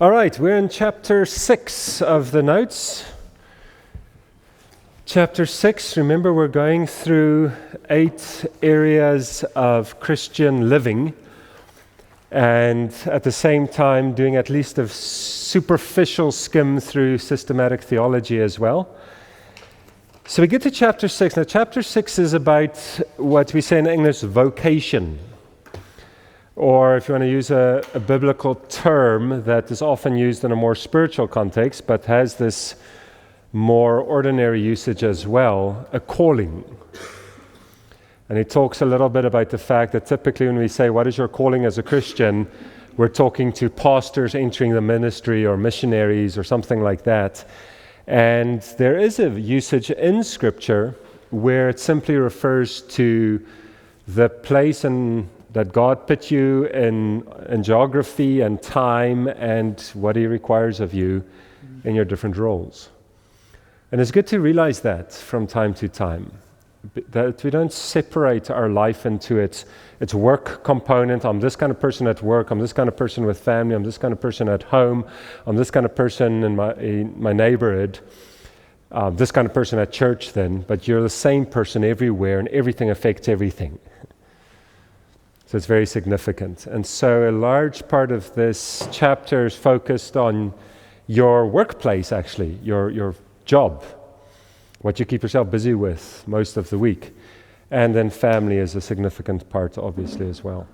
All right, we're in chapter 6 of the notes. Chapter 6, remember we're going through 8 areas of Christian living and at the same time doing at least a superficial skim through systematic theology as well. So we get to chapter 6. Now chapter 6 is about what we say in English, vocation. Or if you want to use a biblical term that is often used in a more spiritual context, but has this more ordinary usage as well, a calling. And he talks a little bit about the fact that typically when we say, what is your calling as a Christian, we're talking to pastors entering the ministry or missionaries or something like that. And there is a usage in Scripture where it simply refers to the place that God put you in geography and time and what He requires of you in your different roles. And it's good to realize that from time to time, that we don't separate our life into its work component. I'm this kind of person at work, I'm this kind of person with family, I'm this kind of person at home, I'm this kind of person in my neighborhood, this kind of person at church then, but you're the same person everywhere and everything affects everything. So it's very significant. And so a large part of this chapter is focused on your workplace, actually, your job, what you keep yourself busy with most of the week. And then family is a significant part, obviously, as well.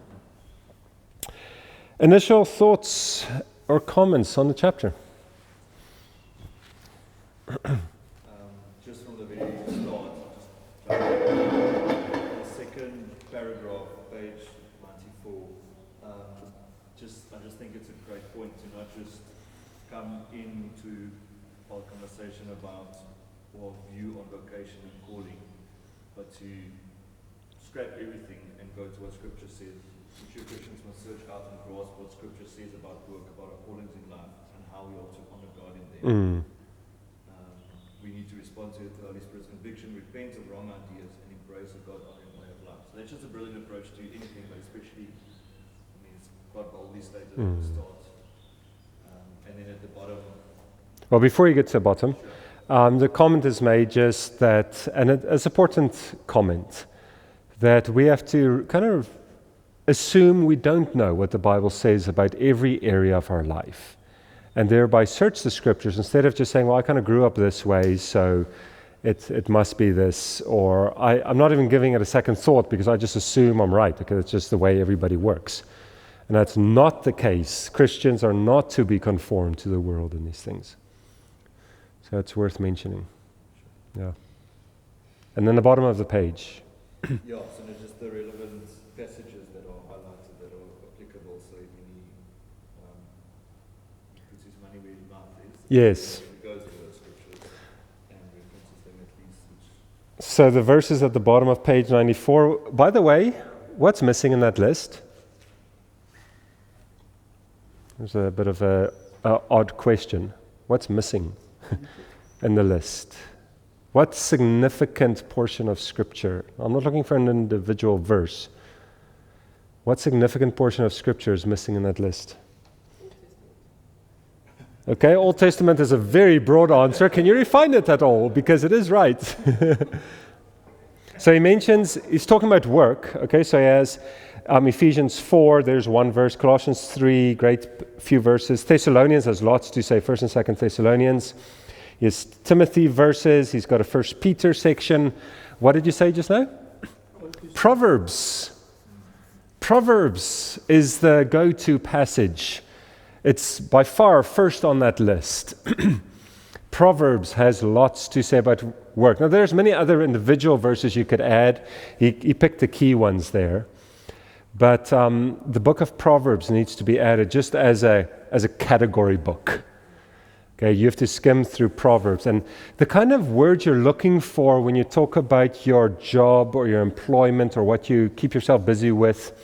Initial thoughts or comments on the chapter? Just from the very start, the second paragraph, page 94, I just think it's a great point to not just come into our conversation about our view on vocation and calling, but to scrap everything and go to what Scripture says. True Christians must search out and grasp what Scripture says about work, about our callings in life, and how we ought to honor God in them. We need to respond to the Holy Spirit's conviction, repent of wrong ideas, and embrace a God-honoring way of life. So that's just a brilliant approach to anything, but especially, it's quite boldly stated at the start. And then at the bottom. Well, before you get to the bottom, the comment is made just that, and it's an important comment, that we have to kind of assume we don't know what the Bible says about every area of our life, and thereby search the Scriptures instead of just saying, well, I kind of grew up this way, so it must be this, or I'm not even giving it a second thought because I just assume I'm right, because it's just the way everybody works. And that's not the case. Christians are not to be conformed to the world in these things. So it's worth mentioning. Yeah. And then the bottom of the page. Yeah, so there's just the relevant passages that are highlighted, that are applicable, so if he puts his money where his mouth is. Yes. He goes to those Scriptures and references them at least. So the verses at the bottom of page 94. By the way, what's missing in that list? There's a bit of an odd question. What's missing in the list? What significant portion of Scripture? I'm not looking for an individual verse. What significant portion of Scripture is missing in that list? Okay, Old Testament is a very broad answer. Can you refine it at all? Because it is right. So he's talking about work. Okay, so he has Ephesians 4, there's one verse. Colossians 3, great few verses. Thessalonians has lots to say, 1st and 2nd Thessalonians. He has Timothy verses. He's got a 1 Peter section. What did you say just now? Proverbs. Proverbs is the go-to passage. It's by far first on that list. Proverbs has lots to say about work. Now, there's many other individual verses you could add. He picked the key ones there. But the book of Proverbs needs to be added just as a category book. Okay, you have to skim through Proverbs. And the kind of words you're looking for when you talk about your job or your employment or what you keep yourself busy with,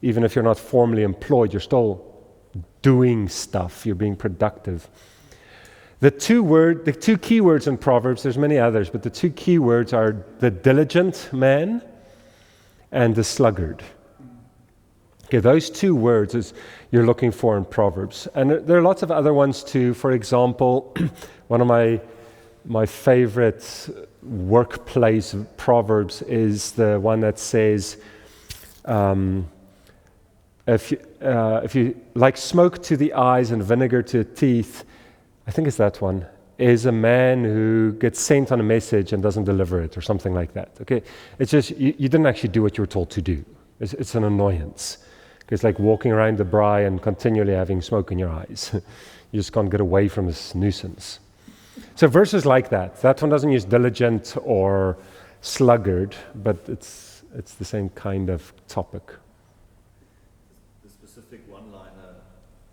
even if you're not formally employed, you're still doing stuff, you're being productive. The two key words in Proverbs, there's many others, but the two key words are the diligent man and the sluggard. Okay, those two words is you're looking for in Proverbs. And there are lots of other ones too. For example, one of my favorite workplace proverbs is the one that says, if you like smoke to the eyes and vinegar to the teeth, I think it's that one, is a man who gets sent on a message and doesn't deliver it or something like that. Okay, it's just you didn't actually do what you were told to do. It's an annoyance. It's like walking around the braai and continually having smoke in your eyes. You just can't get away from this nuisance. So verses like that one doesn't use diligent or sluggard, but it's the same kind of topic. The specific one-liner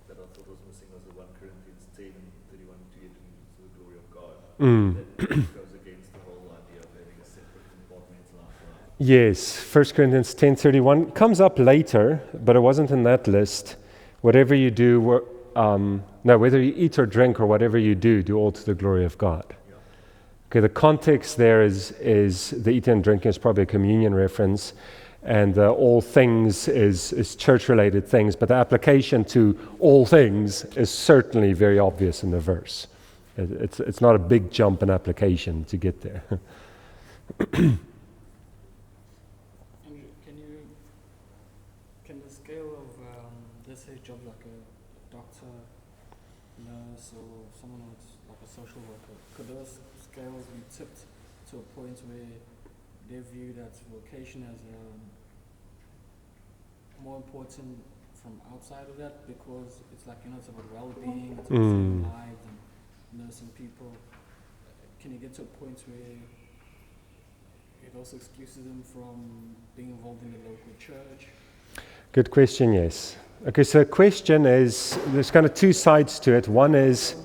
that I thought was missing was the 1 Corinthians 10 and 31, to it to the glory of God. That goes against the whole idea of having a separate compartmental life, right? Yes, 1 Corinthians 10:31 comes up later, but it wasn't in that list. Whatever you do, whether you eat or drink or whatever you do all to the glory of God. Yeah. Okay, the context there is the eating and drinking is probably a communion reference, and all things is church-related things, but the application to all things is certainly very obvious in the verse. It's not a big jump in application to get there. Can the scale of, let's say, job like a doctor, nurse, or someone who's like a social worker, could those scales be tipped to a point where they view that vocation as more important from outside of that, because it's like, it's about well-being, it's about saving lives and nursing people? Can you get to a point where it also excuses them from being involved in the local church? Good question, yes. Okay, so the question is, there's kind of two sides to it. One is,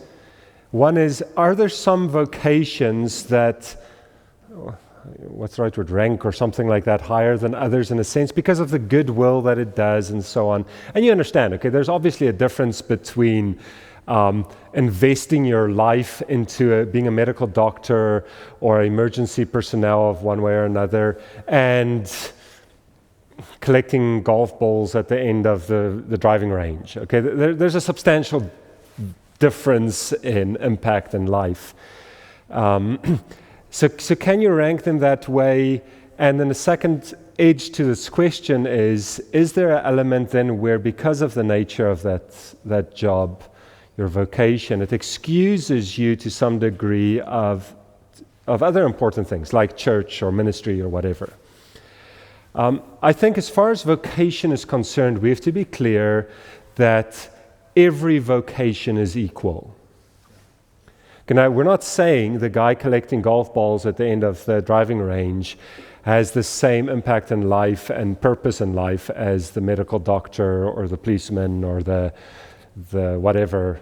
are there some vocations that, what's the right word, rank or something like that, higher than others in a sense, because of the goodwill that it does and so on? And you understand, okay, there's obviously a difference between investing your life into being a medical doctor or emergency personnel of one way or another, and collecting golf balls at the end of the driving range. Okay, there's a substantial difference in impact in life. So can you rank them that way? And then the second edge to this question is there an element then where, because of the nature of that job, your vocation, it excuses you to some degree of other important things like church or ministry or whatever? I think as far as vocation is concerned, we have to be clear that every vocation is equal. Now, we're not saying the guy collecting golf balls at the end of the driving range has the same impact in life and purpose in life as the medical doctor or the policeman or the whatever,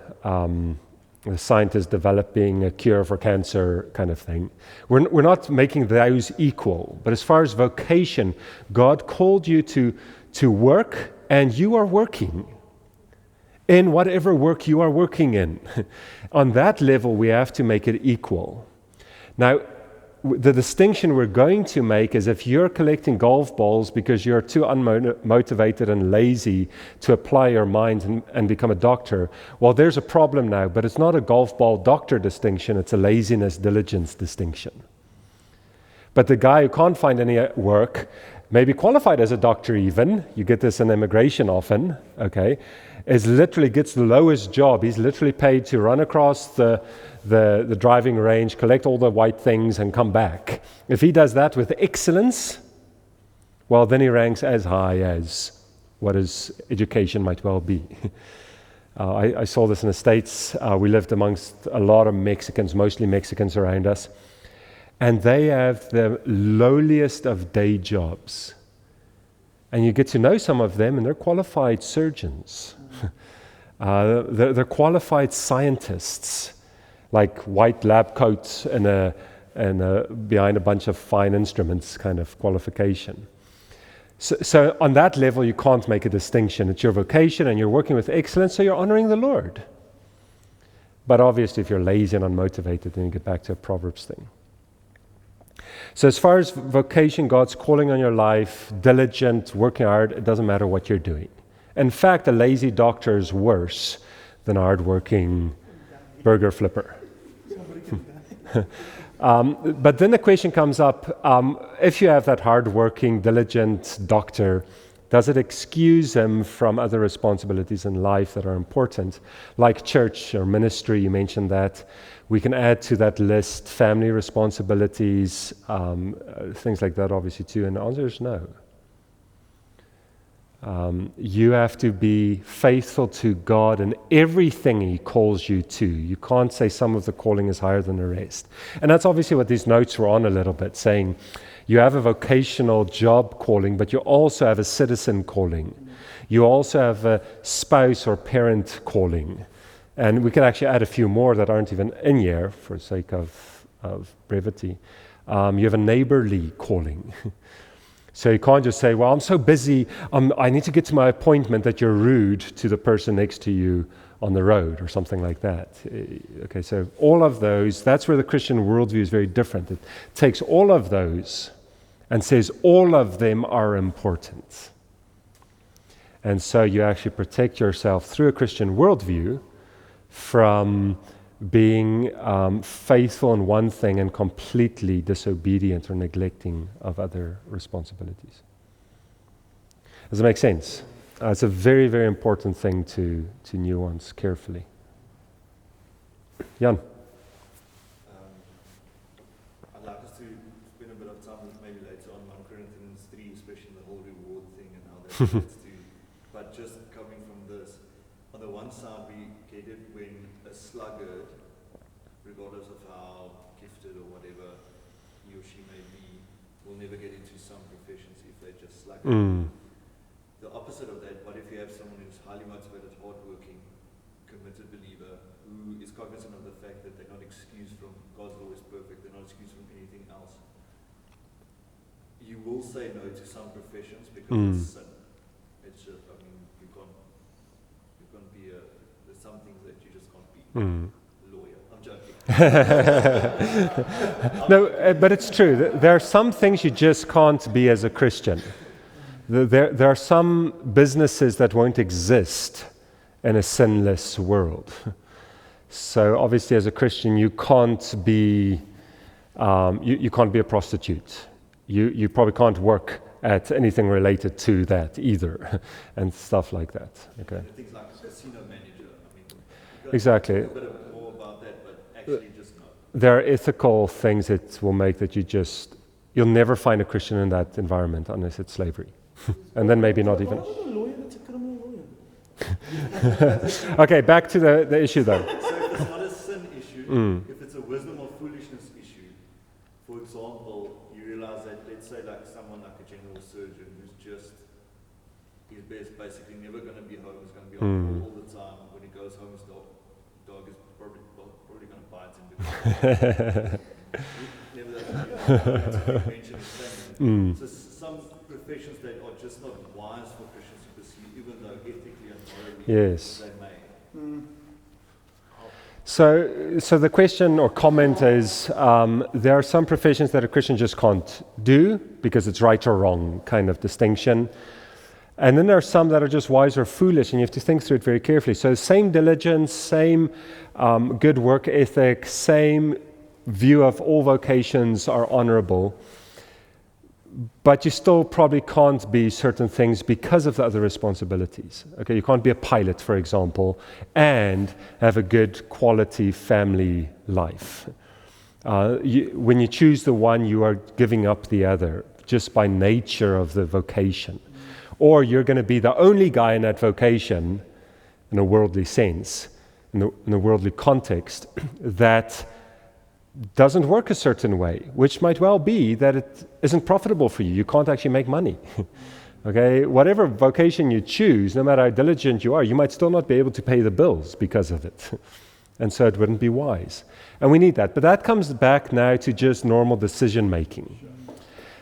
the scientist developing a cure for cancer kind of thing. We're not making those equal. But as far as vocation, God called you to work, and you are working in whatever work you are working in. On that level, we have to make it equal. Now, the distinction we're going to make is if you're collecting golf balls because you're too unmotivated and lazy to apply your mind and become a doctor, well, there's a problem now, but it's not a golf ball doctor distinction, it's a laziness, diligence distinction. But the guy who can't find any work, maybe qualified as a doctor even, you get this in immigration often, okay, gets the lowest job. He's literally paid to run across the driving range, collect all the white things, and come back. If he does that with excellence, well, then he ranks as high as what his education might well be. I saw this in the States. We lived amongst a lot of Mexicans, mostly Mexicans around us, and they have the lowliest of day jobs. And you get to know some of them, and they're qualified surgeons. They're qualified scientists, like white lab coats and behind a bunch of fine instruments kind of qualification. So on that level, you can't make a distinction. It's your vocation, and you're working with excellence, so you're honoring the Lord. But obviously, if you're lazy and unmotivated, then you get back to a Proverbs thing. So as far as vocation, God's calling on your life, diligent, working hard, it doesn't matter what you're doing. In fact, a lazy doctor is worse than a hardworking burger flipper. But then the question comes up, if you have that hardworking, diligent doctor, does it excuse him from other responsibilities in life that are important, like church or ministry? You mentioned that. We can add to that list family responsibilities, things like that, obviously, too. And the answer is no. You have to be faithful to God in everything He calls you to. You can't say some of the calling is higher than the rest. And that's obviously what these notes were on a little bit, saying you have a vocational job calling, but you also have a citizen calling. You also have a spouse or parent calling. And we can actually add a few more that aren't even in here for sake of brevity. You have a neighborly calling. So you can't just say, well, I'm so busy, I need to get to my appointment, that you're rude to the person next to you on the road or something like that. Okay, so all of those, that's where the Christian worldview is very different. It takes all of those and says all of them are important. And so you actually protect yourself through a Christian worldview from being faithful in one thing and completely disobedient or neglecting of other responsibilities. Does it make sense? It's a very, very important thing to nuance carefully. Jan? I'd like us to spend a bit of time, maybe later on 1 Corinthians 3, especially the whole reward thing and how that relates to. But just coming from this, on the one side we get it when a sluggard, regardless of how gifted or whatever he or she may be, will never get into some proficiency if they're just sluggard. The opposite of that, what if you have someone who's highly motivated, hardworking, committed believer, who is cognizant of the fact that they're not excused from God's law is perfect, they're not excused from anything else. You will say no to some professions because it's sin. It's just, I mean, you can't be there's some things that you just can't be. Lawyer. I'm joking. No, but it's true. There are some things you just can't be as a Christian. There are some businesses that won't exist in a sinless world. So obviously, as a Christian, you can't be you can't be a prostitute. You probably can't work at anything related to that either, and stuff like that. Okay. Things like a casino manager. I mean, exactly. A bit more about that, but actually just no. There are ethical things that will make that you'll never find a Christian in that environment unless it's slavery. And then maybe not even. What about a lawyer that's a criminal lawyer? Okay, back to the issue though. So if it's not a sin issue, if it's a wisdom or foolishness issue, for example, you realize that, let's say like someone like a general surgeon who's just, he's basically never going to be home, he's going to be on call all the time. When he goes home, his dog is probably going to bite him because never mention his family. So some professions that are just not wise for Christians to pursue, even though ethically and morally they may. So the question or comment is, there are some professions that a Christian just can't do because it's right or wrong kind of distinction. And then there are some that are just wise or foolish, and you have to think through it very carefully. So same diligence, same good work ethic, same view of all vocations are honorable, but you still probably can't be certain things because of the other responsibilities. Okay, you can't be a pilot, for example, and have a good quality family life. When you choose the one, you are giving up the other just by nature of the vocation. Or you're going to be the only guy in that vocation, in a worldly sense, in a worldly context, that doesn't work a certain way, which might well be that it isn't profitable for you. You can't actually make money. Okay, whatever vocation you choose, no matter how diligent you are, you might still not be able to pay the bills because of it. And so it wouldn't be wise. And we need that. But that comes back now to just normal decision making.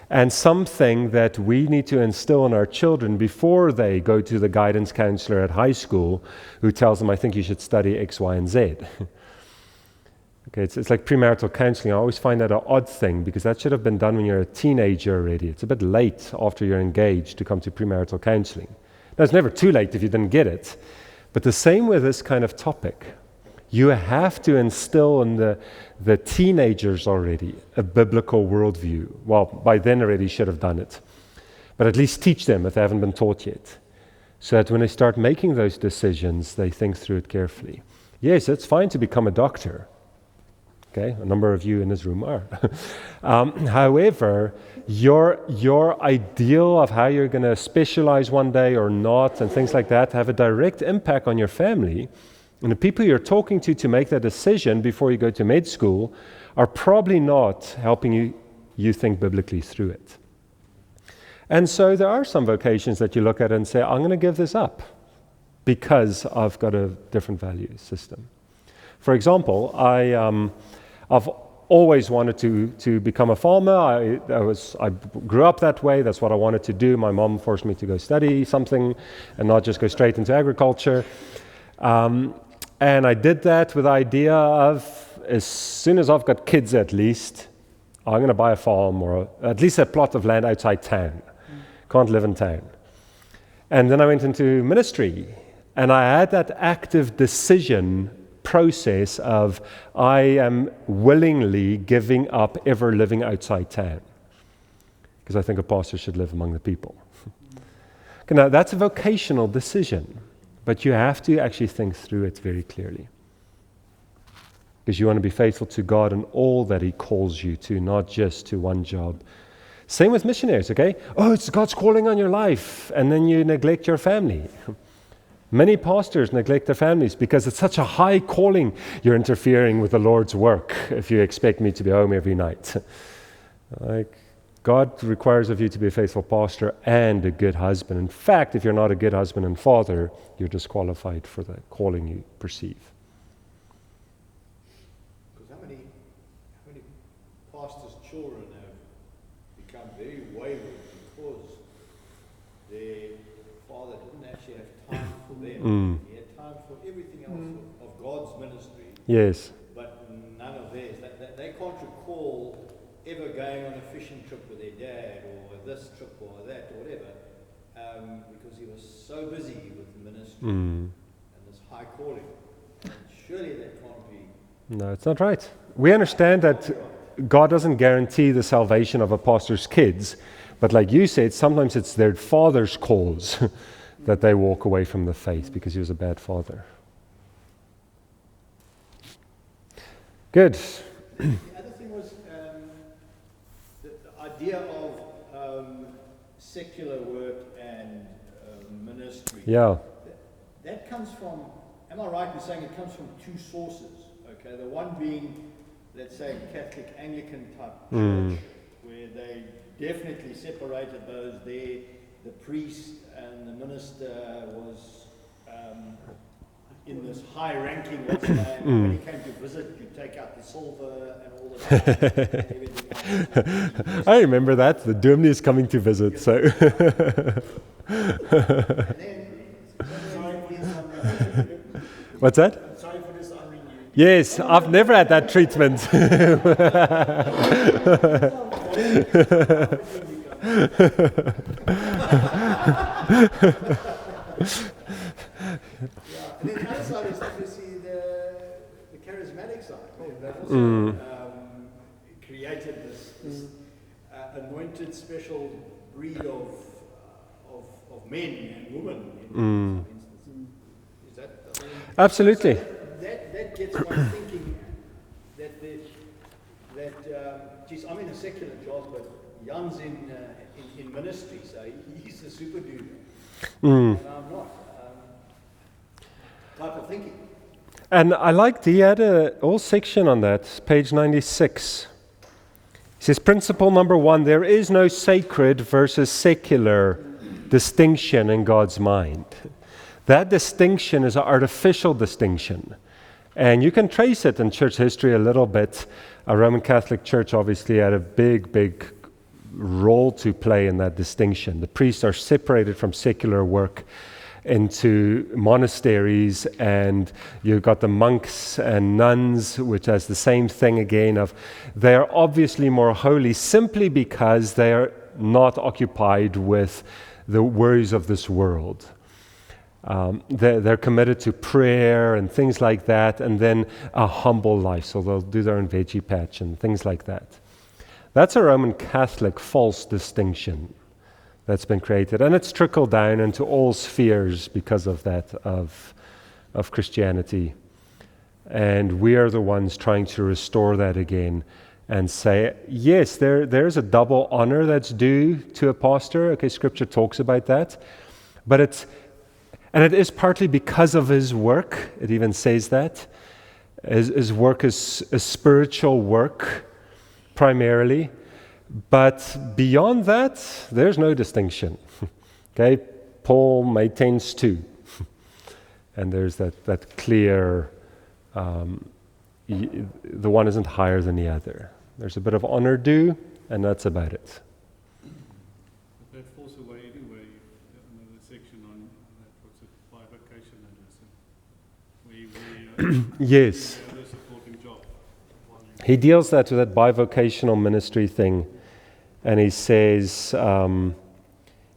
And something that we need to instill in our children before they go to the guidance counselor at high school who tells them, I think you should study X, Y, and Z. Okay, it's like premarital counseling. I always find that an odd thing because that should have been done when you're a teenager already. It's a bit late after you're engaged to come to premarital counseling. Now, it's never too late if you didn't get it, but the same with this kind of topic. You have to instill in the teenagers already a biblical worldview. Well, by then already should have done it, but at least teach them if they haven't been taught yet, so that when they start making those decisions, they think through it carefully. Yes, it's fine to become a doctor. Okay, a number of you in this room are. However, your ideal of how you're going to specialize one day or not and things like that have a direct impact on your family. And the people you're talking to make that decision before you go to med school are probably not helping you think biblically through it. And so there are some vocations that you look at and say, I'm going to give this up because I've got a different value system. For example, I've always wanted to become a farmer. I grew up that way. That's what I wanted to do. My mom forced me to go study something and not just go straight into agriculture. And I did that with the idea of, as soon as I've got kids at least, I'm going to buy a farm or at least a plot of land outside town. Can't live in town. And then I went into ministry, and I had that active decision process of I am willingly giving up ever living outside town, because I think a pastor should live among the people. Okay, now that's a vocational decision, but you have to actually think through it very clearly, because you want to be faithful to God in all that He calls you to, not just to one job. Same with missionaries, okay? Oh, it's God's calling on your life, and then you neglect your family. Many pastors neglect their families because it's such a high calling. You're interfering with the Lord's work if you expect me to be home every night. Like, God requires of you to be a faithful pastor and a good husband. In fact, if you're not a good husband and father, you're disqualified for the calling you perceive. Because how many pastors' children have become very wayward because their father didn't actually have time for them. He had time for everything else of God's ministry. Yes. But none of theirs. They can't recall ever going on a fishing trip with their dad, or this trip or that or whatever, because he was so busy with the ministry and this high calling. And surely that can't be. No, it's not right. We understand that God doesn't guarantee the salvation of a pastor's kids, but like you said, sometimes it's their father's cause that they walk away from the faith because he was a bad father. Good. The other thing was the idea of secular work and ministry. Yeah. That comes from, am I right in saying it comes from two sources? Okay, the one being, let's say, Catholic Anglican type church, where they definitely separated those there. The priest and the minister was in this high-ranking list, and when he came to visit, you take out the silver and all that. I remember that. The Dominee is coming to visit, so. What's that? Sorry for dishonoring you. Yes, I've never had that treatment. And then the other side is obviously the charismatic side. That also created this anointed special breed of men and women in some instances. Is that Absolutely. So that gets one thinking that geez, I'm in a secular job, but Jan's in ministry, so he's a super dude, and I'm not. Type of thinking. And I liked, he had a whole section on that, page 96. He says, principle number 1, there is no sacred versus secular distinction in God's mind. That distinction is an artificial distinction. And you can trace it in church history a little bit. A Roman Catholic Church obviously had a big role to play in that distinction. The priests are separated from secular work into monasteries, and you've got the monks and nuns, which has the same thing again of they are obviously more holy simply because they are not occupied with the worries of this world. They're committed to prayer and things like that, and then a humble life. So they'll do their own veggie patch and things like that. That's a Roman Catholic false distinction that's been created, and it's trickled down into all spheres because of that of Christianity. And we are the ones trying to restore that again and say, yes, there's a double honor that's due to a pastor. Okay, Scripture talks about that, but it is partly because of his work. It even says that his work is a spiritual work primarily, but beyond that, there's no distinction. Okay, Paul maintains two, and there's that clear. The one isn't higher than the other. There's a bit of honor due, and that's about it. But that falls away anyway. Another section on what's it, bivocational addressing, where Yes. we have a supporting job. He deals that with that bivocational ministry thing, and he says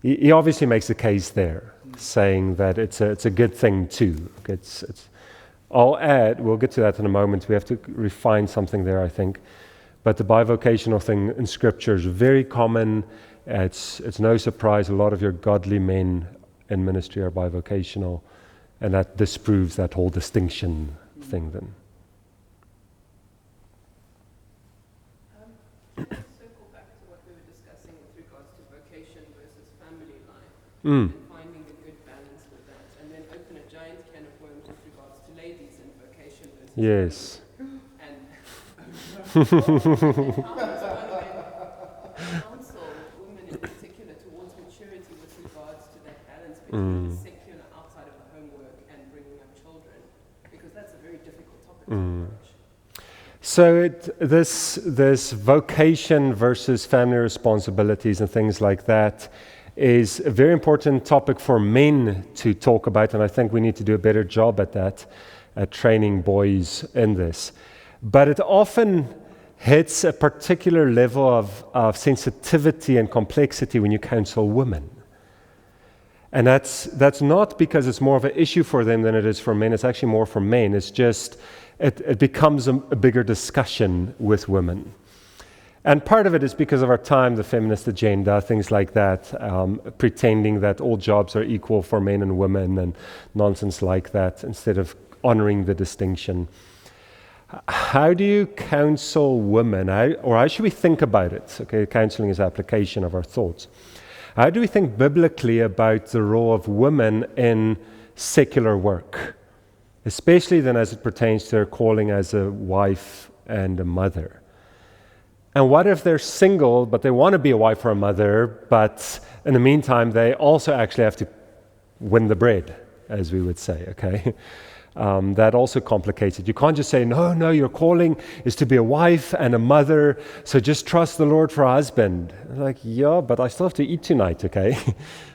he obviously makes a case there, saying that it's a good thing too. I'll add, we'll get to that in a moment. We have to refine something there, I think. But the bivocational thing in Scripture is very common. It's no surprise a lot of your godly men in ministry are bivocational, and that disproves that whole distinction thing then. Circle back to what we were discussing with regards to vocation versus family life, Mm. and finding a good balance with that, and then open a giant can of worms with regards to ladies and vocation versus Yes. and counsel women in particular towards maturity with regards to that balance between secular outside of the homework and bringing up children, because that's a very difficult topic to approach. So this vocation versus family responsibilities and things like that is a very important topic for men to talk about, and I think we need to do a better job at that, at training boys in this. But it often hits a particular level of sensitivity and complexity when you counsel women. And that's not because it's more of an issue for them than it is for men. It's actually more for men. It's just, it becomes a bigger discussion with women. And part of it is because of our time, the feminist agenda, things like that, pretending that all jobs are equal for men and women and nonsense like that, instead of honoring the distinction. How do you counsel women? How should we think about it? Okay, counseling is application of our thoughts. How do we think biblically about the role of women in secular work, especially then as it pertains to their calling as a wife and a mother? And what if they're single, but they want to be a wife or a mother, but in the meantime, they also actually have to win the bread, as we would say, okay? That also complicates it. You can't just say, no, your calling is to be a wife and a mother, so just trust the Lord for a husband. Like, yeah, but I still have to eat tonight, okay?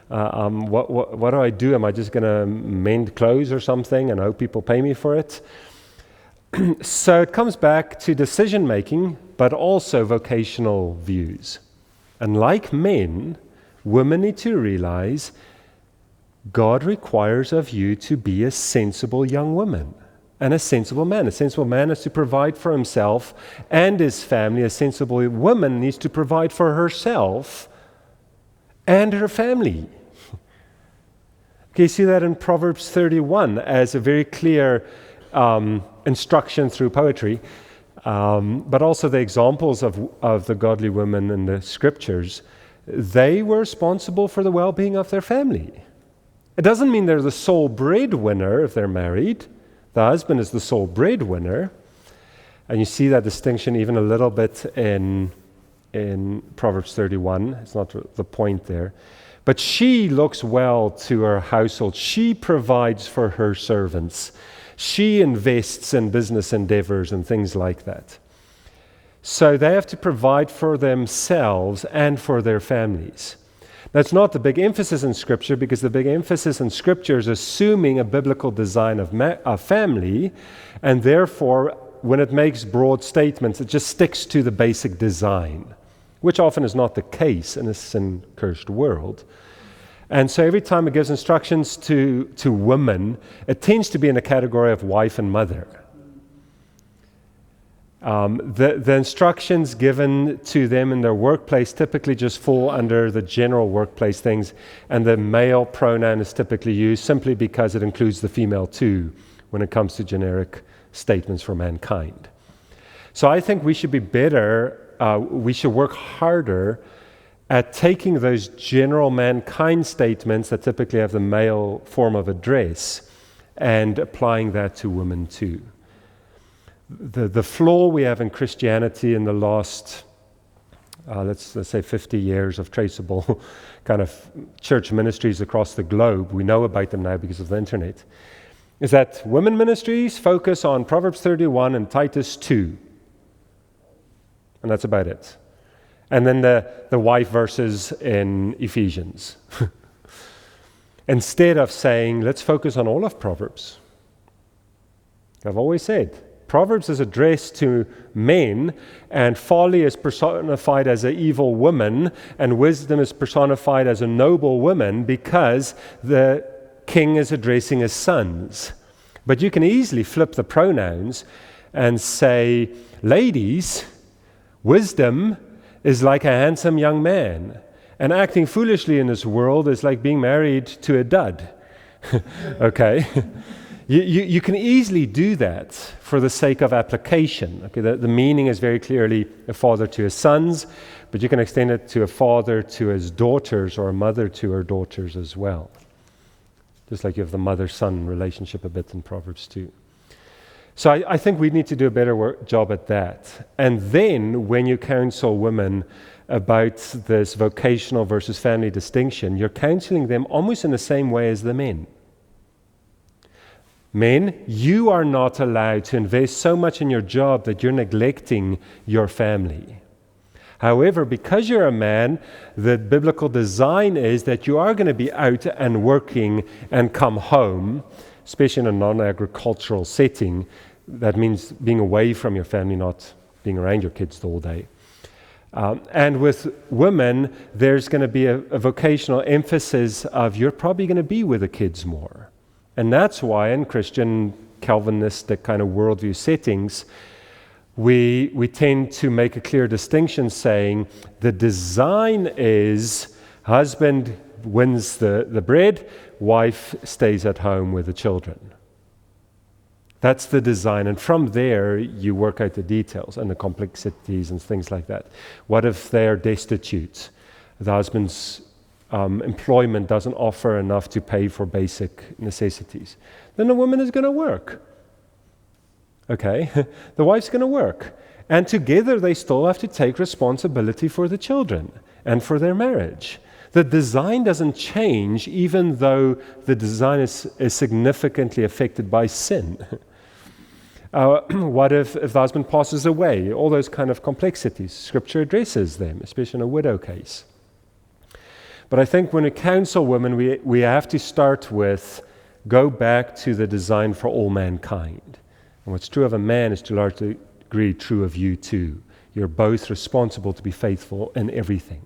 What do I do? Am I just going to mend clothes or something and hope people pay me for it? So it comes back to decision-making, but also vocational views. And like men, women need to realize God requires of you to be a sensible young woman and a sensible man. A sensible man is to provide for himself and his family. A sensible woman needs to provide for herself and her family. Okay, you see that in Proverbs 31 as a very clear instruction through poetry, but also the examples of the godly women in the Scriptures. They were responsible for the well-being of their family. It doesn't mean they're the sole breadwinner if they're married. The husband is the sole breadwinner. And you see that distinction even a little bit in Proverbs 31. It's not the point there. But she looks well to her household. She provides for her servants. She invests in business endeavors and things like that. So they have to provide for themselves and for their families. That's not the big emphasis in Scripture, because the big emphasis in Scripture is assuming a biblical design of family, and therefore, when it makes broad statements, it just sticks to the basic design, which often is not the case in a sin-cursed world. And so every time it gives instructions to women, it tends to be in the category of wife and mother. The instructions given to them in their workplace typically just fall under the general workplace things, and the male pronoun is typically used simply because it includes the female too when it comes to generic statements for mankind. So I think we should be better, we should work harder at taking those general mankind statements that typically have the male form of address and applying that to women too. The flaw we have in Christianity in the last, let's say 50 years of traceable kind of church ministries across the globe, we know about them now because of the internet, is that women ministries focus on Proverbs 31 and Titus 2. And that's about it. And then the wife verses in Ephesians. Instead of saying, let's focus on all of Proverbs. I've always said, Proverbs is addressed to men, and folly is personified as an evil woman, and wisdom is personified as a noble woman, because the king is addressing his sons. But you can easily flip the pronouns and say, ladies, wisdom is like a handsome young man, and acting foolishly in this world is like being married to a dud. Okay? You can easily do that for the sake of application. Okay, the meaning is very clearly a father to his sons, but you can extend it to a father to his daughters or a mother to her daughters as well. Just like you have the mother-son relationship a bit in Proverbs 2. So I think we need to do a better job at that. And then when you counsel women about this vocational versus family distinction, you're counseling them almost in the same way as the men. Men, you are not allowed to invest so much in your job that you're neglecting your family. However, because you're a man, the biblical design is that you are going to be out and working and come home, especially in a non-agricultural setting. That means being away from your family, not being around your kids all day. And with women, there's going to be a vocational emphasis of you're probably going to be with the kids more. And that's why in Christian Calvinistic kind of worldview settings, we tend to make a clear distinction saying the design is husband wins the bread, wife stays at home with the children. That's the design, and from there you work out the details and the complexities and things like that. What if they are destitute? The husband's employment doesn't offer enough to pay for basic necessities. Then the woman is going to work. Okay, the wife's going to work. And together they still have to take responsibility for the children and for their marriage. The design doesn't change even though the design is significantly affected by sin. What if the husband passes away? All those kind of complexities. Scripture addresses them, especially in a widow case. But I think when we counsel women, we have to start with, go back to the design for all mankind. And what's true of a man is to a large degree true of you too. You're both responsible to be faithful in everything.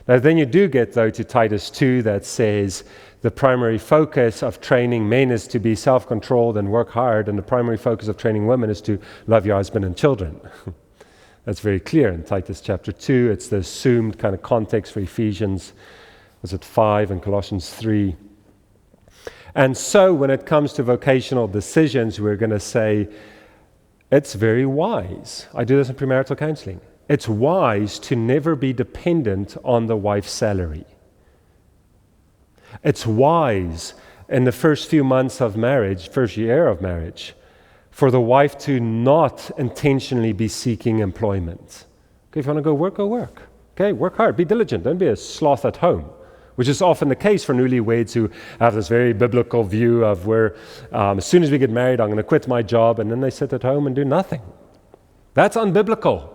Now then you do get, though, to Titus 2 that says the primary focus of training men is to be self-controlled and work hard, and the primary focus of training women is to love your husband and children. That's very clear in Titus chapter 2. It's the assumed kind of context for Ephesians, was it 5 and Colossians 3. And so when it comes to vocational decisions, we're going to say, it's very wise. I do this in premarital counseling. It's wise to never be dependent on the wife's salary. It's wise in the first few months of marriage, first year of marriage, for the wife to not intentionally be seeking employment. Okay, if you want to go work, go work. Okay, work hard, be diligent, don't be a sloth at home, which is often the case for newlyweds who have this very biblical view of where as soon as we get married, I'm going to quit my job, and then they sit at home and do nothing. That's unbiblical.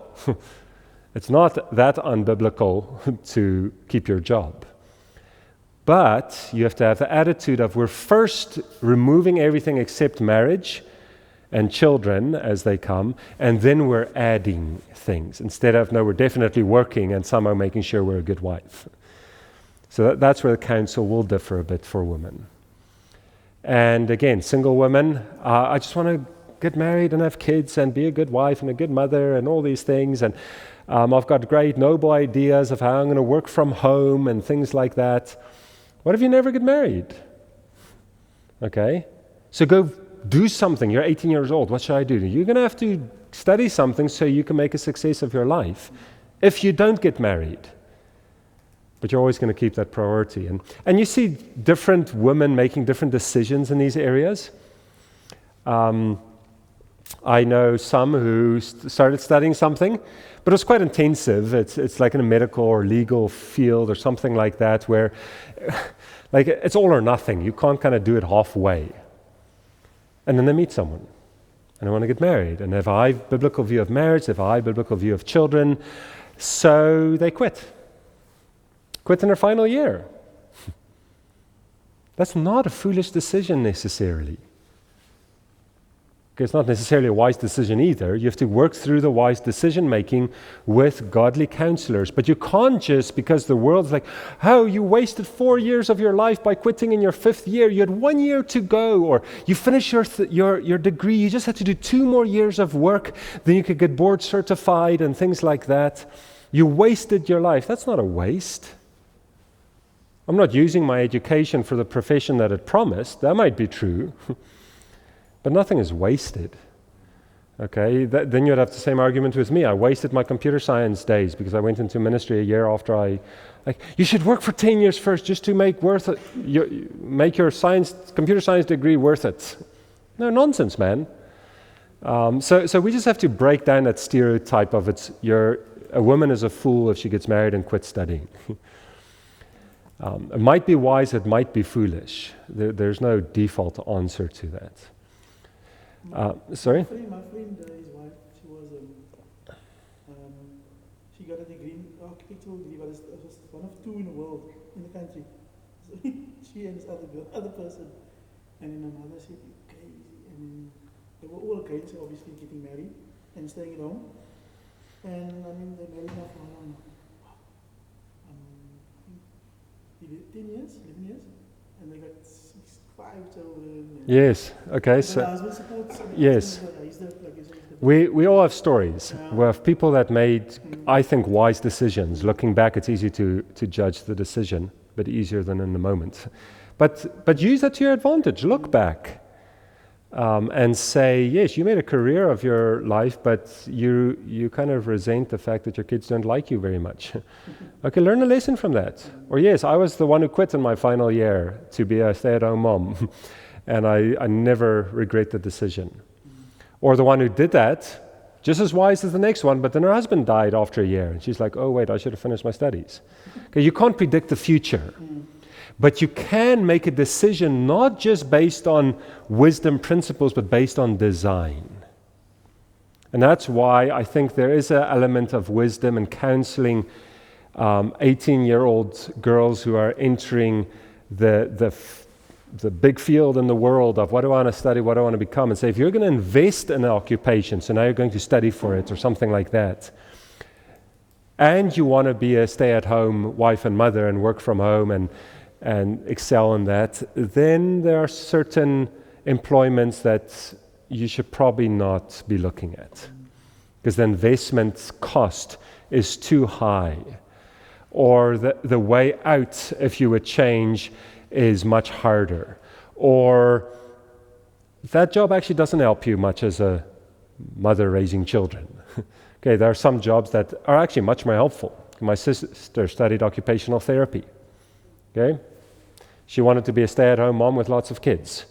It's not that unbiblical to keep your job. But you have to have the attitude of we're first removing everything except marriage and children as they come, and then we're adding things instead of, no, we're definitely working and somehow making sure we're a good wife. So that's where the counsel will differ a bit for women. And again, single women, I just want to get married and have kids and be a good wife and a good mother and all these things. And I've got great noble ideas of how I'm going to work from home and things like that. What if you never get married? Okay, so go do something. You're 18 years old. What should I do? You're going to have to study something so you can make a success of your life if you don't get married. But you're always going to keep that priority. And you see different women making different decisions in these areas. I know some who started studying something, but it was quite intensive. It's like in a medical or legal field or something like that where like it's all or nothing. You can't kind of do it halfway. And then they meet someone and they want to get married. And they have a high biblical view of marriage, they have a high biblical view of children. So they quit in their final year. That's not a foolish decision necessarily. It's not necessarily a wise decision either. You have to work through the wise decision making with godly counselors. But you can't just, because the world's like, oh, you wasted 4 years of your life by quitting in your 5th year. You had 1 year to go, or you finished your degree. You just had to do 2 more years of work. Then you could get board certified and things like that. You wasted your life. That's not a waste. I'm not using my education for the profession that it promised. That might be true. But nothing is wasted. Okay, then you'd have the same argument with me. I wasted my computer science days because I went into ministry a year after you should work for 10 years first just to make your computer science degree worth it. No, nonsense, man. So we just have to break down that stereotype of a woman is a fool if she gets married and quits studying. It might be wise, it might be foolish. There's no default answer to that. Sorry? My friend, his wife, she got a degree, architectural degree, but it was one of 2 in the world, in the country. So she and this other person. And then my mother said, "You're crazy." And they were all against her, obviously, getting married and staying at home. And I mean, they married now for 10 years, 11 years, and they got 5 children. Yes, okay, so, the husband supports, yes. We all have stories of people that made, I think, wise decisions. Looking back, it's easy to judge the decision, but easier than in the moment. But use that to your advantage. Look back and say, yes, you made a career of your life, but you kind of resent the fact that your kids don't like you very much. Okay, learn a lesson from that. Or yes, I was the one who quit in my final year to be a stay-at-home mom, and I never regret the decision. Or the one who did that, just as wise as the next one, but then her husband died after a year, and she's like, oh wait, I should have finished my studies. Okay, you can't predict the future. But you can make a decision not just based on wisdom principles, but based on design. And that's why I think there is an element of wisdom in counseling 18-year-old girls who are entering the big field in the world of what do I want to study, what do I want to become, and say, if you're going to invest in an occupation, so now you're going to study for it or something like that, and you want to be a stay-at-home wife and mother and work from home and excel in that, then there are certain employments that you should probably not be looking at because the investment cost is too high, or the way out, if you would change, is much harder, or that job actually doesn't help you much as a mother raising children. Okay, there are some jobs that are actually much more helpful. My sister studied occupational therapy. Okay? She wanted to be a stay-at-home mom with lots of kids.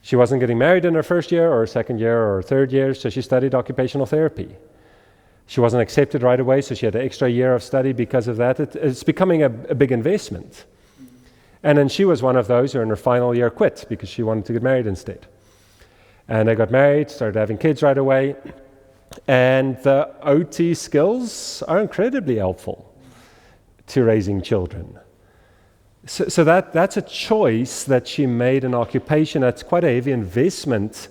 She wasn't getting married in her 1st year or 2nd year or 3rd year, so she studied occupational therapy. She wasn't accepted right away, so she had an extra year of study because of that. It's becoming a big investment. And then she was one of those who in her final year quit because she wanted to get married instead. And they got married, started having kids right away, and the OT skills are incredibly helpful to raising children. So that's a choice that she made, an occupation that's quite a heavy investment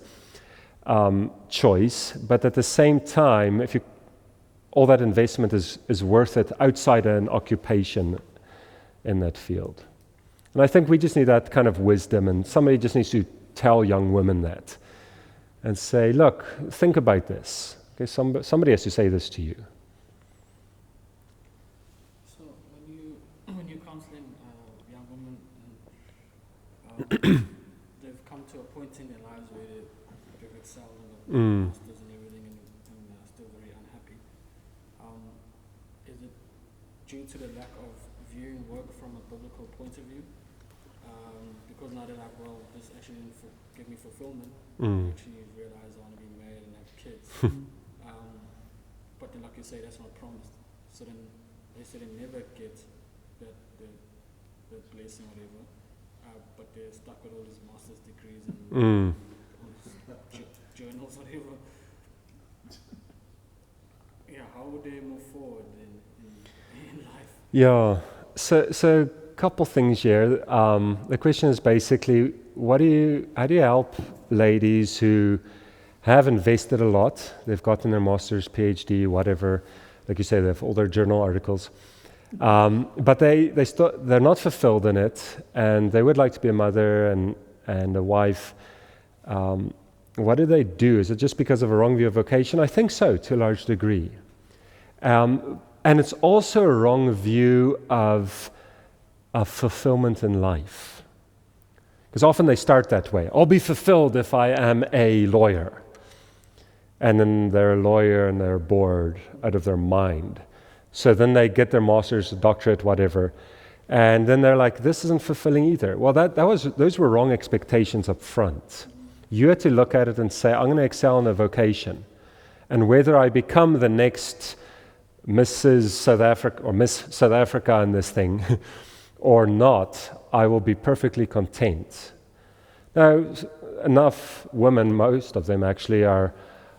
choice, but at the same time, all that investment is worth it outside an occupation in that field. And I think we just need that kind of wisdom, and somebody just needs to tell young women that and say, look, think about this. Okay, somebody has to say this to you. So when you're counseling young women, they've come to a point in their lives where they've excelled and got masters and everything, and are still very unhappy. Is it due to the lack of viewing work from a biblical point of view? Because now they're like, well, this actually didn't give me fulfillment. I actually realize I want to be married and have kids. But then, like you say, that's not promised. So then they say they never get that blessing or whatever. But they're stuck with all these master's degrees and all these journals, whatever. Yeah, how would they move forward in life? Yeah, so couple things here. The question is basically, how do you help ladies who have invested a lot? They've gotten their master's, PhD, whatever. Like you say, they have all their journal articles, but they're not fulfilled in it, and they would like to be a mother and a wife. What do they do? Is it just because of a wrong view of vocation? I think so, to a large degree. And it's also a wrong view of fulfillment in life. Because often they start that way. I'll be fulfilled if I am a lawyer. And then they're a lawyer and they're bored out of their mind. So then they get their master's, doctorate, whatever. And then they're like, this isn't fulfilling either. Well, those were wrong expectations up front. You had to look at it and say, I'm going to excel in a vocation. And whether I become the next Mrs. South Africa or Miss South Africa in this thing or not, I will be perfectly content. Now, enough women, most of them actually, are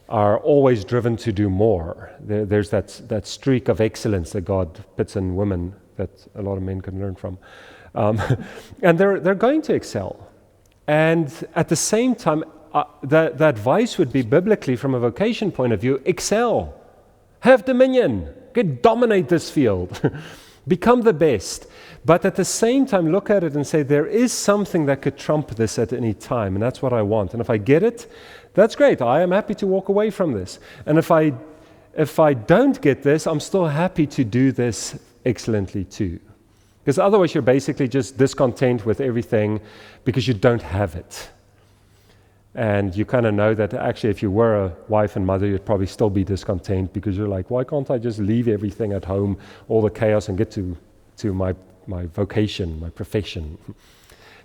always driven to do more. There's that streak of excellence that God puts in women that a lot of men can learn from. And they're going to excel. And at the same time, the advice would be biblically, from a vocation point of view, excel. Have dominion. Dominate this field. Become the best. But at the same time, look at it and say, there is something that could trump this at any time, and that's what I want. And if I get it, that's great. I am happy to walk away from this. And if I don't get this, I'm still happy to do this excellently too. Because otherwise you're basically just discontent with everything because you don't have it. And you kind of know that actually if you were a wife and mother, you'd probably still be discontent because you're like, why can't I just leave everything at home, all the chaos, and get to my vocation, my profession?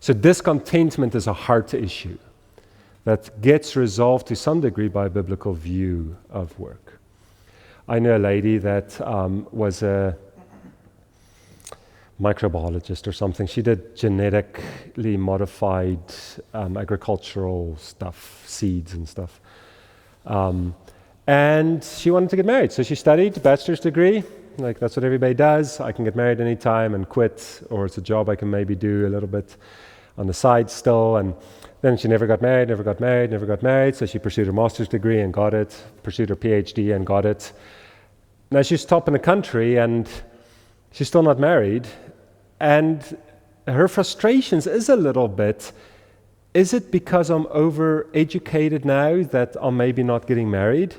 So discontentment is a heart issue that gets resolved to some degree by a biblical view of work. I know a lady that was a microbiologist or something. She did genetically modified agricultural stuff, seeds and stuff. And she wanted to get married. So she studied, bachelor's degree. Like, that's what everybody does. I can get married anytime and quit, or it's a job I can maybe do a little bit on the side still. And then she never got married. So she pursued her master's degree and got it, pursued her PhD and got it. Now she's top in the country and she's still not married. And her frustrations is a little bit, is it because I'm overeducated now that I'm maybe not getting married?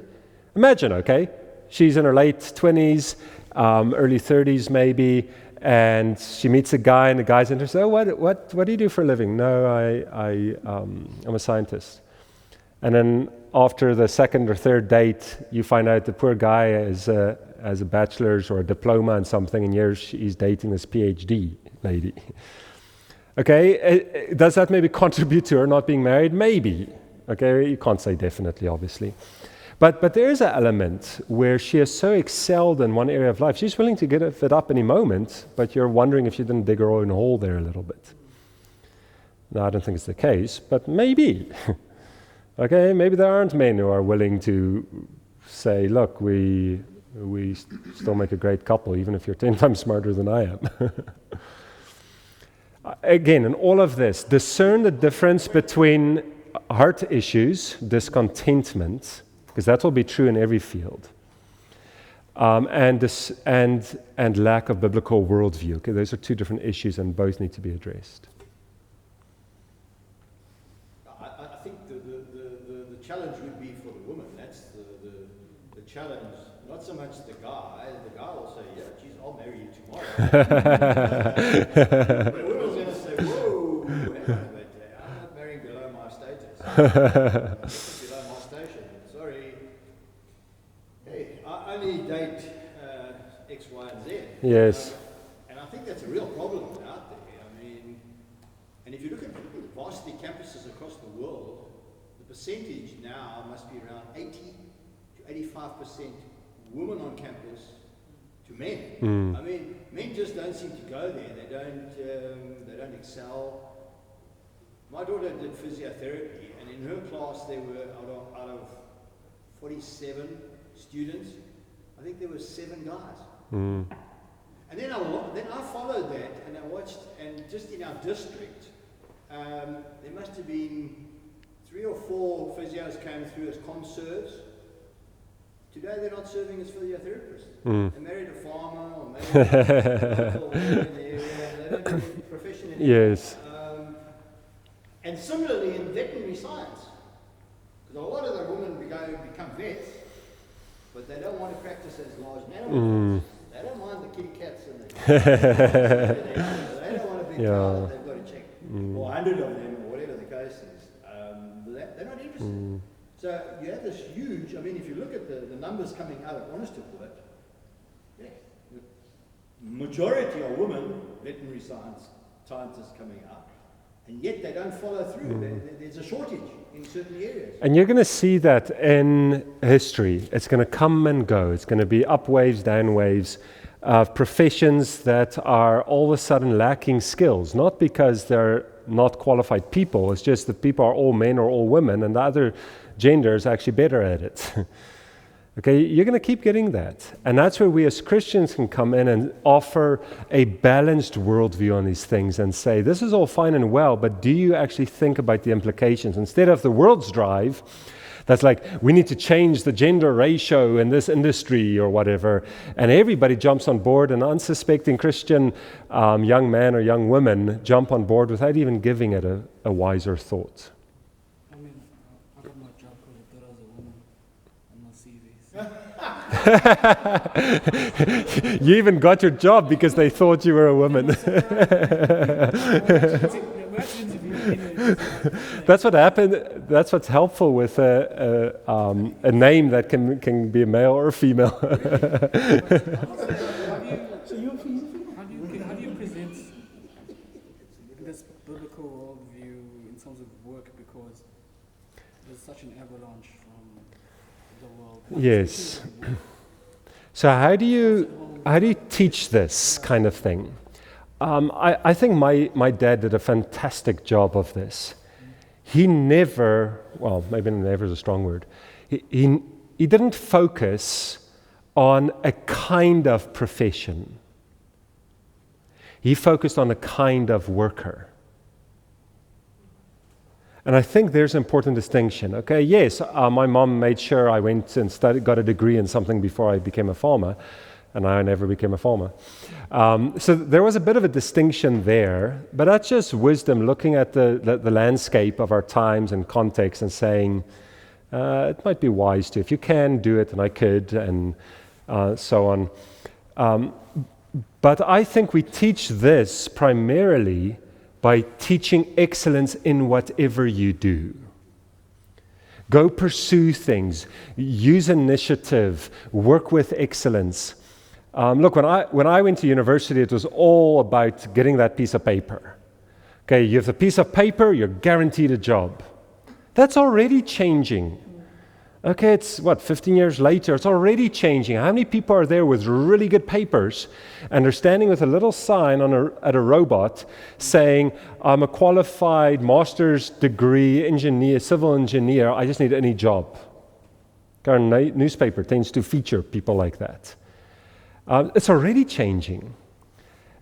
Imagine, okay, she's in her late 20s, early 30s maybe, and she meets a guy, and the guy's interested. Oh, what do you do for a living? No, I'm a scientist. And then after the second or third date, you find out the poor guy has a bachelor's or a diploma in something, and he's dating this PhD lady. Okay, does that maybe contribute to her not being married? Maybe. Okay, you can't say definitely, obviously. But there is an element where she has so excelled in one area of life, she's willing to give it up any moment, but you're wondering if she didn't dig her own hole there a little bit. No, I don't think it's the case, but maybe. Okay, maybe there aren't men who are willing to say, look, we still make a great couple, even if you're 10 times smarter than I am. Again, in all of this, discern the difference between heart issues, discontentment, because that will be true in every field, and lack of biblical worldview. Okay, those are two different issues, and both need to be addressed. I think the challenge would be for the woman. That's the challenge. Not so much the guy. The guy will say, "Yeah, geez, I'll marry you tomorrow." But the woman's going to say, "Whoa, hang on a minute, I'm not marrying below my status. Below my station. Sorry. Hey, I only date X, Y, and Z." Yes. And I think that's a real problem out there. I mean, and if you look at varsity campuses across the world, the percentage now must be around 80 to 85% women on campus to men. I mean, men just don't seem to go there. They don't excel. My daughter did physiotherapy, and in her class there were out of 47 students, I think there were 7 guys. And then I followed that, and I watched, and just in our district, there must have been 3 or 4 physios came through as conserves. Today they're not serving as physiotherapists. They married a farmer or maybe a local in the area. They don't do the profession anymore. Yes. And similarly in veterinary science, because a lot of the women become vets, but they don't want to practice as large animals. They don't mind the kitty cats and the they don't want a big cow that they've got to check, or 100 of them, or whatever the case is. They're not interested. So you have this huge, I mean, if you look at the numbers coming out of Honestburt, yeah, the majority are women, veterinary scientists coming out, and yet they don't follow through. There's a shortage in certain areas. And you're going to see that in history. It's going to come and go. It's going to be up waves, down waves of professions that are all of a sudden lacking skills, not because they're not qualified people. It's just that people are all men or all women, and the other gender is actually better at it. Okay, you're going to keep getting that. And that's where we as Christians can come in and offer a balanced worldview on these things and say, this is all fine and well, but do you actually think about the implications? Instead of the world's drive, that's like, we need to change the gender ratio in this industry or whatever, and everybody jumps on board, and unsuspecting Christian young man or young woman jump on board without even giving it a wiser thought. I mean, I got my job because I thought I was a woman on my CVs. You even got your job because they thought you were a woman. That's what happened. That's what's helpful with a name that can be a male or a female. How do you present this biblical worldview in terms of work, because there's such an avalanche from the world? Yes. So how do you teach this kind of thing? I think my dad did a fantastic job of this. He never, well, maybe never is a strong word. He didn't focus on a kind of profession. He focused on a kind of worker. And I think there's an important distinction. Okay, yes, my mom made sure I went and got a degree in something before I became a farmer, and I never became a farmer. So there was a bit of a distinction there, but that's just wisdom, looking at the landscape of our times and context and saying, it might be wise to. If you can do it, and I could, and so on. But I think we teach this primarily by teaching excellence in whatever you do. Go pursue things, use initiative, work with excellence. Look, when I went to university, it was all about getting that piece of paper. Okay, you have the piece of paper, you're guaranteed a job. That's already changing. Okay, it's 15 years later, it's already changing. How many people are there with really good papers and they're standing with a little sign at a robot saying, I'm a qualified master's degree engineer, civil engineer, I just need any job. Our newspaper tends to feature people like that. It's already changing.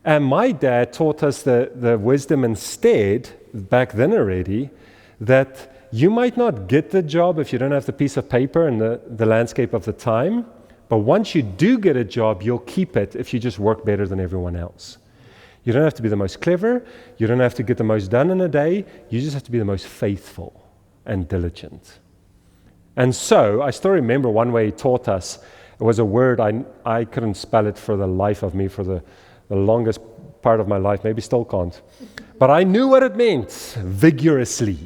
And my dad taught us the wisdom instead, back then already, that you might not get the job if you don't have the piece of paper and the landscape of the time, but But once you do get a job, you'll keep it if you just work better than everyone else. You don't have to be the most clever. You don't have to get the most done in a day. You just have to be the most faithful and diligent. And so, I still remember one way he taught us. It was a word, I couldn't spell it for the life of me for the longest part of my life. Maybe still can't. But I knew what it meant, vigorously.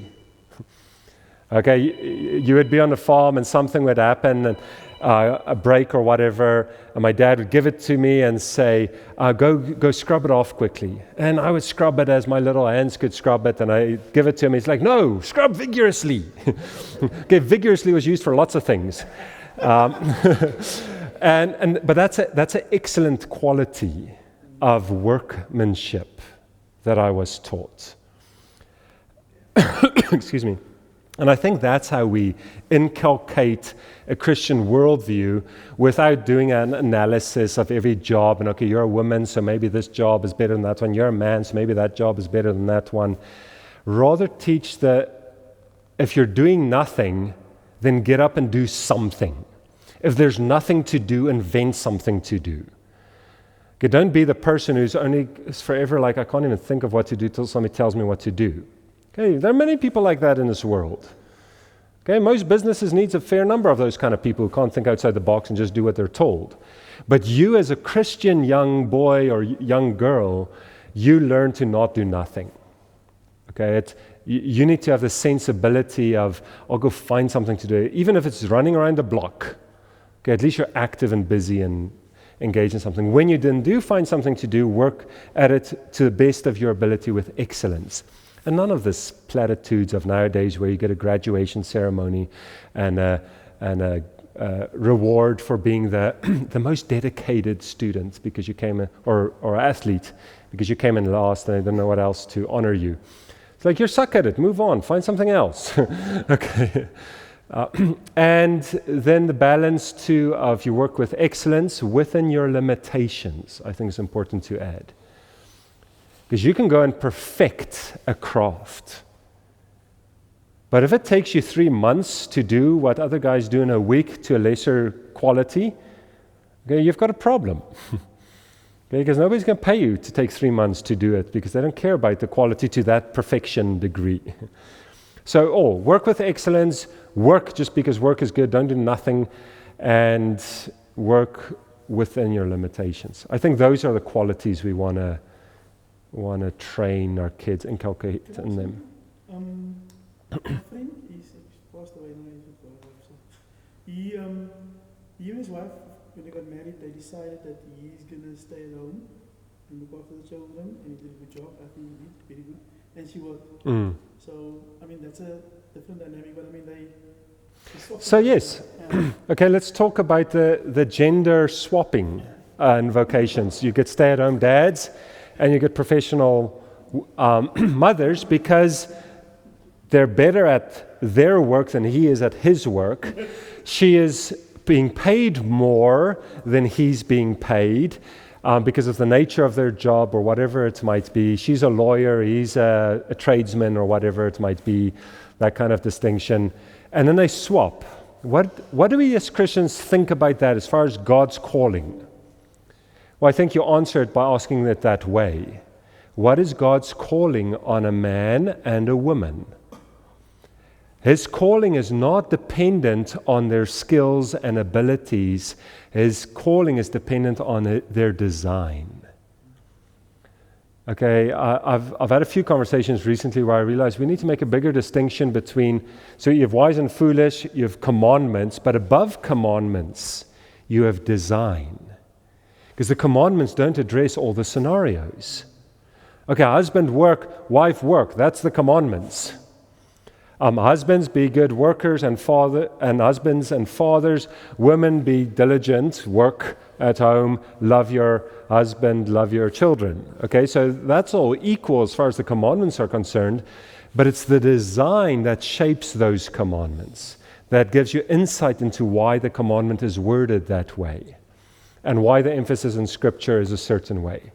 Okay, you would be on the farm and something would happen, and a break or whatever, and my dad would give it to me and say, go scrub it off quickly. And I would scrub it as my little hands could scrub it, and I give it to him. He's like, no, scrub vigorously. Okay, vigorously was used for lots of things. But that's an excellent quality of workmanship that I was taught. Excuse me. And I think that's how we inculcate a Christian worldview without doing an analysis of every job. And okay, you're a woman, so maybe this job is better than that one. You're a man, so maybe that job is better than that one. Rather teach that if you're doing nothing, then get up and do something. If there's nothing to do, invent something to do. Okay, don't be the person who's forever like, I can't even think of what to do till somebody tells me what to do. Okay, there are many people like that in this world. Okay, most businesses needs a fair number of those kind of people who can't think outside the box and just do what they're told. But you as a Christian young boy or young girl, you learn to not do nothing. Okay, you need to have the sensibility of, I'll go find something to do. Even if it's running around the block, okay, at least you're active and busy and engaged in something. When you then do find something to do, work at it to the best of your ability with excellence. And none of this platitudes of nowadays where you get a graduation ceremony and a reward for being the most dedicated student because you came in, or athlete because you came in last and they didn't know what else to honor you. It's like, you're suck at it, move on, find something else. Okay. And then the balance too of you work with excellence within your limitations, I think is important to add. Because you can go and perfect a craft. But if it takes you 3 months to do what other guys do in a week to a lesser quality, okay, you've got a problem. Okay, because nobody's going to pay you to take 3 months to do it because they don't care about the quality to that perfection degree. So, work with excellence, work just because work is good, don't do nothing, and work within your limitations. I think those are the qualities we want to train our kids, inculcate in them. A friend, he's passed away now, he and his wife, when they got married, they decided that he's going to stay at home and look after the children, and he did a good job, I think he did, very good, and she worked. So, I mean, that's a different dynamic, but I mean, they So yes, okay, let's talk about the gender swapping in vocations. You get stay-at-home dads, and you get professional mothers because they're better at their work than he is at his work. She is being paid more than he's being paid because of the nature of their job or whatever it might be. She's a lawyer, he's a tradesman or whatever it might be, that kind of distinction. And then they swap. What do we as Christians think about that as far as God's calling? Well, I think you answer it by asking it that way. What is God's calling on a man and a woman? His calling is not dependent on their skills and abilities. His calling is dependent on their design. Okay, I've had a few conversations recently where I realized we need to make a bigger distinction between, so you have wise and foolish, you have commandments, but above commandments, you have design. Because the commandments don't address all the scenarios. Okay, husband work, wife work, that's the commandments. Husbands be good workers and husbands and fathers. Women be diligent, work at home, love your husband, love your children. Okay, so that's all equal as far as the commandments are concerned, but it's the design that shapes those commandments, that gives you insight into why the commandment is worded that way and why the emphasis in Scripture is a certain way.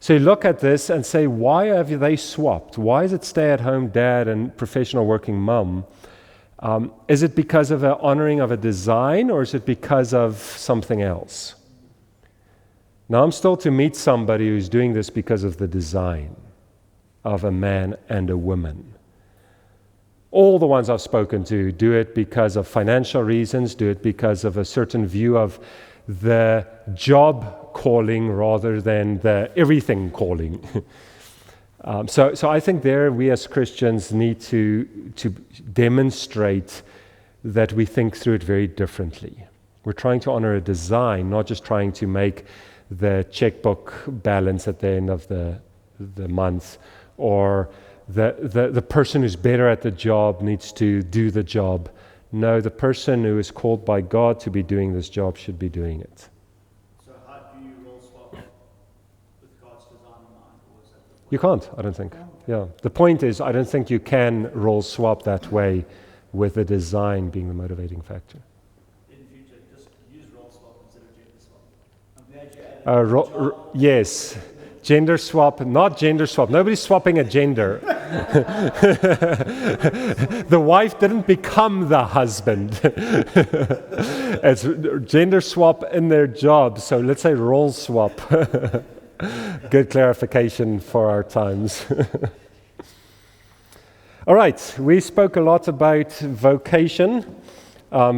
So you look at this and say, why have they swapped? Why is it stay-at-home dad and professional working mom? Is it because of an honoring of a design, or is it because of something else? Now, I'm still to meet somebody who's doing this because of the design of a man and a woman. All the ones I've spoken to do it because of financial reasons, do it because of a certain view of the job calling rather than the everything calling. So I think there we as Christians need to demonstrate that we think through it very differently. We're trying to honor a design, not just trying to make the checkbook balance at the end of the month, or the person who's better at the job needs to do the job. No, the person who is called by God to be doing this job should be doing it. So how do you role swap with God's design in mind? Or is that the point? You can't, I don't think. Yeah. The point is, I don't think you can role swap that way with the design being the motivating factor. In future, just use role swap instead of gender swap. I'm glad you added Yes. Gender swap, not gender swap. Nobody's swapping a gender. The wife didn't become the husband. It's gender swap in their job. So let's say role swap. Good clarification for our times. All right, we spoke a lot about vocation,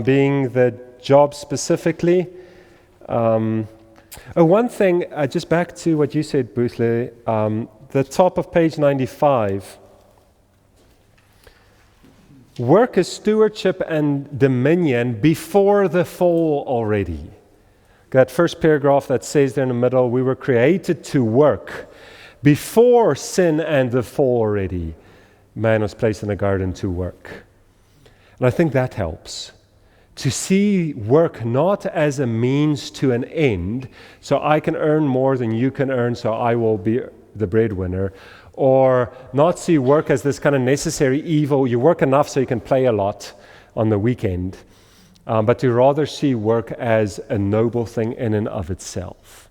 being the job specifically. One thing, just back to what you said, Boothler, the top of page 95. Work is stewardship and dominion before the fall already. That first paragraph that says there in the middle, we were created to work before sin and the fall already. Man was placed in the garden to work. And I think that helps. To see work not as a means to an end, so I can earn more than you can earn, so I will be the breadwinner, or not see work as this kind of necessary evil. You work enough so you can play a lot on the weekend, but to rather see work as a noble thing in and of itself.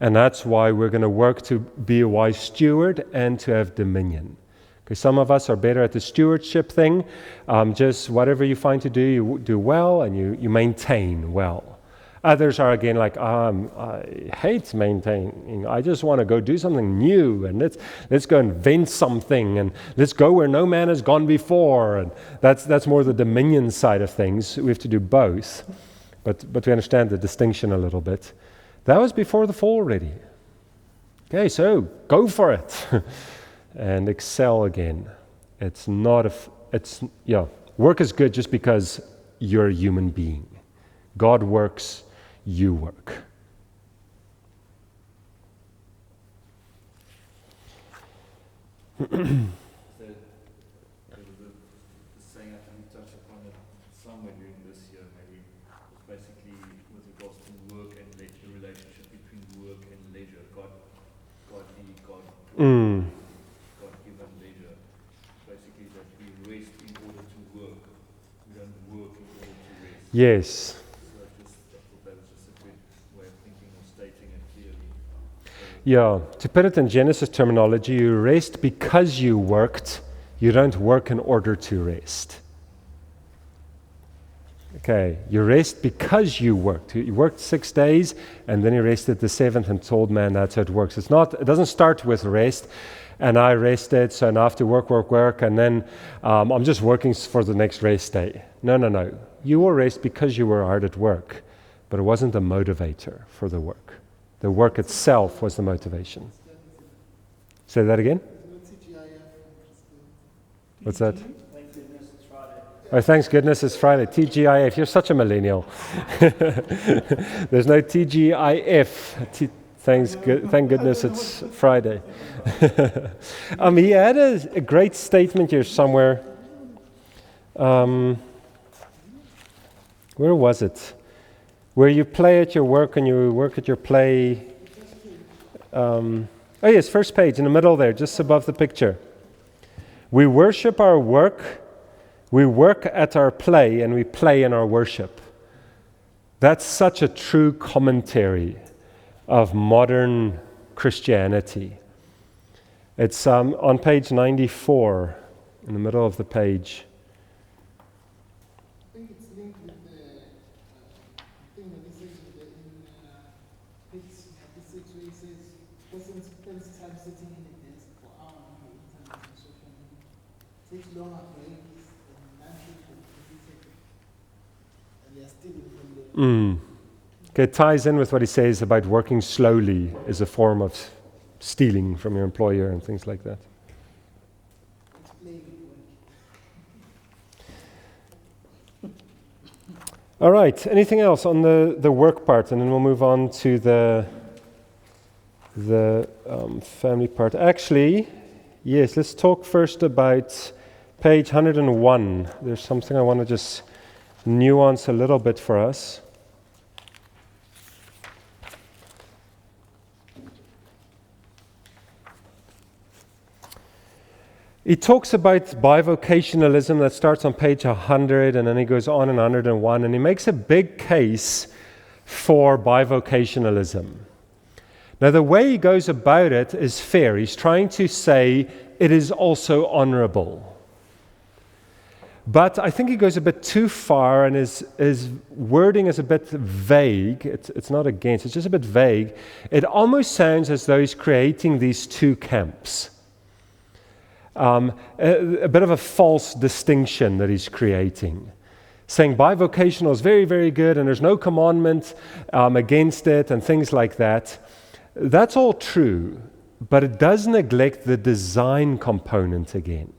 And that's why we're going to work to be a wise steward and to have dominion. Because some of us are better at the stewardship thing. Just whatever you find to do, you do well and you maintain well. Others are again like, I hate maintaining. I just want to go do something new, and let's go invent something, and let's go where no man has gone before. And that's more the dominion side of things. We have to do both, but we understand the distinction a little bit. That was before the fall already. Okay, so go for it. And excel again. Work is good just because you're a human being. God works, you work. There was a saying, I think we touched upon it somewhere during this year, maybe, was basically with regards to work and the relationship between work and leisure. God God-given leisure. Basically, that we rest in order to work. We don't work in order to rest. Yes. So I thought that was just a good way of thinking or stating it clearly. Yeah, to put it in Genesis terminology, you rest because you worked. You don't work in order to rest. Okay, you rest because you worked. You worked 6 days, and then you rested the seventh and told man that's how it works. It doesn't start with rest, and I rested, so now I have to work, and then I'm just working for the next rest day. No. You will rest because you were hard at work, but it wasn't the motivator for the work. The work itself was the motivation. Say that again? What's that? Thank goodness it's Friday. Oh, thanks goodness it's Friday. TGIF. You're such a millennial. There's no TGIF. Thank goodness it's Friday. He had a great statement here somewhere. Where was it? Where you play at your work and you work at your play. Oh yes, first page in the middle there, just above the picture. We worship our work, we work at our play, and we play in our worship. That's such a true commentary of modern Christianity. It's on page 94, in the middle of the page. think it's linked with the thing that he says in page 96 where he says, person spends time sitting in a desk for hours on the internet and social media. Takes longer breaks and lunches for and they are still within the... Okay, it ties in with what he says about working slowly is a form of stealing from your employer and things like that. All right, anything else on the work part? And then we'll move on to the family part. Actually, yes, let's talk first about page 101. There's something I want to just nuance a little bit for us. He talks about bivocationalism that starts on page 100 and then he goes on in 101 and he makes a big case for bivocationalism. Now the way he goes about it is fair. He's trying to say it is also honorable. But I think he goes a bit too far and his wording is a bit vague. It's not against, it's just a bit vague. It almost sounds as though he's creating these two camps. A bit of a false distinction that he's creating. Saying bivocational is very, very good and there's no commandment against it and things like that. That's all true, but it does neglect the design component again.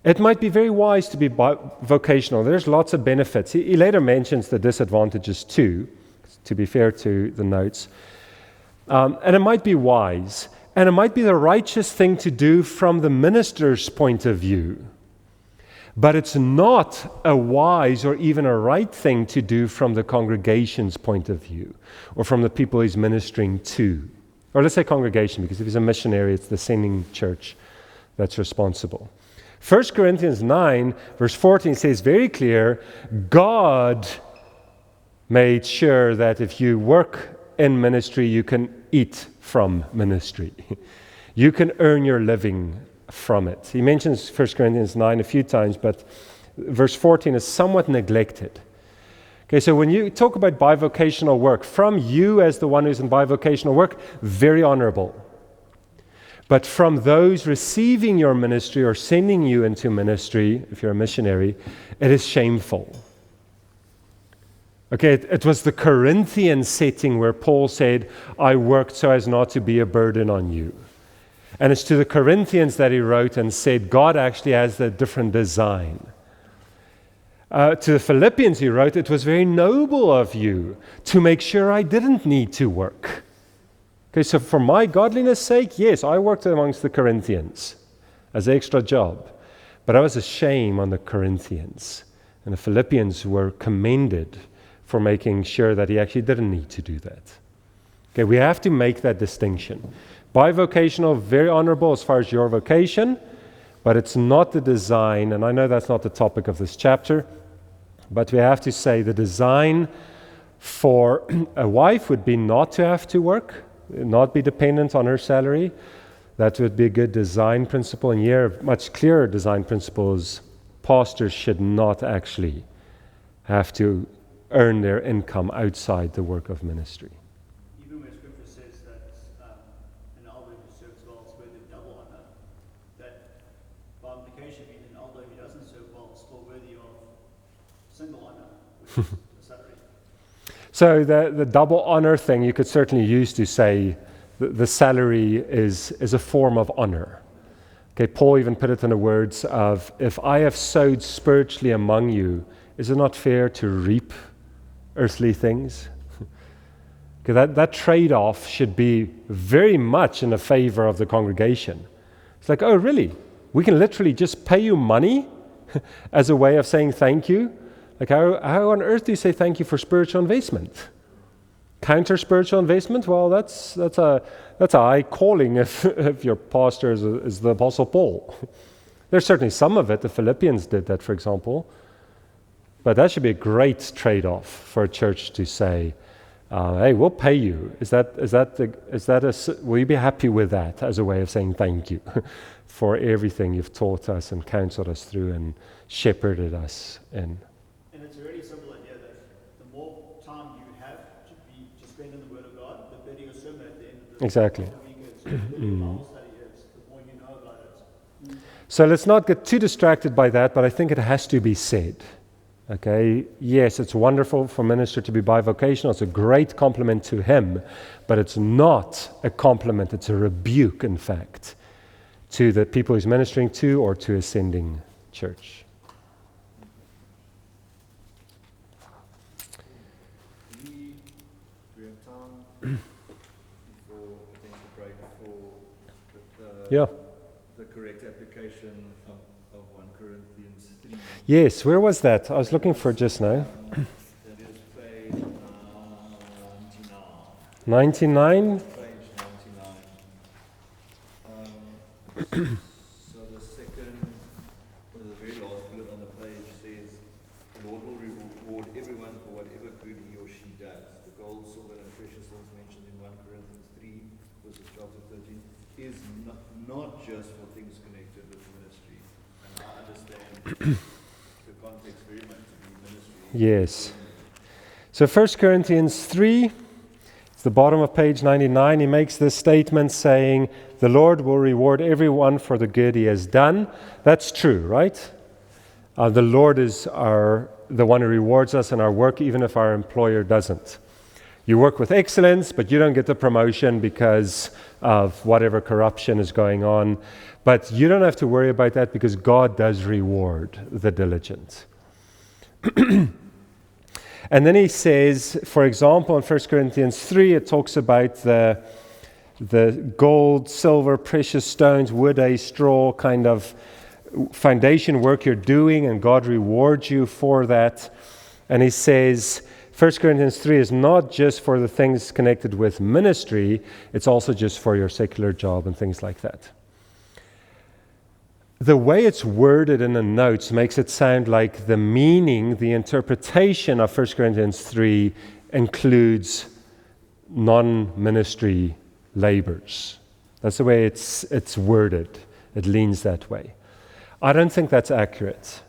It might be very wise to be vocational. There's lots of benefits. He later mentions the disadvantages too, to be fair to the notes. And it might be wise. And it might be the righteous thing to do from the minister's point of view. But it's not a wise or even a right thing to do from the congregation's point of view or from the people he's ministering to. Or let's say congregation, because if he's a missionary, it's the sending church that's responsible. 1 Corinthians 9, verse 14 says very clear, God made sure that if you work in ministry, you can eat from ministry. You can earn your living from it. He mentions 1 Corinthians 9 a few times, but verse 14 is somewhat neglected. Okay, so when you talk about bivocational work, from you as the one who's in bivocational work, very honorable. But from those receiving your ministry or sending you into ministry, if you're a missionary, it is shameful. Okay, it was the Corinthian setting where Paul said, I worked so as not to be a burden on you. And it's to the Corinthians that he wrote and said, God actually has a different design. To the Philippians he wrote, it was very noble of you to make sure I didn't need to work. Okay, so for my godliness' sake, yes, I worked amongst the Corinthians as an extra job. But I was a shame on the Corinthians. And the Philippians were commended for making sure that he actually didn't need to do that. Okay, we have to make that distinction. Bivocational, very honorable as far as your vocation, but it's not the design, and I know that's not the topic of this chapter, but we have to say the design for a wife would be not to have to work, not be dependent on her salary. That would be a good design principle, and here a much clearer design principle is pastors should not actually have to earn their income outside the work of ministry. Even where Scripture says that an elder who serves well is worthy of double honor, that by implication means an elder who doesn't serve well is still worthy of single honor, which is the salary. So the double honor thing you could certainly use to say the salary is a form of honor. Okay, Paul even put it in the words of, if I have sowed spiritually among you, is it not fair to reap earthly things? Okay, that trade-off should be very much in the favor of the congregation. It's like, oh really? We can literally just pay you money as a way of saying thank you? Like how on earth do you say thank you for spiritual investment? Counter spiritual investment? Well, that's a high calling if your pastor is the Apostle Paul. There's certainly some of it. The Philippians did that, for example. But that should be a great trade-off for a church to say, hey, we'll pay you. Will you be happy with that as a way of saying thank you for everything you've taught us and counseled us through and shepherded us in? And and it's a really simple idea that the more time you have to spend in the Word of God, the better your sermon at the end of the Exactly. week is. The better your Bible study is, the more you know about it. So let's not get too distracted by that, but I think it has to be said. Okay, yes, it's wonderful for a minister to be bivocational. It's a great compliment to him, but it's not a compliment. It's a rebuke, in fact, to the people he's ministering to or to Ascending Church. We have time before I think the break for Yeah. the correct application of 1 Corinthians 3. Yes, where was that? I was looking for it just now. That is page 99. 99? Page 99. So the second, or the very last bullet on the page says, the Lord will reward everyone for whatever good he or she does. The gold, silver, and precious things mentioned in 1 Corinthians 3, verses 12 to 13, is not just for things connected with ministry. And I understand the context very much to be ministry. Yes. So 1 Corinthians 3, it's the bottom of page 99. He makes this statement saying, the Lord will reward everyone for the good he has done. That's true, right? The Lord is the one who rewards us in our work, even if our employer doesn't. You work with excellence, but you don't get the promotion because of whatever corruption is going on. But you don't have to worry about that because God does reward the diligent. And then he says, for example, in 1 Corinthians 3, it talks about the gold, silver, precious stones, wood, hay, straw kind of foundation work you're doing, and God rewards you for that. And he says, 1 Corinthians 3 is not just for the things connected with ministry, it's also just for your secular job and things like that. The way it's worded in the notes makes it sound like the meaning, the interpretation of 1 Corinthians 3 includes non-ministry labors. That's the way it's worded. It leans that way. I don't think that's accurate.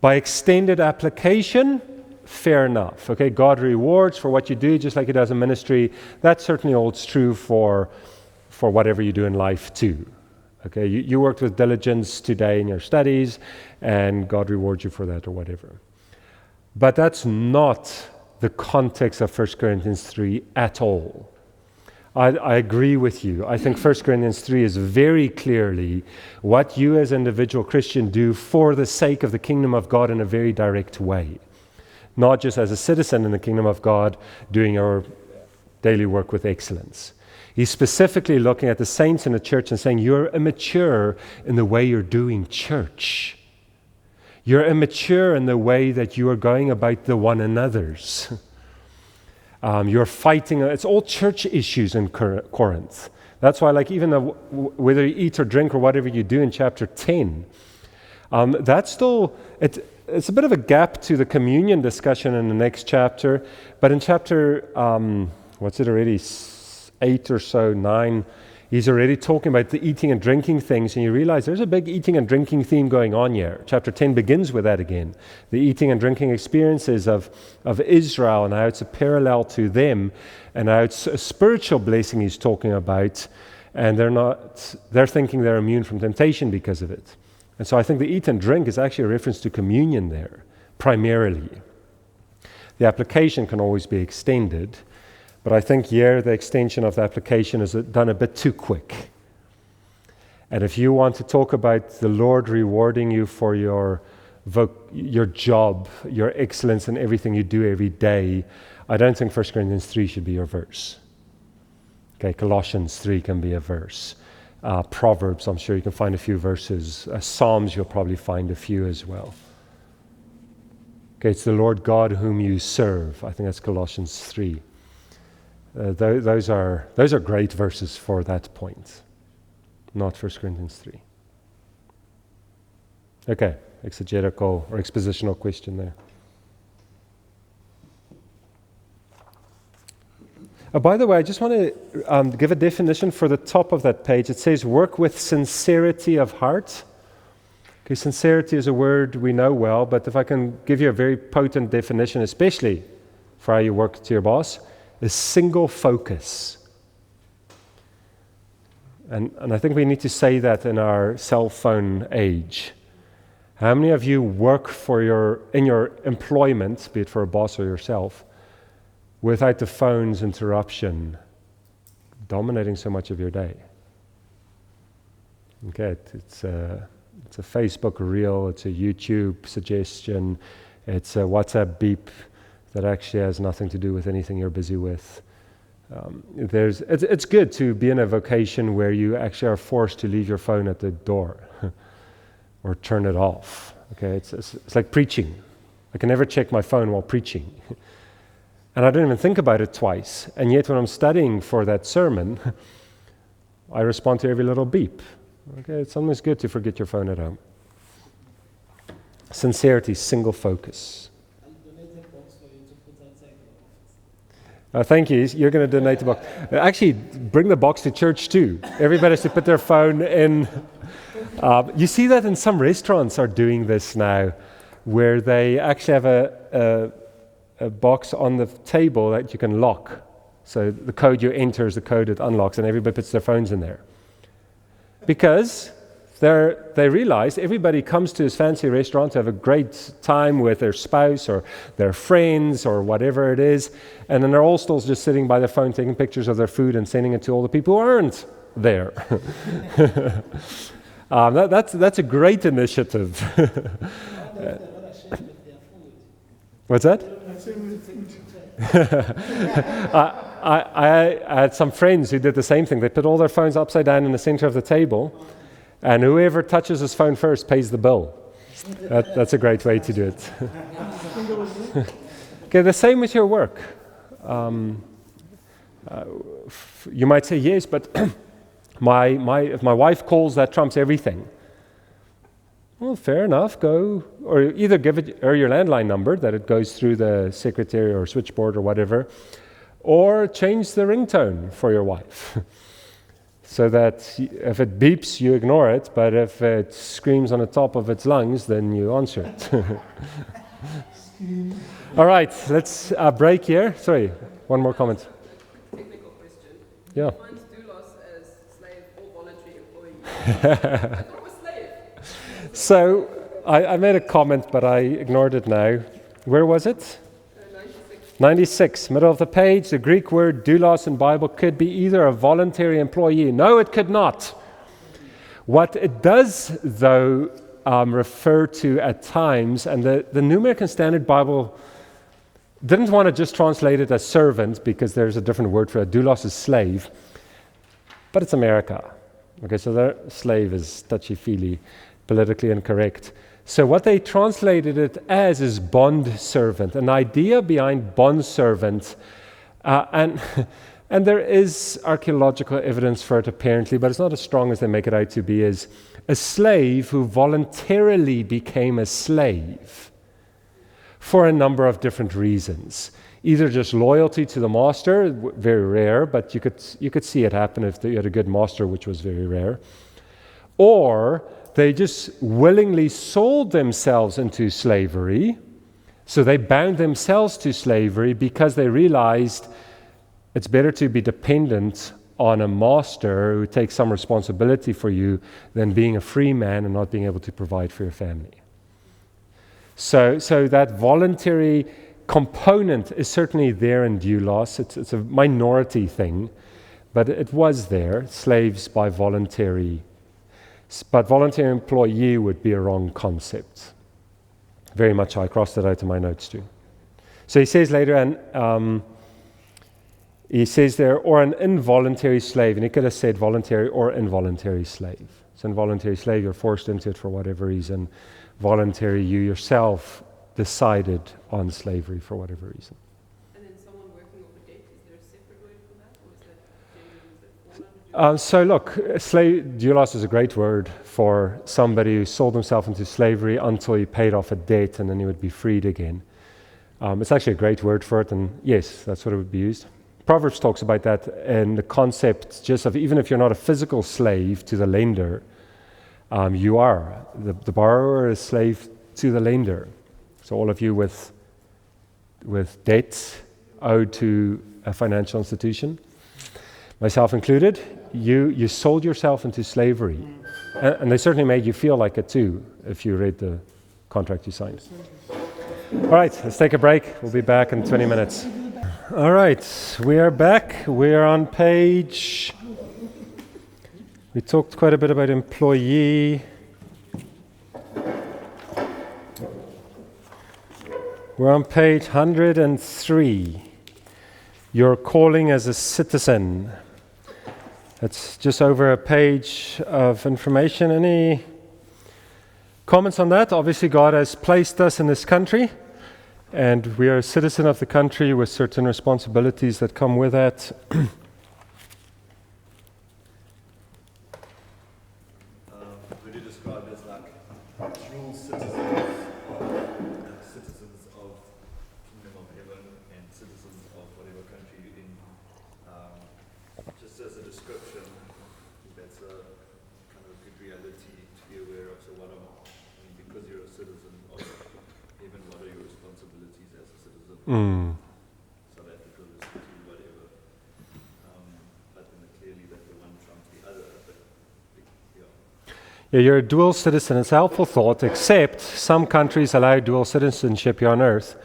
By extended application, fair enough. Okay, God rewards for what you do, just like He does in ministry. That certainly holds true for whatever you do in life too. Okay, you worked with diligence today in your studies, and God rewards you for that or whatever. But that's not the context of 1 Corinthians 3 at all. I agree with you. I think 1 Corinthians 3 is very clearly what you as an individual Christian do for the sake of the kingdom of God in a very direct way. Not just as a citizen in the kingdom of God doing your daily work with excellence. He's specifically looking at the saints in the church and saying, you're immature in the way you're doing church. You're immature in the way that you are going about the one another's. You're fighting, it's all church issues in Corinth. That's why, like, even whether you eat or drink or whatever you do in chapter 10, that's still, it's a bit of a gap to the communion discussion in the next chapter. But in chapter, 8 or so, 9, he's already talking about the eating and drinking things, and you realize there's a big eating and drinking theme going on here. Chapter 10 begins with that again. The eating and drinking experiences of Israel and how it's a parallel to them, and how it's a spiritual blessing he's talking about, and they're thinking they're immune from temptation because of it. And so I think the eat and drink is actually a reference to communion there, primarily. The application can always be extended, but I think here the extension of the application is done a bit too quick. And if you want to talk about the Lord rewarding you for your job, your excellence in everything you do every day, I don't think 1 Corinthians 3 should be your verse. Okay, Colossians 3 can be a verse. Proverbs, I'm sure you can find a few verses. Psalms, you'll probably find a few as well. Okay, it's the Lord God whom you serve. I think that's Colossians 3. Those are great verses for that point, not 1 Corinthians 3. Okay, exegetical or expositional question there. By the way, I just want to give a definition for the top of that page. It says, work with sincerity of heart. Okay, sincerity is a word we know well, but if I can give you a very potent definition, especially for how you work to your boss, is single focus. And I think we need to say that in our cell phone age. How many of you work in your employment, be it for a boss or yourself, without the phone's interruption dominating so much of your day? Okay, it's a Facebook reel, it's a YouTube suggestion, it's a WhatsApp beep that actually has nothing to do with anything you're busy with. It's good to be in a vocation where you actually are forced to leave your phone at the door or turn it off. Okay, it's like preaching. I can never check my phone while preaching. And I don't even think about it twice. And yet when I'm studying for that sermon, I respond to every little beep. Okay, it's almost good to forget your phone at home. Sincerity, single focus. Thank you. You're going to donate the box. Actually, bring the box to church too. Everybody has to put their phone in. You see that in some restaurants are doing this now, where they actually have a box on the table that you can lock. So the code you enter is the code it unlocks, and everybody puts their phones in there. Because they realize everybody comes to this fancy restaurant to have a great time with their spouse or their friends or whatever it is, and then they're all still just sitting by their phone taking pictures of their food and sending it to all the people who aren't there. That's a great initiative. What's that? I had some friends who did the same thing. They put all their phones upside down in the center of the table, and whoever touches his phone first pays the bill. That's a great way to do it. Okay, the same with your work. You might say, yes, but if my wife calls, that trumps everything. Well, fair enough. Go, or either give her your landline number that it goes through the secretary or switchboard or whatever, or change the ringtone for your wife. So that if it beeps, you ignore it, but if it screams on the top of its lungs, then you answer it. All right, let's break here. Sorry, one more comment. Technical question. Yeah. Defines doulos as slave or voluntary employee. I thought it was slave. So I made a comment, but I ignored it now. Where was it? 96, middle of the page. The Greek word doulos in Bible could be either a voluntary employee. No, it could not. What it does, though, refer to at times, and the New American Standard Bible didn't want to just translate it as servant because there's a different word for it. Doulos is slave, but it's America. Okay, so their slave is touchy-feely, politically incorrect. So what they translated it as is bond servant. An idea behind bond servant, and there is archaeological evidence for it apparently, but it's not as strong as they make it out to be, is a slave who voluntarily became a slave for a number of different reasons. Either just loyalty to the master, very rare, but you could see it happen if you had a good master, which was very rare, or they just willingly sold themselves into slavery. So they bound themselves to slavery because they realized it's better to be dependent on a master who takes some responsibility for you than being a free man and not being able to provide for your family. So that voluntary component is certainly there in doulos. It's a minority thing, but it was there, slaves by voluntary. But voluntary employee would be a wrong concept. Very much I crossed it out in my notes too. So he says later, and he says there, or an involuntary slave, and he could have said voluntary or involuntary slave. So involuntary slave, you're forced into it for whatever reason. Voluntary, you yourself decided on slavery for whatever reason. And then someone working off a debt, is there a separate word for that, or is that generally, So look, doulos is a great word for somebody who sold himself into slavery until he paid off a debt and then he would be freed again. It's actually a great word for it, and yes, that's what it would be used. Proverbs talks about that and the concept just of even if you're not a physical slave to the lender, you are. The borrower is slave to the lender. So all of you with debts owed to a financial institution, myself included, you sold yourself into slavery. And they certainly made you feel like it too, if you read the contract you signed. All right, let's take a break. We'll be back in 20 minutes. All right, we are back. We are on page... We talked quite a bit about employee. We're on page 103. Your calling as a citizen. That's just over a page of information. Any comments on that? Obviously, God has placed us in this country, and we are a citizen of the country with certain responsibilities that come with that. Would you describe as like dual citizens of Kingdom of Heaven and citizens of whatever country you're in? Just as a description, that's a kind of good reality to be aware of. So because you're a citizen of heaven, what are your responsibilities as a citizen? South Africa is to whatever. But then clearly that the one trumps the other. But Yeah, you're a dual citizen. It's a helpful thought, except some countries allow dual citizenship here on earth,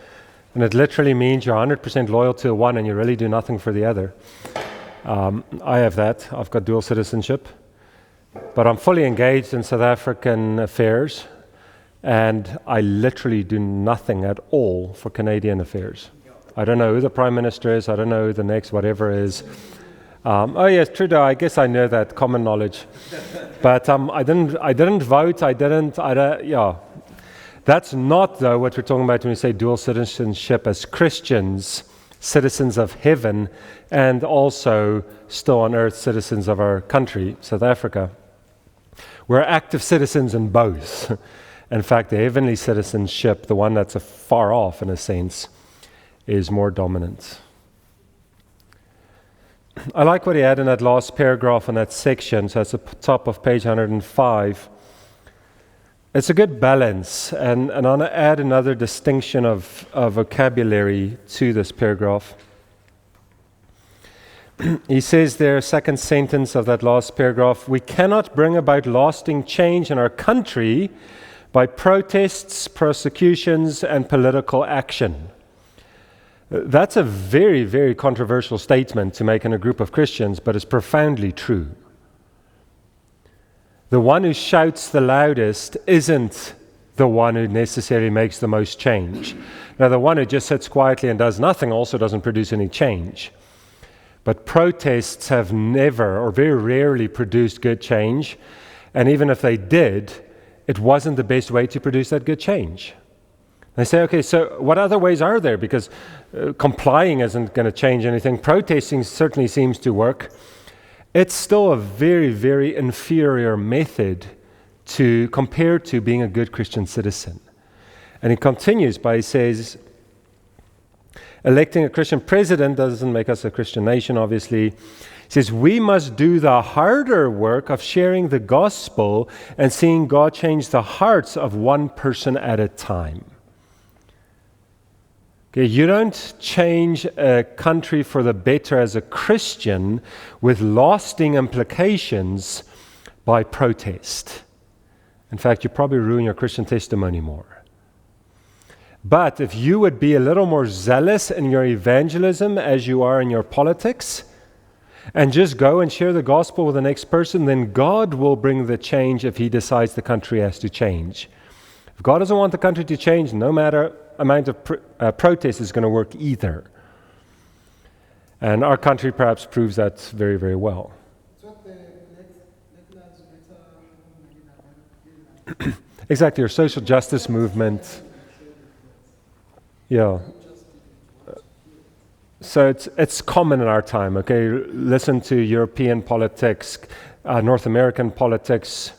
and it literally means you're 100% loyal to one and you really do nothing for the other. I have that. I've got dual citizenship. But I'm fully engaged in South African affairs, and I literally do nothing at all for Canadian affairs. I don't know who the Prime Minister is. I don't know who the next whatever is. Oh yes, Trudeau. I guess I know that, common knowledge. But I didn't vote. Yeah. That's not though what we're talking about when we say dual citizenship as Christians, citizens of heaven, and also still on earth citizens of our country, South Africa. We're active citizens in both. In fact, the heavenly citizenship, the one that's far off in a sense, is more dominant. I like what he had in that last paragraph in that section, so it's at the top of page 105. It's a good balance, and I want to add another distinction of vocabulary to this paragraph. He says there, second sentence of that last paragraph, we cannot bring about lasting change in our country by protests, persecutions, and political action. That's a very, very controversial statement to make in a group of Christians, but it's profoundly true. The one who shouts the loudest isn't the one who necessarily makes the most change. Now, the one who just sits quietly and does nothing also doesn't produce any change. But protests have never or very rarely produced good change. And even if they did, it wasn't the best way to produce that good change. They say, okay, so what other ways are there? Because complying isn't going to change anything. Protesting certainly seems to work. It's still a very, very inferior method to compare to being a good Christian citizen. And he continues by, he says, electing a Christian president doesn't make us a Christian nation, obviously. He says, we must do the harder work of sharing the gospel and seeing God change the hearts of one person at a time. Okay, you don't change a country for the better as a Christian with lasting implications by protest. In fact, you probably ruin your Christian testimony more. But if you would be a little more zealous in your evangelism as you are in your politics, and just go and share the gospel with the next person, then God will bring the change if He decides the country has to change. If God doesn't want the country to change, no matter amount of protest is going to work either. And our country perhaps proves that very, very well. Exactly, your social justice movement. Yeah. So it's common in our time, okay? Listen to European politics, North American politics.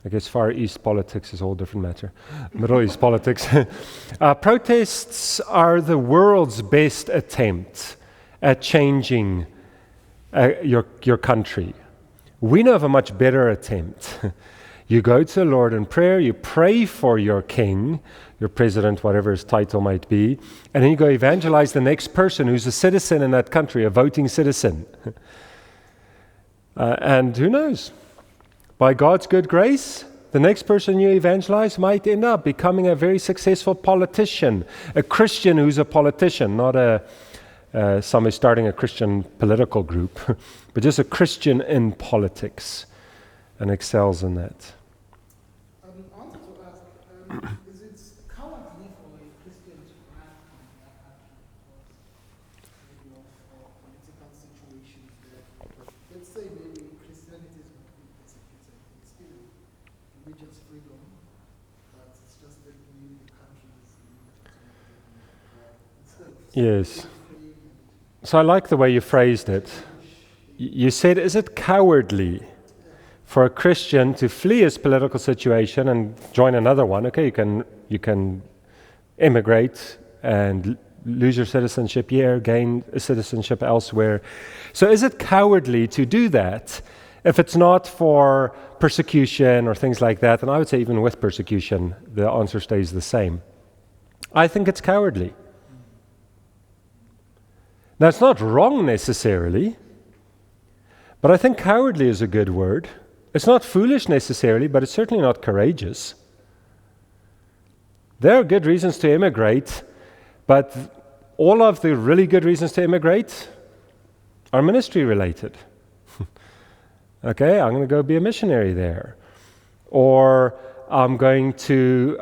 I guess Far East politics is a whole different matter. Middle East politics. Protests are the world's best attempt at changing your country. We know of a much better attempt. You go to the Lord in prayer, you pray for your king, your president, whatever his title might be, and then you go evangelize the next person who's a citizen in that country, a voting citizen. And who knows? By God's good grace, the next person you evangelize might end up becoming a very successful politician, a Christian who's a politician, not somebody starting a Christian political group, but just a Christian in politics and excels in that. I wanted to ask, is it cowardly for a Christian to run from their country because maybe of political situations there? Let's say maybe Christianity is not being persecuted, it's still religious freedom, but it's just that the country is instead of Yes. So I like the way you phrased it. You said, is it cowardly for a Christian to flee his political situation and join another one? Okay, you can immigrate and lose your citizenship here, gain a citizenship elsewhere. So is it cowardly to do that if it's not for persecution or things like that? And I would say even with persecution, the answer stays the same. I think it's cowardly. Now, it's not wrong necessarily, but I think cowardly is a good word. It's not foolish necessarily, but it's certainly not courageous. There are good reasons to immigrate, but all of the really good reasons to immigrate are ministry related. Okay, I'm going to go be a missionary there. Or I'm going to,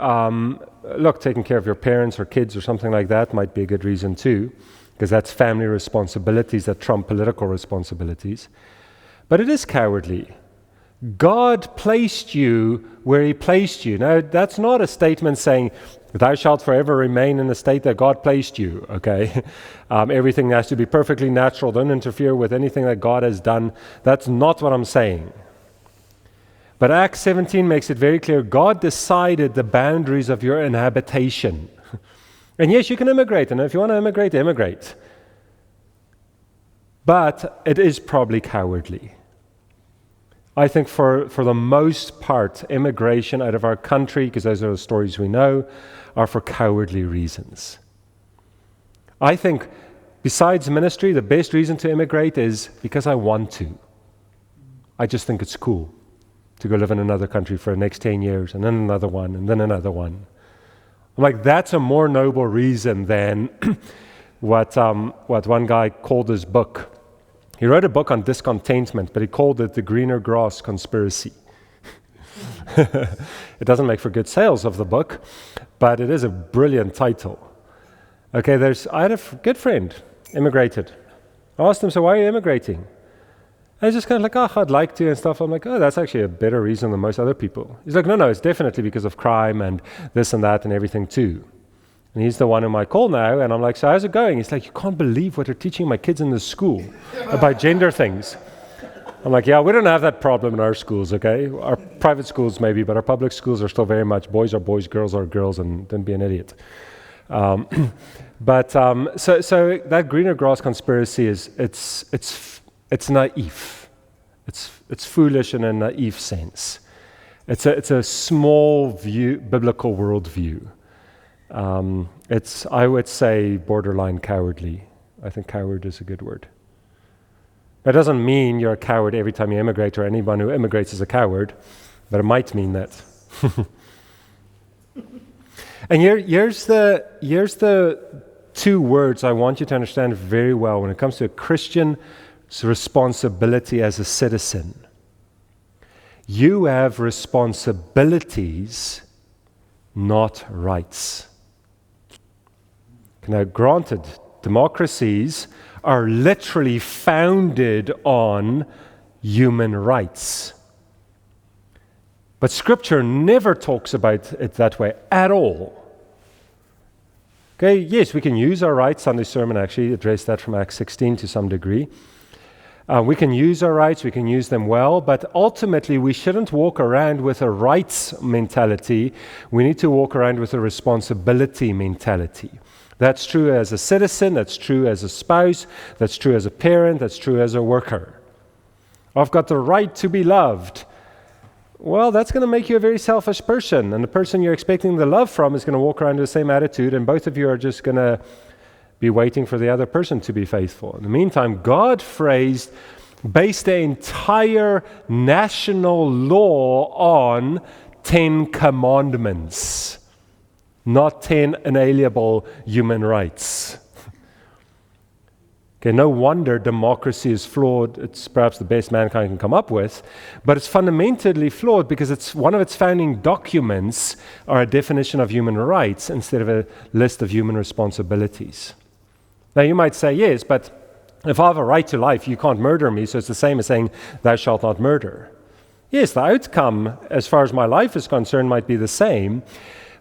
taking care of your parents or kids or something like that might be a good reason too, because that's family responsibilities that trump political responsibilities. But it is cowardly. God placed you where He placed you. Now, that's not a statement saying, thou shalt forever remain in the state that God placed you, okay? Everything has to be perfectly natural. Don't interfere with anything that God has done. That's not what I'm saying. But Acts 17 makes it very clear, God decided the boundaries of your inhabitation. And yes, you can immigrate, and if you want to immigrate, immigrate. But it is probably cowardly. I think for the most part, immigration out of our country, because those are the stories we know, are for cowardly reasons. I think, besides ministry, the best reason to immigrate is because I want to. I just think it's cool to go live in another country for the next 10 years, and then another one, and then another one. I'm like, that's a more noble reason than what one guy called his book. He wrote a book on discontentment, but he called it The Greener Grass Conspiracy. It doesn't make for good sales of the book, but it is a brilliant title. Okay, I had a good friend, immigrated. I asked him, so why are you immigrating? And he's just kind of like, I'd like to and stuff. I'm like, that's actually a better reason than most other people. He's like, no, it's definitely because of crime and this and that and everything too. And he's the one whom I call now, and I'm like, so how's it going? He's like, you can't believe what they're teaching my kids in the school about gender things. I'm like, yeah, we don't have that problem in our schools, okay? Our private schools maybe, but our public schools are still very much boys are boys, girls are girls, and don't be an idiot. So that greener grass conspiracy it's naive. It's foolish in a naive sense. It's a small view, biblical worldview. It's, I would say, borderline cowardly. I think coward is a good word. That doesn't mean you're a coward every time you immigrate, or anyone who immigrates is a coward, but it might mean that. And here's the two words I want you to understand very well when it comes to a Christian's responsibility as a citizen. You have responsibilities, not rights. Now, granted, democracies are literally founded on human rights. But Scripture never talks about it that way at all. Okay, yes, we can use our rights. Sunday sermon actually addressed that from Acts 16 to some degree. We can use our rights, we can use them well, but ultimately we shouldn't walk around with a rights mentality. We need to walk around with a responsibility mentality. That's true as a citizen, that's true as a spouse, that's true as a parent, that's true as a worker. I've got the right to be loved. well, that's going to make you a very selfish person. And the person you're expecting the love from is going to walk around with the same attitude, and both of you are just going to be waiting for the other person to be faithful. In the meantime, God based the entire national law on 10 commandments, not 10 inalienable human rights. Okay, no wonder democracy is flawed. It's perhaps the best mankind can come up with, but it's fundamentally flawed because it's one of its founding documents are a definition of human rights instead of a list of human responsibilities. Now you might say, yes, but if I have a right to life, you can't murder me, so it's the same as saying, thou shalt not murder. Yes, the outcome, as far as my life is concerned, might be the same,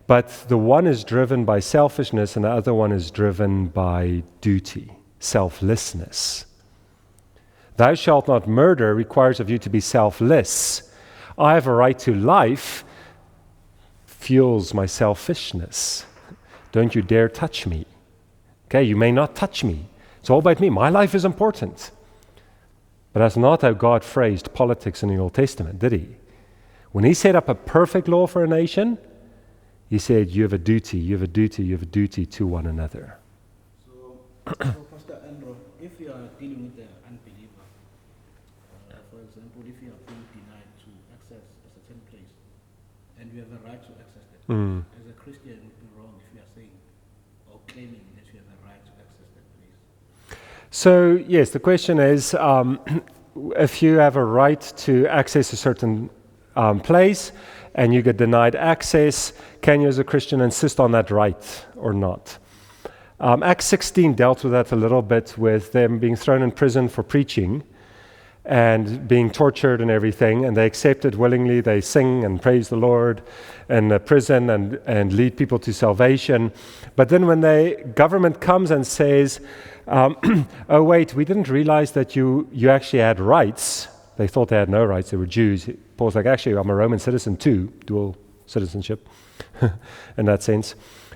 but the one is driven by selfishness and the other one is driven by duty. Selflessness. Thou shalt not murder requires of you to be selfless. I have a right to life fuels my selfishness. Don't you dare touch me. Okay, you may not touch me. It's all about me. My life is important. But that's not how God phrased politics in the Old Testament, did he? When he set up a perfect law for a nation, he said, you have a duty, you have a duty, you have a duty to one another. So Pastor Andrew, if you are dealing with the unbeliever, for example, if you are being denied to access a certain place, and you have a right to access that place, as a Christian, it would be wrong if you are saying or claiming that you have a right to access that place. So, yes, the question is, if you have a right to access a certain place and you get denied access, can you as a Christian insist on that right or not? Acts 16 dealt with that a little bit with them being thrown in prison for preaching and being tortured and everything, and they accepted willingly. They sing and praise the Lord in the prison and lead people to salvation. But then when the government comes and says, oh wait, we didn't realize that you actually had rights. They thought they had no rights, they were Jews. Paul's like, actually, I'm a Roman citizen too, dual citizenship in that sense.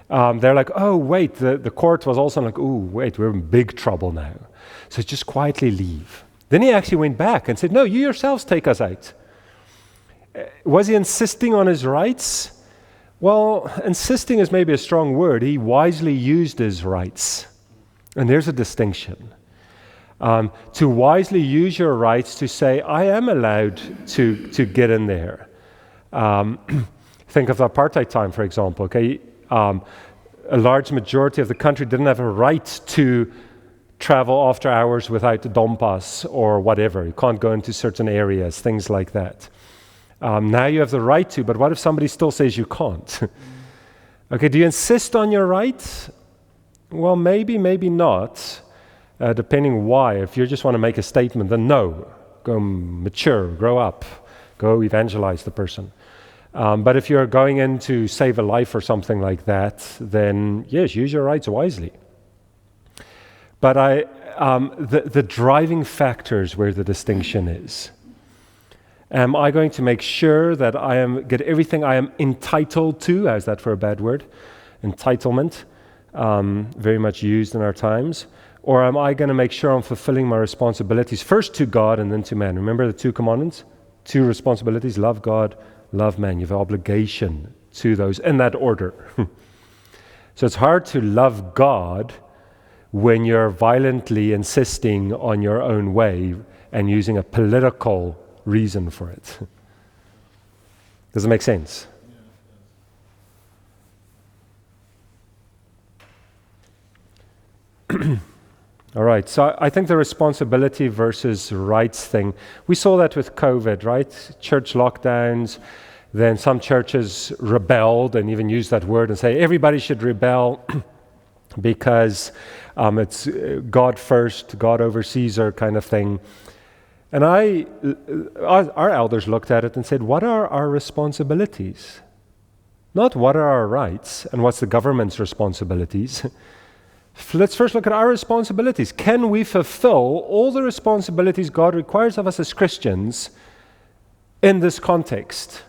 They're like, oh, wait, the court was also like, oh, wait, we're in big trouble now. So just quietly leave. Then he actually went back and said, no, you yourselves take us out. Was he insisting on his rights? Well, insisting is maybe a strong word. He wisely used his rights. And there's a distinction. To wisely use your rights to say, I am allowed to get in there. Think of the apartheid time, for example, okay? A large majority of the country didn't have a right to travel after hours without the dompas or whatever. You can't go into certain areas, things like that. Now you have the right to, but what if somebody still says you can't? Okay, do you insist on your right? Well, maybe, maybe not, depending why. If you just want to make a statement, then no. Go mature, grow up, go evangelize the person. But if you're going in to save a life or something like that, then yes, use your rights wisely. But the driving factor is where the distinction is. Am I going to make sure that get everything I am entitled to? How's that for a bad word? Entitlement, very much used in our times. Or am I going to make sure I'm fulfilling my responsibilities first to God and then to man? Remember the 2 commandments? 2 responsibilities: love God, love man. You have an obligation to those in that order. So it's hard to love God when you're violently insisting on your own way and using a political reason for it. Does it make sense? All right, so I think the responsibility versus rights thing, we saw that with COVID, right? Church lockdowns, then some churches rebelled and even used that word and say everybody should rebel because it's God first, God over Caesar kind of thing. And our elders looked at it and said, what are our responsibilities? Not what are our rights and what's the government's responsibilities. Let's first look at our responsibilities. Can we fulfill all the responsibilities God requires of us as Christians in this context?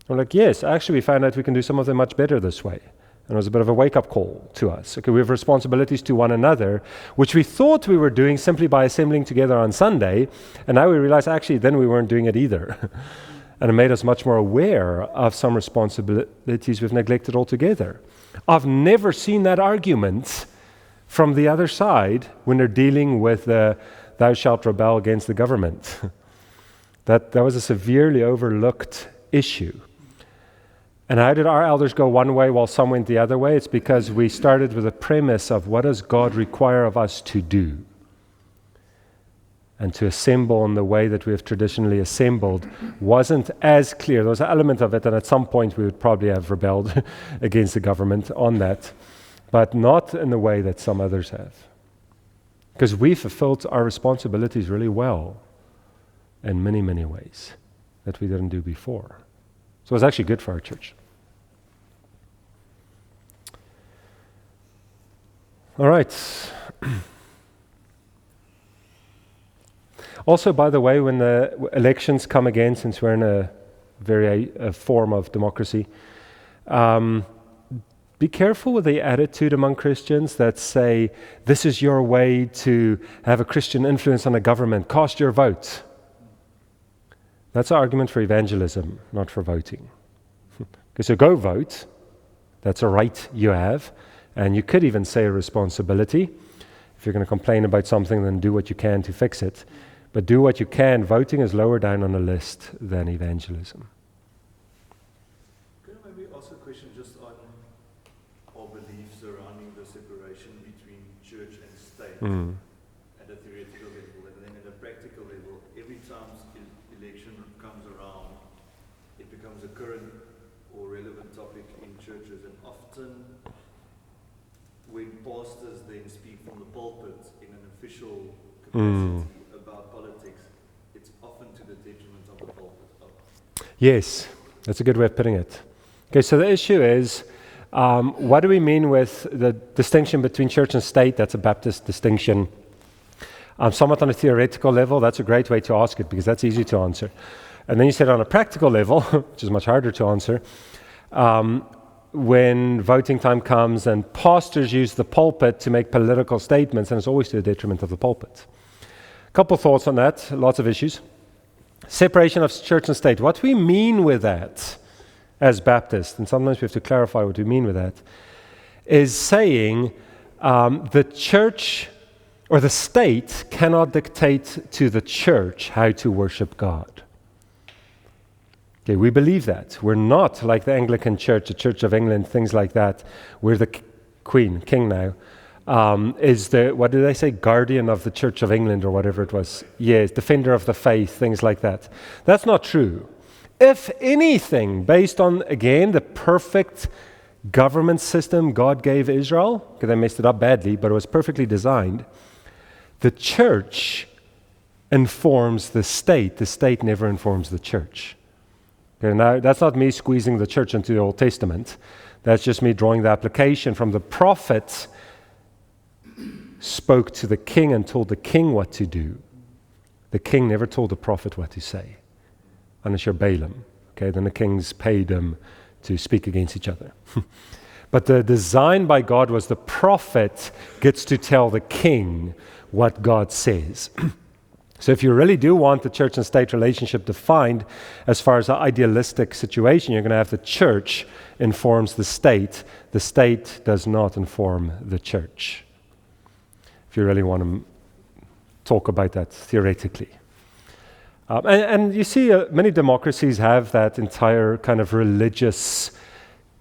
We're like, yes, actually we found out we can do some of them much better this way. And it was a bit of a wake-up call to us. Okay, we have responsibilities to one another, which we thought we were doing simply by assembling together on Sunday, and now we realize actually then we weren't doing it either. And it made us much more aware of some responsibilities we've neglected altogether. I've never seen that argument from the other side when they're dealing with the thou shalt rebel against the government. That was a severely overlooked issue. And how did our elders go one way while some went the other way? It's because we started with a premise of what does God require of us to do? And to assemble in the way that we have traditionally assembled wasn't as clear. There was an element of it, and at some point we would probably have rebelled against the government on that, but not in the way that some others have. Because we fulfilled our responsibilities really well in many, many ways that we didn't do before. So it was actually good for our church. All right. Also, by the way, when the elections come again, since we're in a form of democracy, be careful with the attitude among Christians that say, this is your way to have a Christian influence on the government, cast your vote. That's an argument for evangelism, not for voting. Okay, so go vote. That's a right you have. And you could even say a responsibility. If you're going to complain about something, then do what you can to fix it. But do what you can. Voting is lower down on the list than evangelism. Can I maybe ask a question just on our beliefs surrounding the separation between church and state at a theoretical level, and then at a practical level, every time election comes around, it becomes a current or relevant topic in churches, and often when pastors then speak from the pulpit in an official capacity about politics, it's often to the detriment of the pulpit. Yes, that's a good way of putting it. Okay, so the issue is, what do we mean with the distinction between church and state? That's a Baptist distinction. Somewhat on a theoretical level, that's a great way to ask it because that's easy to answer. And then you said on a practical level, which is much harder to answer, when voting time comes and pastors use the pulpit to make political statements, and it's always to the detriment of the pulpit. A couple thoughts on that, lots of issues. Separation of church and state. What we mean with that as Baptists, and sometimes we have to clarify what we mean with that, is saying the church or the state cannot dictate to the church how to worship God. Okay, we believe that. We're not like the Anglican Church, the Church of England, things like that. We're the king now, is the, what did they say, guardian of the Church of England or whatever it was. Yes, defender of the faith, things like that. That's not true. If anything, based on, again, the perfect government system God gave Israel, because they messed it up badly, but it was perfectly designed, the church informs the state never informs the church. Okay, now, that's not me squeezing the church into the Old Testament. That's just me drawing the application from the prophets spoke to the king and told the king what to do. The king never told the prophet what to say, unless you're Balaam. Okay, then the kings paid them to speak against each other. But the design by God was the prophet gets to tell the king what God says. So if you really do want the church and state relationship defined as far as an idealistic situation, you're going to have the church informs the state does not inform the church. If you really want to talk about that theoretically. And you see many democracies have that entire kind of religious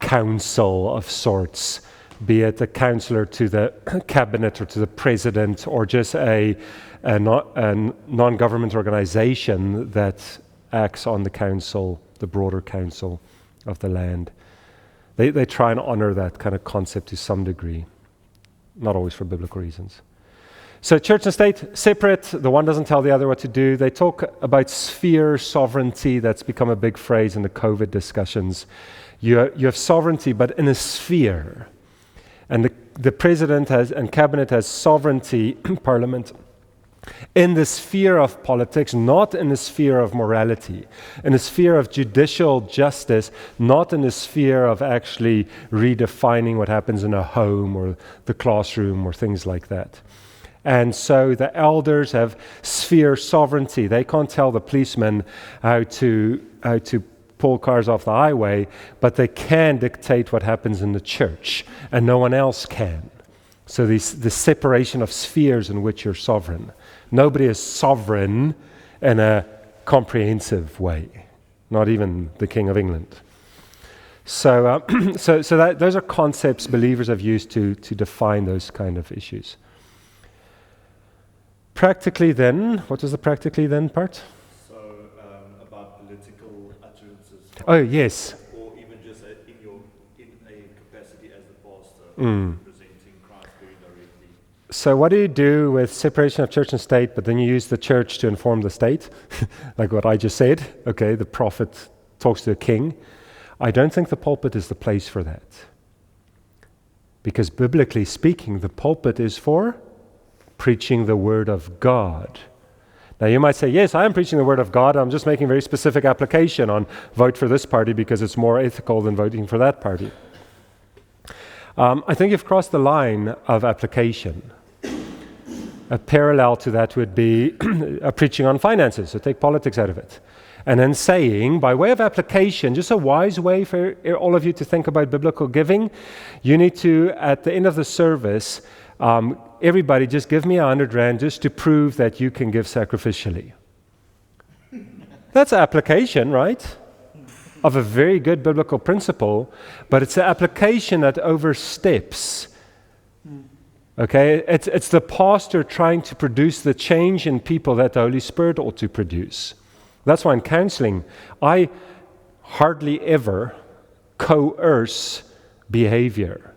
council of sorts, be it a counselor to the cabinet or to the president or just a non-government organization that acts on the council, the broader council of the land. They try and honor that kind of concept to some degree, not always for biblical reasons. So church and state, separate. The one doesn't tell the other what to do. They talk about sphere sovereignty. That's become a big phrase in the COVID discussions. You have sovereignty, but in a sphere. And the president has, and cabinet has sovereignty, parliament in the sphere of politics, not in the sphere of morality, in the sphere of judicial justice, not in the sphere of actually redefining what happens in a home or the classroom or things like that. And so the elders have sphere sovereignty. They can't tell the policemen how to pull cars off the highway, but they can dictate what happens in the church, and no one else can. So the separation of spheres in which you're sovereign. Nobody is sovereign in a comprehensive way, not even the King of England. So those are concepts believers have used to define those kind of issues. Practically then, what was the practically then part? So about political utterances. Oh, yes. Or even just in a capacity as the pastor, presenting Christ very directly. So what do you do with separation of church and state, but then you use the church to inform the state? Like what I just said. Okay, the prophet talks to a king. I don't think the pulpit is the place for that. Because biblically speaking, the pulpit is for preaching the word of God. Now you might say, yes, I am preaching the word of God. I'm just making very specific application on vote for this party because it's more ethical than voting for that party. I think you've crossed the line of application. A parallel to that would be a preaching on finances, so take politics out of it. And then saying, by way of application, just a wise way for all of you to think about biblical giving, you need to, at the end of the service, everybody just give me 100 rand just to prove that you can give sacrificially. That's application, right? Of a very good biblical principle, but it's an application that oversteps. Okay, it's the pastor trying to produce the change in people that the Holy Spirit ought to produce. That's why in counseling, I hardly ever coerce behavior.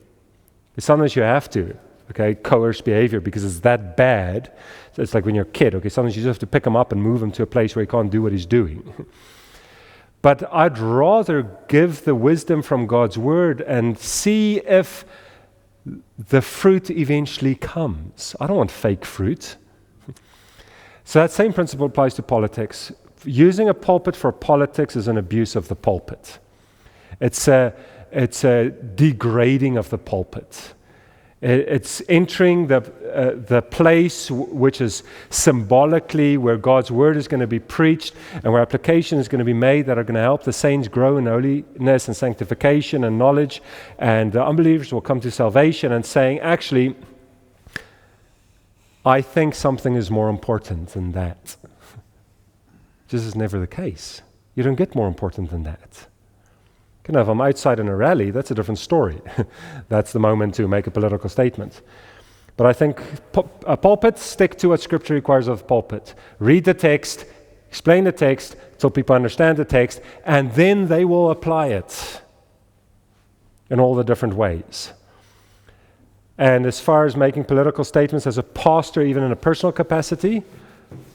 Sometimes you have to, okay, coerce behavior because it's that bad. So it's like when you're a kid, okay, sometimes you just have to pick him up and move him to a place where he can't do what he's doing. But I'd rather give the wisdom from God's word and see if the fruit eventually comes. I don't want fake fruit. So that same principle applies to politics. Using a pulpit for politics is an abuse of the pulpit. It's a degrading of the pulpit. It's entering the place which is symbolically where God's word is going to be preached and where application is going to be made that are going to help the saints grow in holiness and sanctification and knowledge, and the unbelievers will come to salvation, and saying, actually, I think something is more important than that. This is never the case. You don't get more important than that. If I'm outside in a rally, that's a different story. That's the moment to make a political statement. But I think a pulpit, stick to what Scripture requires of a pulpit. Read the text, explain the text so people understand the text, and then they will apply it in all the different ways. And as far as making political statements as a pastor, even in a personal capacity,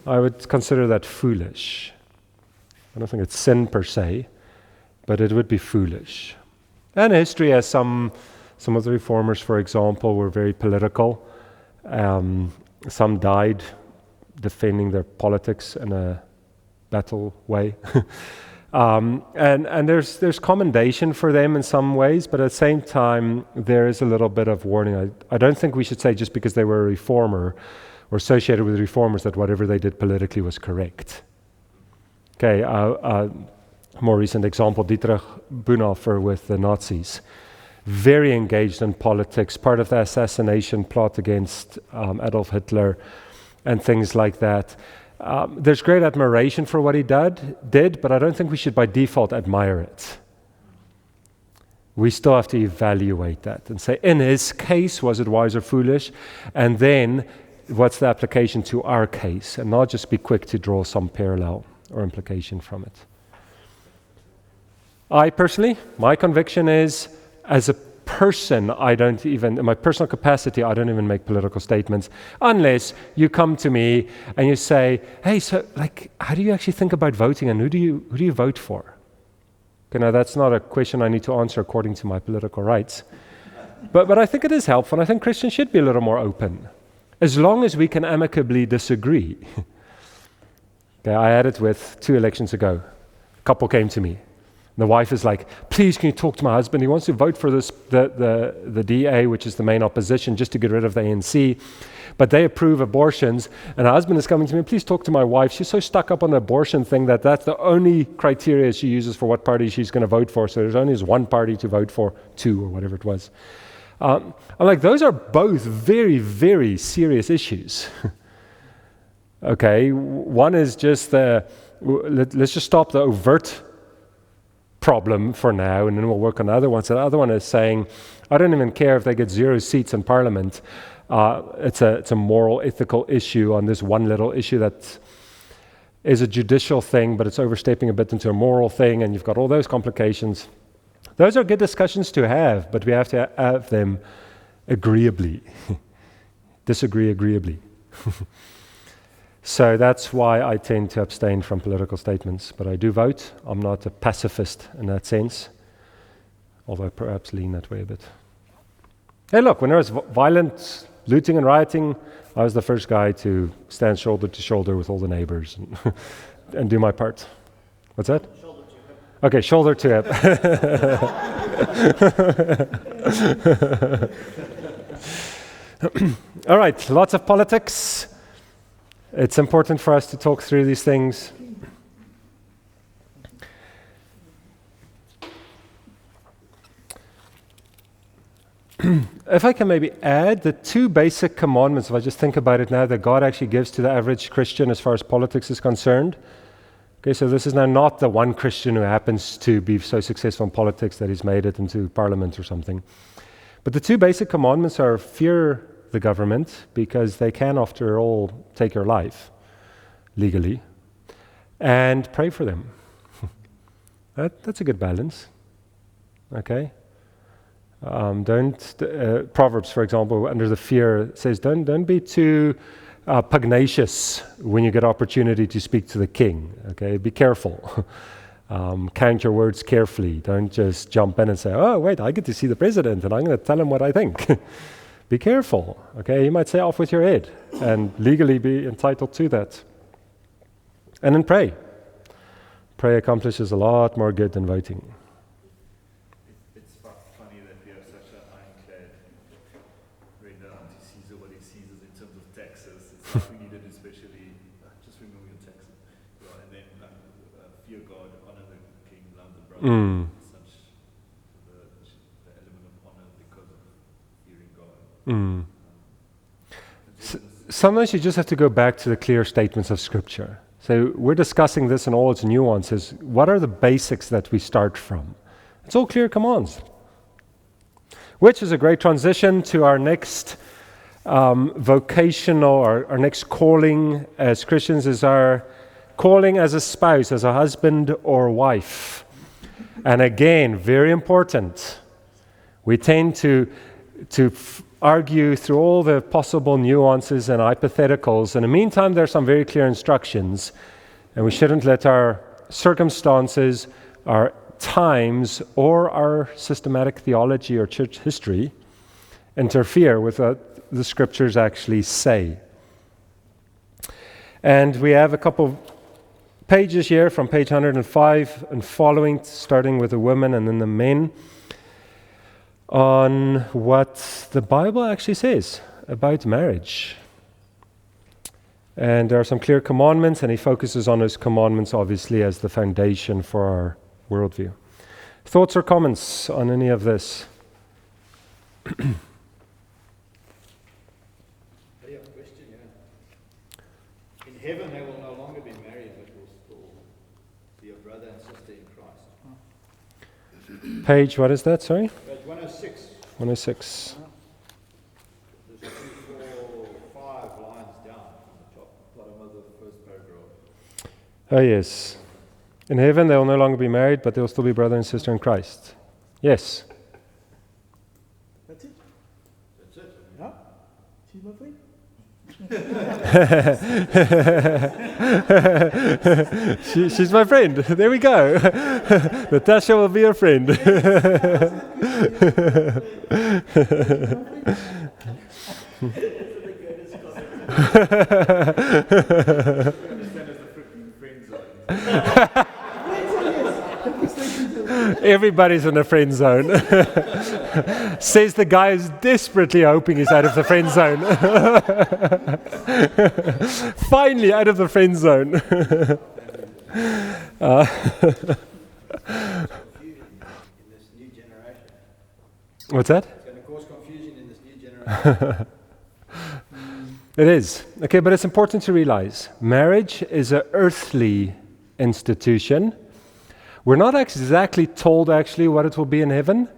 I would consider that foolish. I don't think it's sin per se, but it would be foolish. And history has some of the reformers, for example, were very political. Some died defending their politics in a battle way. And there's commendation for them in some ways, but at the same time, there is a little bit of warning. I don't think we should say just because they were a reformer or associated with reformers that whatever they did politically was correct. Okay, more recent example, Dietrich Bonhoeffer with the Nazis. Very engaged in politics, part of the assassination plot against Adolf Hitler and things like that. There's great admiration for what he did, but I don't think we should by default admire it. We still have to evaluate that and say, in his case, was it wise or foolish? And then, what's the application to our case? And not just be quick to draw some parallel or implication from it. I personally, my conviction is, as a person, in my personal capacity, I don't even make political statements unless you come to me and you say, hey, so how do you actually think about voting and who do you vote for? Okay, now that's not a question I need to answer according to my political rights. But I think it is helpful, and I think Christians should be a little more open. as long as we can amicably disagree. Okay, I had it with 2 elections ago. A couple came to me. And the wife is like, please can you talk to my husband? He wants to vote for the DA, which is the main opposition, just to get rid of the ANC. But they approve abortions. And her husband is coming to me, please talk to my wife. She's so stuck up on the abortion thing that's the only criteria she uses for what party she's going to vote for. So there's only one party to vote for, 2 or whatever it was. I'm like, those are both very, very serious issues. Okay, one is just let's just stop the overt problem for now, and then we'll work on the other ones. The other one is saying, I don't even care if they get 0 seats in Parliament. It's a moral, ethical issue on this one little issue that is a judicial thing, but it's overstepping a bit into a moral thing, and you've got all those complications. Those are good discussions to have, but we have to have them agreeably. Disagree agreeably. So that's why I tend to abstain from political statements. But I do vote. I'm not a pacifist in that sense, although I perhaps lean that way a bit. Hey, look, when there was violent looting and rioting, I was the first guy to stand shoulder to shoulder with all the neighbors and do my part. What's that? Okay, shoulder to hip. All right, lots of politics. It's important for us to talk through these things. If I can maybe add the 2 basic commandments, if I just think about it now, that God actually gives to the average Christian as far as politics is concerned. Okay, so this is now not the one Christian who happens to be so successful in politics that he's made it into parliament or something. But the 2 basic commandments are fear the government, because they can, after all, take your life legally, and pray for them. That's a good balance. Okay? Proverbs, for example, under the fear, says don't be too pugnacious when you get opportunity to speak to the king. Okay, be careful. Count your words carefully. Don't just jump in and say, oh, wait, I get to see the president and I'm going to tell him what I think. Be careful. Okay, he might say off with your head and legally be entitled to that. And then pray. Prayer accomplishes a lot more good than voting. It's funny that we have such an ironclad render unto Caesar what he seizes in terms of taxes. It's not we needed, especially just remove your taxes, and then fear God, honor the king, love the brother. Such the element of honor because of fearing God. Sometimes you just have to go back to the clear statements of Scripture. So we're discussing this in all its nuances. What are the basics that we start from? It's all clear commands. Which is a great transition to our next vocational, our next calling as Christians, is our calling as a spouse, as a husband or wife. And again, very important. We tend to argue through all the possible nuances and hypotheticals. In the meantime, there are some very clear instructions, and we shouldn't let our circumstances, our times, or our systematic theology or church history interfere with what the Scriptures actually say. And we have a couple pages here from page 105 and following, starting with the women and then the men, on what the Bible actually says about marriage. And there are some clear commandments, and he focuses on those commandments, obviously, as the foundation for our worldview. Thoughts or comments on any of this? I have a question, yeah. In heaven, they will no longer be married, but will still be a brother and sister in Christ. Page, what is that, sorry? Page 106. 106. There's 2, 4, 5 lines down from the top, bottom of the first paragraph. Oh, yes. In heaven, they will no longer be married, but they will still be brother and sister in Christ. Yes. That's it? That's it. Yeah? She's my friend? She's my friend. There we go. Natasha will be your friend. Understand as the freaking friend zone. Everybody's in the friend zone. Says the guy who's desperately hoping he's out of the friend zone. Finally out of the friend zone. In this new generation. What's that? It's going to cause confusion in this new generation. It is. Okay, but it's important to realize marriage is an earthly institution. We're not exactly told actually what it will be in heaven,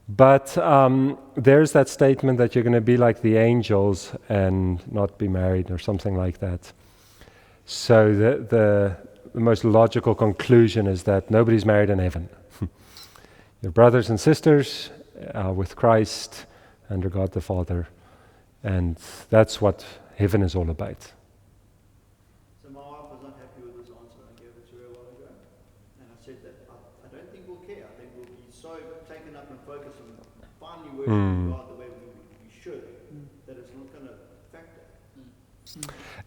but there's that statement that you're going to be like the angels and not be married or something like that. So the most logical conclusion is that nobody's married in heaven. You're brothers and sisters with Christ under God the Father, and that's what heaven is all about. So my wife was not happy with this answer I gave it to her a while ago. And I said that I don't think we'll care. I think we'll be so taken up and focused on finally worshiping God the way we should, that it's not going to factor.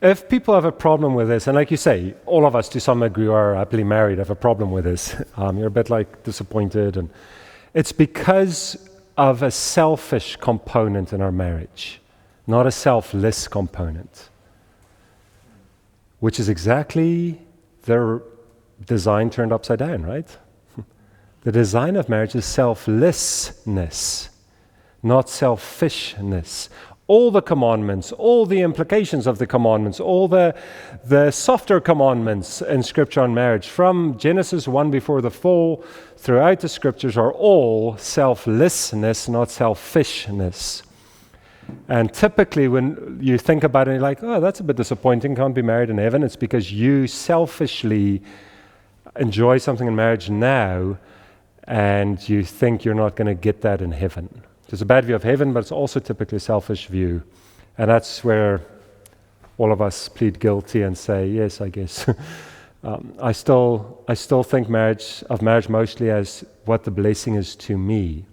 If people have a problem with this, and like you say, all of us to some degree who are happily married have a problem with this, you're a bit like disappointed, and it's because of a selfish component in our marriage, not a selfless component, which is exactly the design turned upside down, right? The design of marriage is selflessness, not selfishness. All the commandments, all the implications of the commandments, all the softer commandments in Scripture on marriage, from Genesis 1 before the fall, throughout the Scriptures, are all selflessness, not selfishness. And typically when you think about it, you're like, oh, that's a bit disappointing, can't be married in heaven. It's because you selfishly enjoy something in marriage now, and you think you're not going to get that in heaven. There's a bad view of heaven, but it's also typically a selfish view. And that's where all of us plead guilty and say, yes, I guess. I still think of marriage mostly as what the blessing is to me,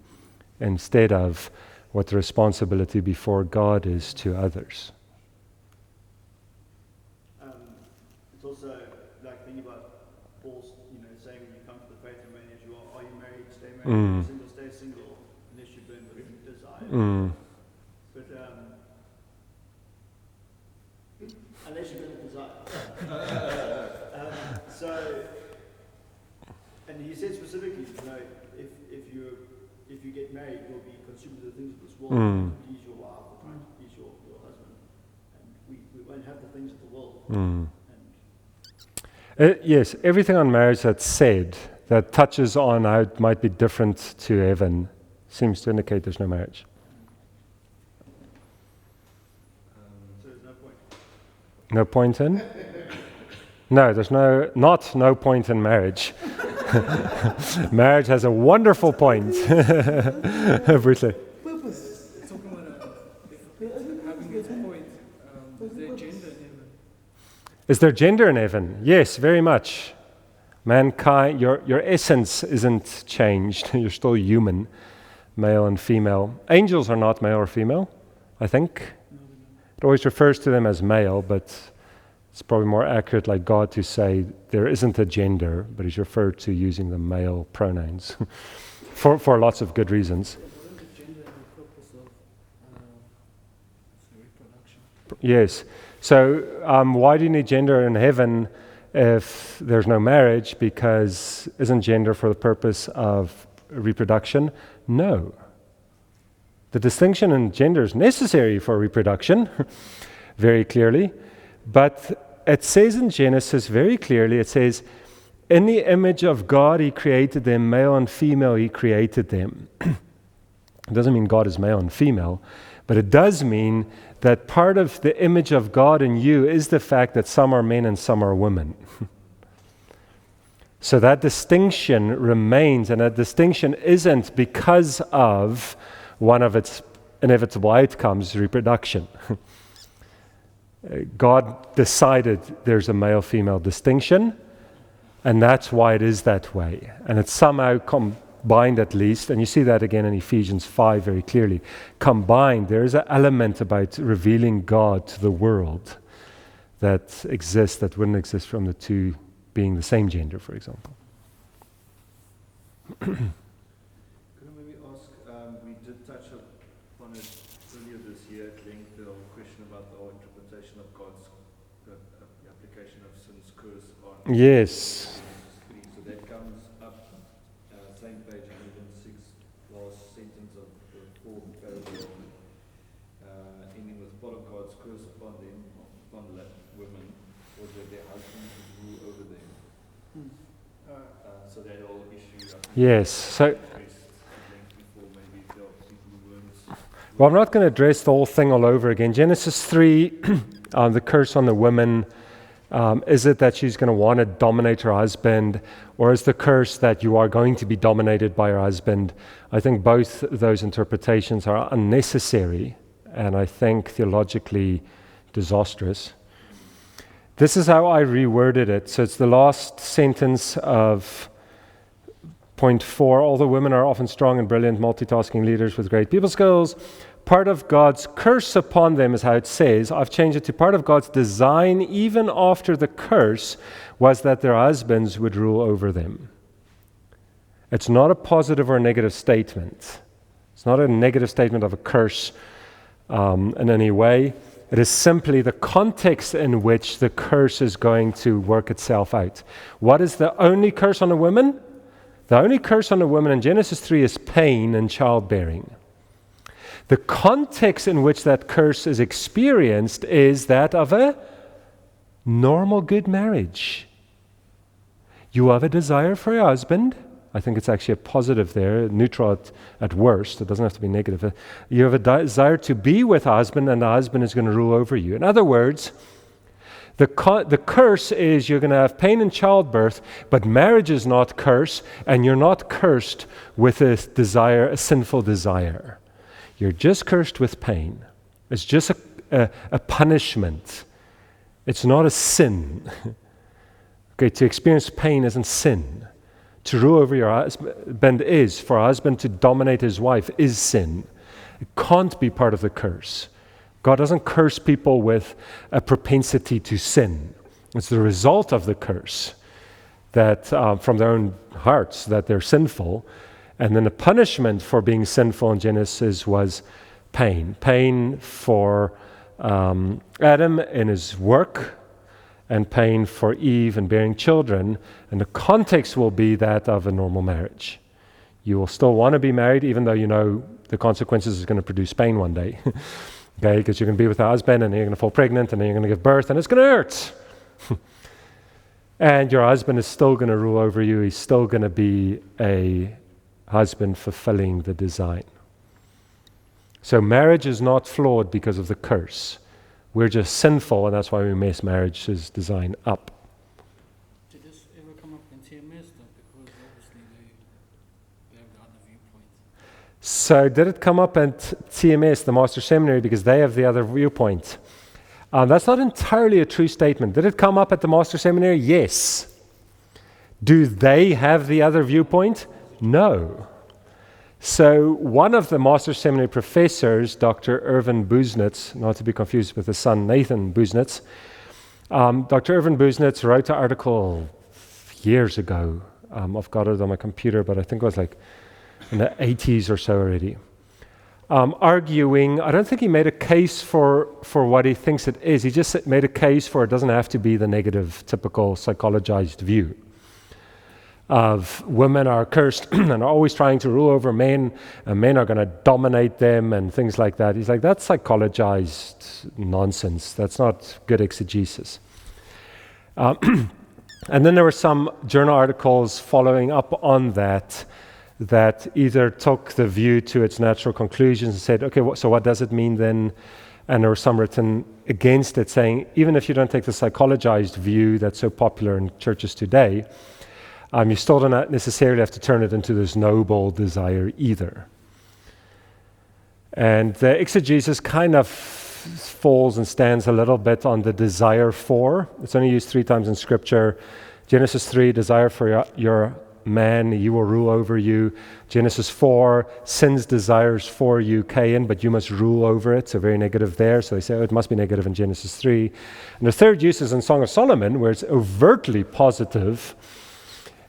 instead of what the responsibility before God is to others. It's also like thinking about Paul's, saying when you come to the faith and remain as you are you married, stay married, single, stay single, unless you burn with desire. But unless you burn with desire. And he said specifically, if you get married, you'll be consumed with the things of this world. Please your wife, or trying to please your husband, and we won't have the things of the world. Yes, everything on marriage that's said that touches on how it might be different to heaven seems to indicate there's no marriage. So there's no point. No point in? No, there's no point in marriage. Marriage has a wonderful point. Briefly. Talking about having this point, is there gender in heaven? Is there gender in heaven? Yes, very much. Mankind, your essence isn't changed. You're still human, male and female. Angels are not male or female, I think. It always refers to them as male, but it's probably more accurate, like God, to say there isn't a gender, but he's referred to using the male pronouns for lots of good reasons. What is the gender and the purpose of reproduction? Yes. So why do you need gender in heaven if there's no marriage? Because isn't gender for the purpose of reproduction? No. The distinction in gender is necessary for reproduction, very clearly. But it says in Genesis very clearly, it says, in the image of God he created them, male and female he created them. It doesn't mean God is male and female, but it does mean that part of the image of God in you is the fact that some are men and some are women. So that distinction remains, and that distinction isn't because of one of its inevitable outcomes, reproduction. God decided there's a male-female distinction, and that's why it is that way. And it's somehow combined at least, and you see that again in Ephesians 5 very clearly, combined, there is an element about revealing God to the world that exists, that wouldn't exist from the two being the same gender, for example. Could I maybe ask, we did touch upon it earlier this year at length, the whole question about the whole interpretation of God's, the application of sin's curse on Yes. So that comes up, same page 106, last sentence of the fourth paragraph, ending with part of God's curse upon them, upon women, was that their husbands would rule over them. So that whole issue, I think, Yes. So, addressed at length before, maybe if there are people who weren't. well, I'm not going to address the whole thing all over again. Genesis 3, the curse on the woman, is it that she's going to want to dominate her husband, or is the curse that you are going to be dominated by your husband? I think both those interpretations are unnecessary, and I think theologically disastrous. This is how I reworded it. So it's the last sentence of point 4. All the women are often strong and brilliant, multitasking leaders with great people skills. Part of God's curse upon them is how it says. I've changed it to part of God's design, even after the curse, was that their husbands would rule over them. It's not a positive or negative statement. It's not a negative statement of a curse in any way. It is simply the context in which the curse is going to work itself out. What is the only curse on a woman? The only curse on a woman in Genesis 3 is pain and childbearing. The context in which that curse is experienced is that of a normal good marriage. You have a desire for your husband. I think it's actually a positive there, neutral at worst. It doesn't have to be negative. You have a desire to be with a husband, and the husband is going to rule over you. In other words, the curse is you're going to have pain in childbirth, but marriage is not cursed, and you're not cursed with a desire, a sinful desire. You're just cursed with pain. It's just a punishment. It's not a sin. Okay, to experience pain isn't sin. To rule over your husband is, for a husband to dominate his wife is sin. It can't be part of the curse. God doesn't curse people with a propensity to sin. It's the result of the curse that from their own hearts that they're sinful. And then the punishment for being sinful in Genesis was pain. Pain for Adam in his work, and pain for Eve in bearing children. And the context will be that of a normal marriage. You will still want to be married, even though you know the consequences is going to produce pain one day. Okay, because you're going to be with a husband, and then you're going to fall pregnant, and then you're going to give birth, and it's going to hurt. And your husband is still going to rule over you. He's still going to be a husband fulfilling the design. So marriage is not flawed because of the curse. We're just sinful, and that's why we mess marriage's design up. Did this ever come up in TMS though? Because obviously they have the other viewpoint. So did it come up at TMS, the Master Seminary, because they have the other viewpoint? That's not entirely a true statement. Did it come up at the Master Seminary? Yes. Do they have the other viewpoint? No. So one of the Master Seminary professors, Dr. Irvin Busenitz, not to be confused with his son Nathan Busenitz, Dr. Irvin Busenitz wrote an article years ago. I've got it on my computer, but I think it was like in the 80s or so already. Arguing, I don't think he made a case for what he thinks it is. He just made a case for it doesn't have to be the negative, typical psychologized view of women are cursed and are always trying to rule over men, and men are going to dominate them and things like that. He's like, that's psychologized nonsense. That's not good exegesis. And then there were some journal articles following up on that either took the view to its natural conclusions and said, okay, so what does it mean then? And there were some written against it, saying, even if you don't take the psychologized view that's so popular in churches today, you still don't necessarily have to turn it into this noble desire either. And the exegesis kind of falls and stands a little bit on the desire for. It's only used 3 times in Scripture. Genesis 3, desire for your man, he will rule over you. Genesis 4, sin's desires for you, Cain, but you must rule over it. So very negative there. So they say, oh, it must be negative in Genesis 3. And the third use is in Song of Solomon, where it's overtly positive.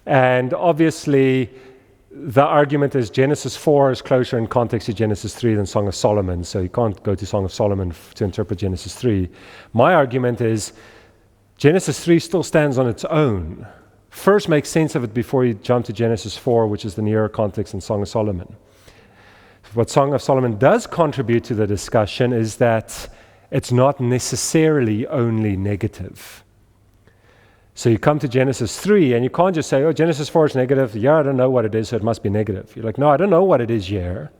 And obviously, the argument is Genesis 4 is closer in context to Genesis 3 than Song of Solomon. So you can't go to Song of Solomon to interpret Genesis 3. My argument is Genesis 3 still stands on its own. First, make sense of it before you jump to Genesis 4, which is the nearer context in Song of Solomon. What Song of Solomon does contribute to the discussion is that it's not necessarily only negative. So you come to Genesis 3, and you can't just say, oh, Genesis 4 is negative. Yeah, I don't know what it is, so it must be negative. You're like, no, I don't know what it is here.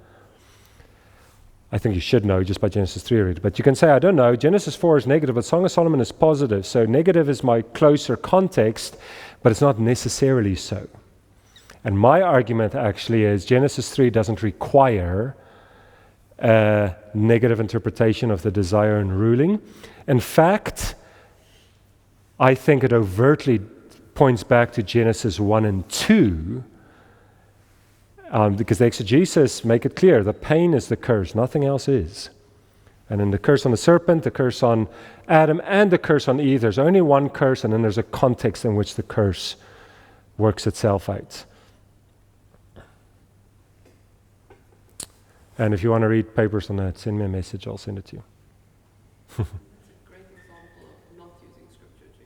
I think you should know just by Genesis 3 already. But you can say, I don't know, Genesis 4 is negative, but Song of Solomon is positive. So negative is my closer context, but it's not necessarily so. And my argument actually is Genesis 3 doesn't require a negative interpretation of the desire and ruling. In fact, I think it overtly points back to Genesis 1 and 2, because the exegesis make it clear the pain is the curse, nothing else is. And in the curse on the serpent, the curse on Adam, and the curse on Eve, there's only one curse, and then there's a context in which the curse works itself out. And if you want to read papers on that, send me a message, I'll send it to you. It's a great example of not using scripture to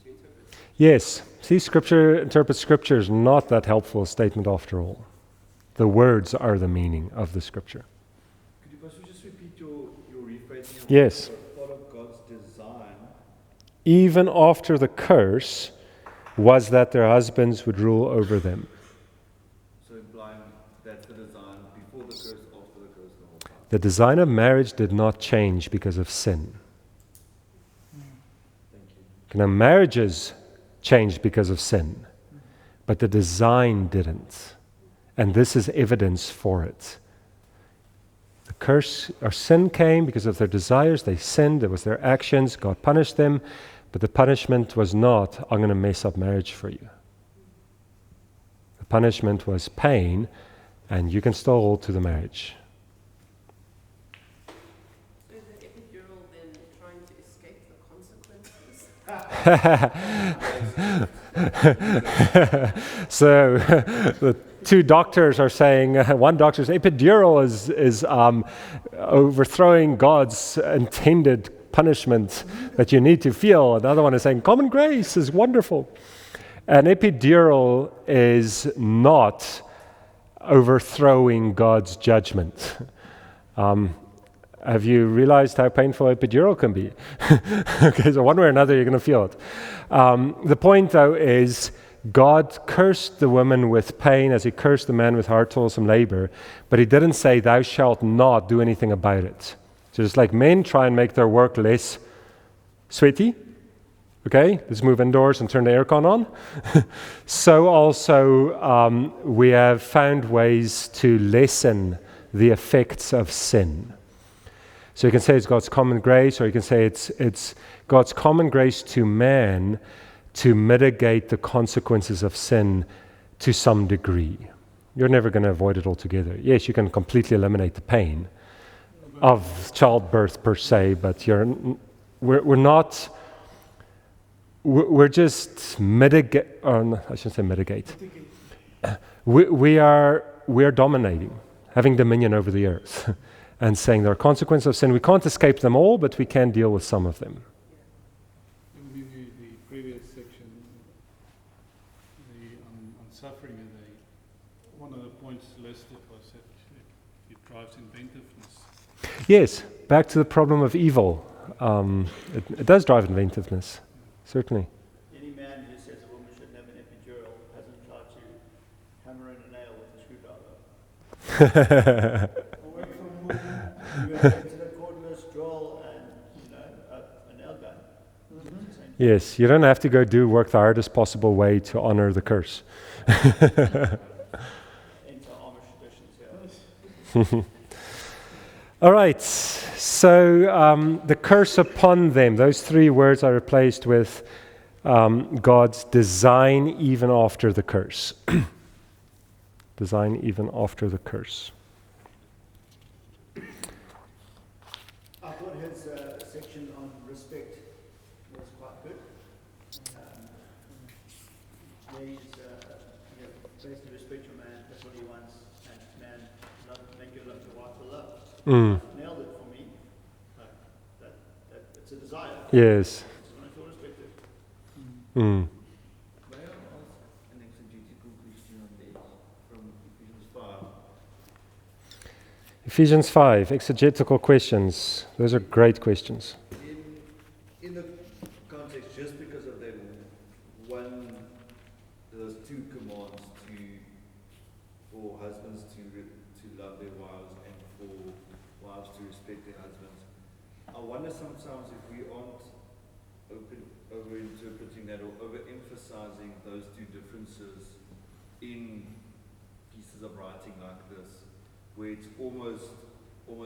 interpret. Yes, see, Scripture interprets Scripture is not that helpful a statement after all. The words are the meaning of the Scripture. Could you possibly just repeat your rephrasing of Yes. part of God's design? Even after the curse was that their husbands would rule over them. So implying that's the design before the curse, after the curse, the whole time. The design of marriage did not change because of sin. Thank you. Now, marriages changed because of sin, but the design didn't. And this is evidence for it. The curse or sin came because of their desires. They sinned. It was their actions. God punished them. But the punishment was not, I'm going to mess up marriage for you. The punishment was pain, and you can still hold to the marriage. So is the epidural then trying to escape the consequences? So the two doctors are saying, one doctor says epidural is overthrowing God's intended punishment that you need to feel. Another one is saying common grace is wonderful. An epidural is not overthrowing God's judgment. Have you realized how painful epidural can be? Okay, so one way or another you're going to feel it. The point though is God cursed the woman with pain as he cursed the man with hard, toilsome labor, but he didn't say thou shalt not do anything about it. So it's like men try and make their work less sweaty. Okay, let's move indoors and turn the aircon on. So also we have found ways to lessen the effects of sin. So you can say it's God's common grace, or you can say it's God's common grace to man to mitigate the consequences of sin to some degree. You're never going to avoid it altogether. Yes, you can completely eliminate the pain of childbirth per se, but we're just mitigate. I shouldn't say mitigate. We are dominating, having dominion over the earth, and saying there are consequences of sin. We can't escape them all, but we can deal with some of them. In the previous section, on suffering, one of the points listed was that it drives inventiveness. Yes, back to the problem of evil. It does drive inventiveness, certainly. Any man who says a woman shouldn't have an epidural hasn't tried to hammer in a nail with a screwdriver. Or work from home, you have to the cordless drill and a nail gun. Yes, you don't have to go do work the hardest possible way to honor the curse. Into Amish traditions, yeah. All right, so the curse upon them, those three words are replaced with God's design even after the curse. Design even after the curse. I thought his section on respect was quite good. Where he's basically respect your man, that's what he wants, and man, make your love your wife to love. Nailed it for me. That it's a desire. Yes. It's not feel respected. Mm. May I ask an exegetical question on this from Ephesians 5? Ephesians 5, exegetical questions. Those are great questions. In the context, just because of that one, those two commands for husbands to love their wives and for wives to respect their husbands, I wonder sometimes if we aren't over-interpreting that or over-emphasizing those two differences in pieces of writing like this, where it's almost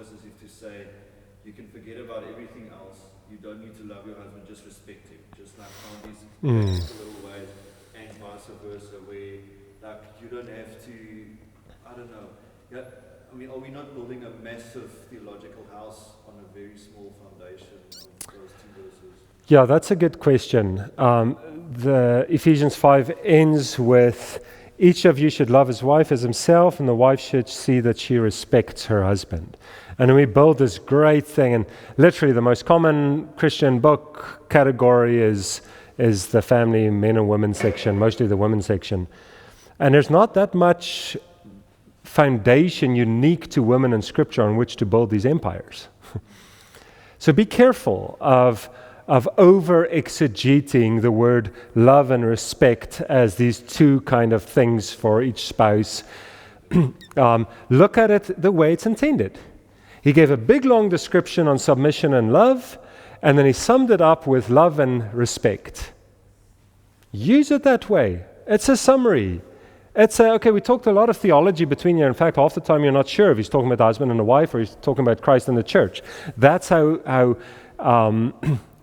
as if to say, you can forget about everything else, you don't need to love your husband, just respect him, just like find these little ways, and vice versa, where like you don't have to, I don't know, yeah, I mean, are we not building a massive theological house on a very small foundation of those two verses? Yeah, that's a good question. The Ephesians 5 ends with, each of you should love his wife as himself, and the wife should see that she respects her husband. And we build this great thing, and literally the most common Christian book category is the family men and women section, mostly the women section. And there's not that much foundation unique to women in Scripture on which to build these empires. So be careful of over-exegeting the word love and respect as these two kind of things for each spouse. Look at it the way it's intended. He gave a big, long description on submission and love, and then he summed it up with love and respect. Use it that way. It's a summary. It's okay, we talked a lot of theology between you. In fact, half the time you're not sure if he's talking about the husband and the wife or he's talking about Christ and the church. That's how I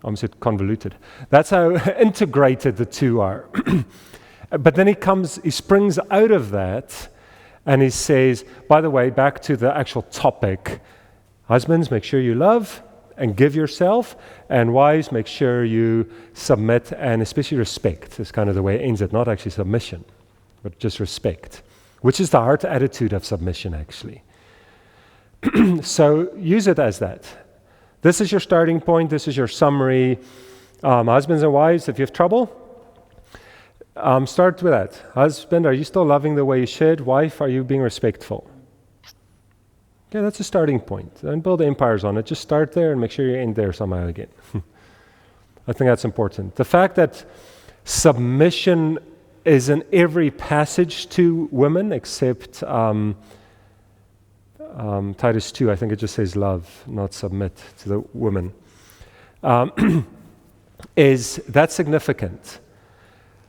almost said convoluted. That's how integrated the two are. But then he springs out of that and he says, by the way, back to the actual topic, husbands, make sure you love and give yourself, and wives, make sure you submit and especially respect. Is kind of the way it ends it, not actually submission, but just respect, which is the heart attitude of submission, actually. So use it as that. This is your starting point. This is your summary. Husbands and wives, if you have trouble, start with that. Husband, are you still loving the way you should? Wife, are you being respectful? Okay, that's a starting point. Don't build empires on it. Just start there and make sure you end there somehow again. I think that's important. The fact that submission is in every passage to women except Titus 2, I think it just says love, not submit to the women, that's significant.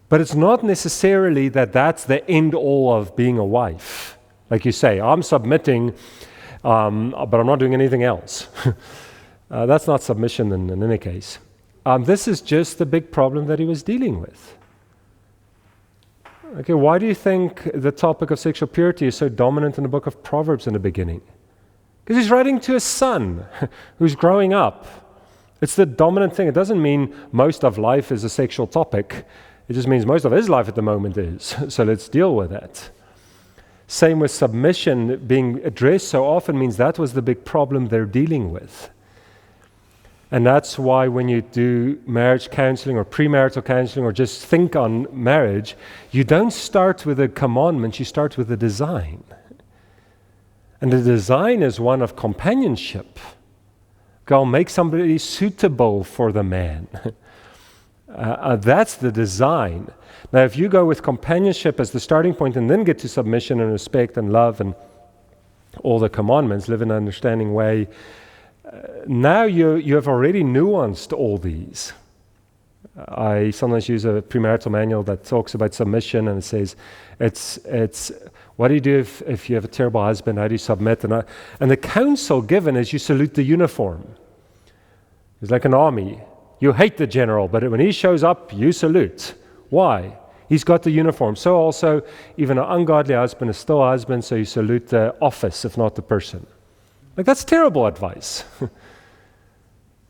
But it's not necessarily that's the end all of being a wife. Like you say, I'm submitting, but I'm not doing anything else. That's not submission in any case. This is just the big problem that he was dealing with. Okay, why do you think the topic of sexual purity is so dominant in the book of Proverbs in the beginning? Because he's writing to his son who's growing up. It's the dominant thing. It doesn't mean most of life is a sexual topic. It just means most of his life at the moment is. So let's deal with that. Same with submission being addressed so often means that was the big problem they're dealing with. And that's why when you do marriage counseling or premarital counseling or just think on marriage, you don't start with the commandments, you start with the design. And the design is one of companionship. Go make somebody suitable for the man. That's the design. Now, if you go with companionship as the starting point and then get to submission and respect and love and all the commandments, live in an understanding way, now you have already nuanced all these. I sometimes use a premarital manual that talks about submission, and it says, it's what do you do if you have a terrible husband? How do you submit? And the counsel given is you salute the uniform. It's like an army. You hate the general, but when he shows up, you salute. Why? He's got the uniform. So also, even an ungodly husband is still a husband, so you salute the office, if not the person. Like, that's terrible advice.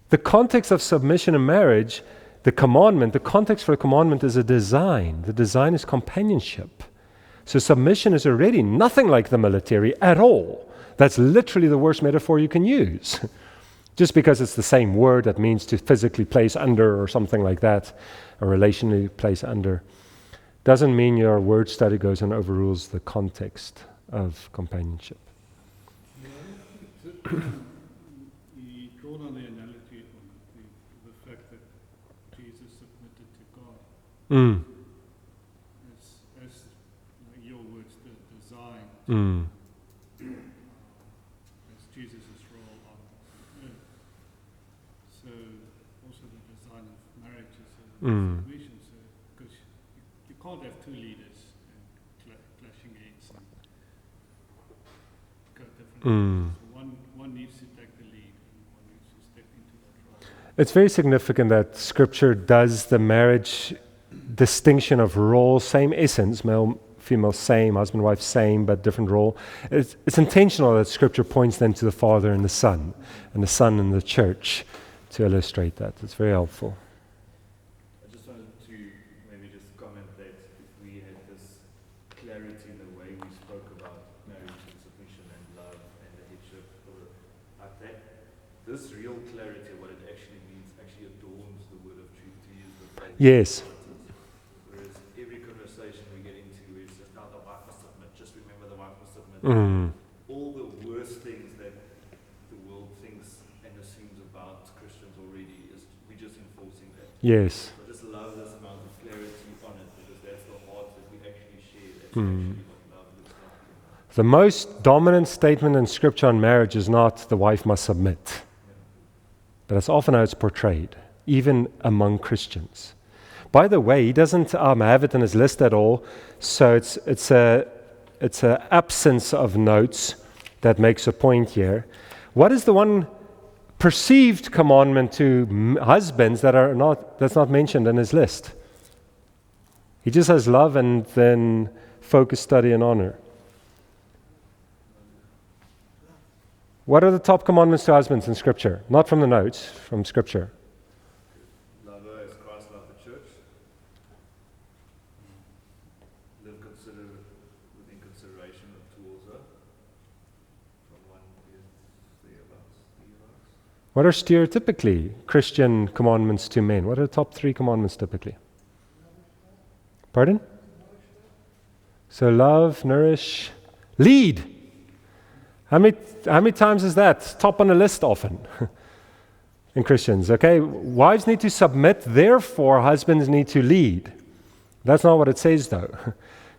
The context of submission in marriage, the context for the commandment is a design. The design is companionship. So submission is already nothing like the military at all. That's literally the worst metaphor you can use. Just because it's the same word that means to physically place under or something like that, or relationally place under, doesn't mean your word study goes and overrules the context of companionship. He drawn on the analogy on the fact that Jesus submitted to God. As your words, the design, as Jesus' role on earth. So also the design of marriage is a submission. So because you can't have two leaders and clashing heads and go different ways. So one needs to take the lead and one needs to step into that role. It's very significant that Scripture does the marriage distinction of role, same essence, male, female, same, husband, wife, same, but different role. It's intentional that Scripture points then to the Father and the Son and the church to illustrate that. It's very helpful. I just wanted to maybe just comment that if we had this clarity in the way we spoke about marriage and submission and love and the headship, like that, this real clarity, what it actually means, actually adorns the word of truth, to use the phrase. Yes. Whereas every conversation we get into is now the wife must submit, just remember the wife must submit. All the worst things that the world thinks and assumes about Christians already is we're just enforcing that. Yes. I just love this amount of clarity on it because that's the heart that we actually share. That's actually what love looks like. The most dominant statement in Scripture on marriage is not the wife must submit. But that's often how it's portrayed, even among Christians. By the way, he doesn't have it in his list at all, so it's a absence of notes that makes a point here. What is the one perceived commandment to husbands that's not mentioned in his list? He just has love and then focus, study, and honor. What are the top commandments to husbands in Scripture? Not from the notes, from Scripture. Love her as Christ loved the church. Live within consideration towards her. From 1 thereabouts. What are stereotypically Christian commandments to men? What are the top 3 commandments typically? Pardon? So love, nourish, lead. How many times is that? Top on the list often in Christians, okay? Wives need to submit, therefore husbands need to lead. That's not what it says though.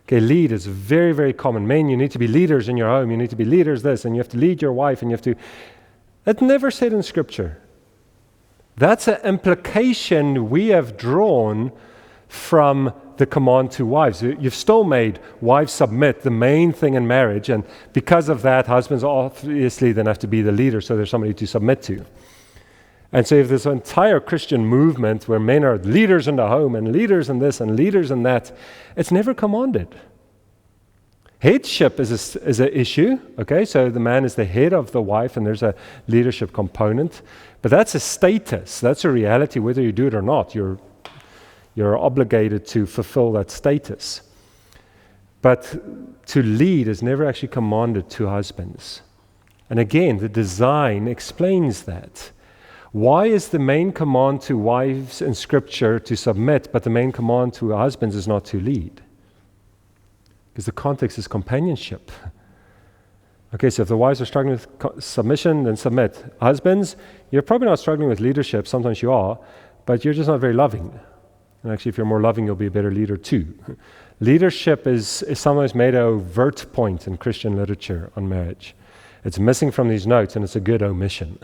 Okay, lead is very, very common. Men, you need to be leaders in your home, you need to be leaders this, and you have to lead your wife, and you have to... It's never said in Scripture. That's an implication we have drawn from the command to wives. You've still made wives submit the main thing in marriage, and because of that, husbands obviously then have to be the leader, so there's somebody to submit to. And so if this entire Christian movement where men are leaders in the home and leaders in this and leaders in that, it's never commanded. Headship is an issue, okay? So the man is the head of the wife and there's a leadership component, but that's a status, that's a reality whether you do it or not. You're obligated to fulfill that status. But to lead is never actually commanded to husbands. And again, the design explains that. Why is the main command to wives in Scripture to submit, but the main command to husbands is not to lead? Because the context is companionship. Okay, so if the wives are struggling with submission, then submit. Husbands, you're probably not struggling with leadership. Sometimes you are, but you're just not very loving. And actually, if you're more loving, you'll be a better leader too. Leadership is sometimes made an overt point in Christian literature on marriage. It's missing from these notes, and it's a good omission.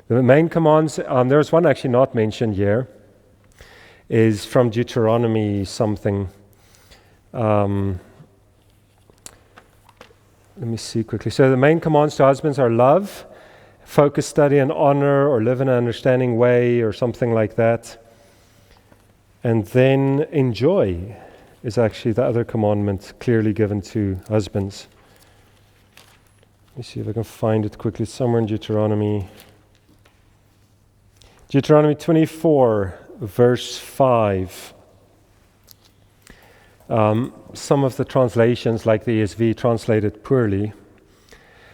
The main commands, there's one actually not mentioned here, is from Deuteronomy something. Let me see quickly. So the main commands to husbands are love, focus, study, and honor, or live in an understanding way, or something like that. And then enjoy is actually the other commandment clearly given to husbands. Let me see if I can find it quickly. It's somewhere in Deuteronomy. Deuteronomy 24, verse 5. Some of the translations, like the ESV, translate it poorly.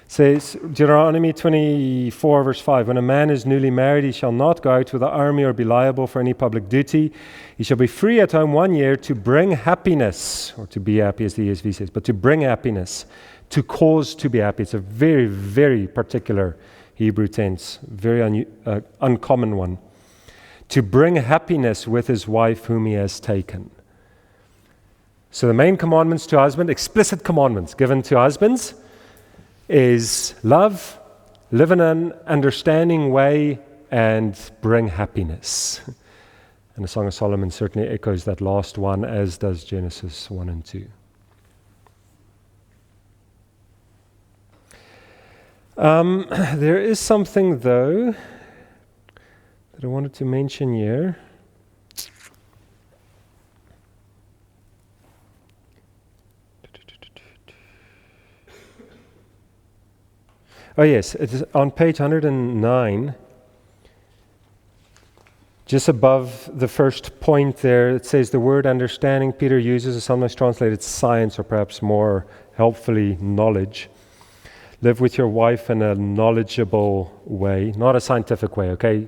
Says Deuteronomy 24 verse 5, when a man is newly married, he shall not go out with the army or be liable for any public duty. He shall be free at home 1 year to bring happiness, or to be happy as the ESV says, but to bring happiness, to cause to be happy. It's a very, very particular Hebrew tense, very uncommon one. To bring happiness with his wife whom he has taken. So the main commandments to husband, explicit commandments given to husbands, is love, live in an understanding way, and bring happiness. And the Song of Solomon certainly echoes that last one, as does Genesis 1 and 2. There is something, though, that I wanted to mention here. Oh yes, it is on page 109, just above the first point there. It says the word understanding Peter uses is sometimes translated science, or perhaps more helpfully knowledge. Live with your wife in a knowledgeable way, not a scientific way, okay?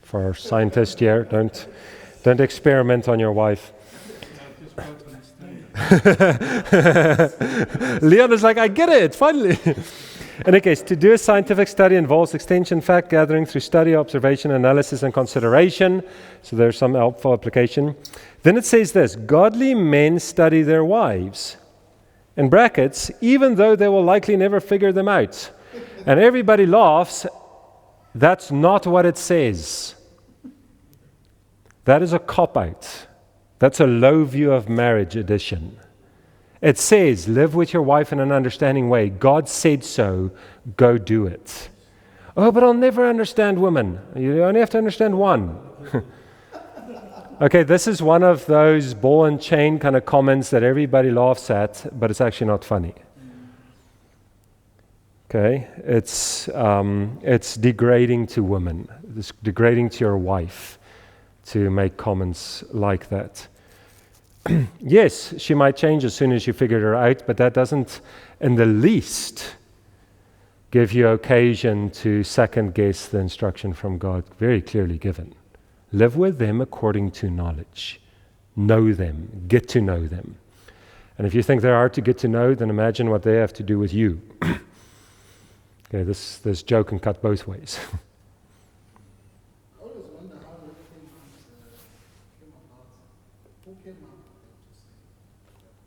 For our scientists here, don't experiment on your wife. Leon is like, I get it, finally. In any case, to do a scientific study involves extension, fact gathering through study, observation, analysis, and consideration. So there's some helpful application. Then it says this, godly men study their wives. In brackets, even though they will likely never figure them out. And everybody laughs. That's not what it says. That is a cop-out. That's a low view of marriage edition. It says, live with your wife in an understanding way. God said so, go do it. Oh, but I'll never understand women. You only have to understand one. Okay, this is one of those ball and chain kind of comments that everybody laughs at, but it's actually not funny. Okay, it's degrading to women. It's degrading to your wife to make comments like that. Yes, she might change as soon as you figure her out, but that doesn't in the least give you occasion to second guess the instruction from God, very clearly given. Live with them according to knowledge. Know them, get to know them. And if you think they're hard to get to know, then imagine what they have to do with you. Okay, this joke can cut both ways. I always wonder how that came about. Who came up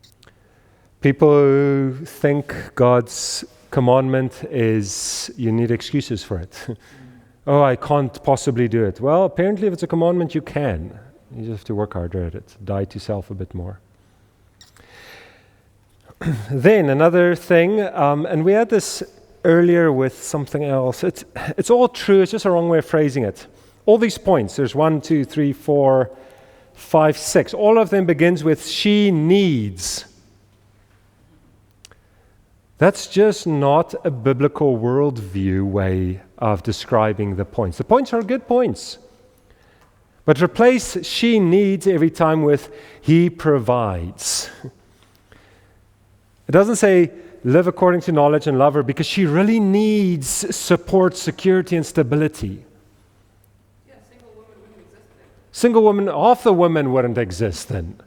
with that? People who think God's commandment is you need excuses for it. Oh, I can't possibly do it. Well, apparently if it's a commandment, you can. You just have to work harder at it. Die to self a bit more. Then another thing, and we had this earlier with something else. It's all true, it's just a wrong way of phrasing it. All these points, there's 1, 2, 3, 4, 5, 6. All of them begins with she needs. That's just not a biblical worldview way of describing the points. The points are good points. But replace she needs every time with he provides. It doesn't say live according to knowledge and love her, because she really needs support, security, and stability. Yeah, single women wouldn't exist then. Single women, half the women wouldn't exist then.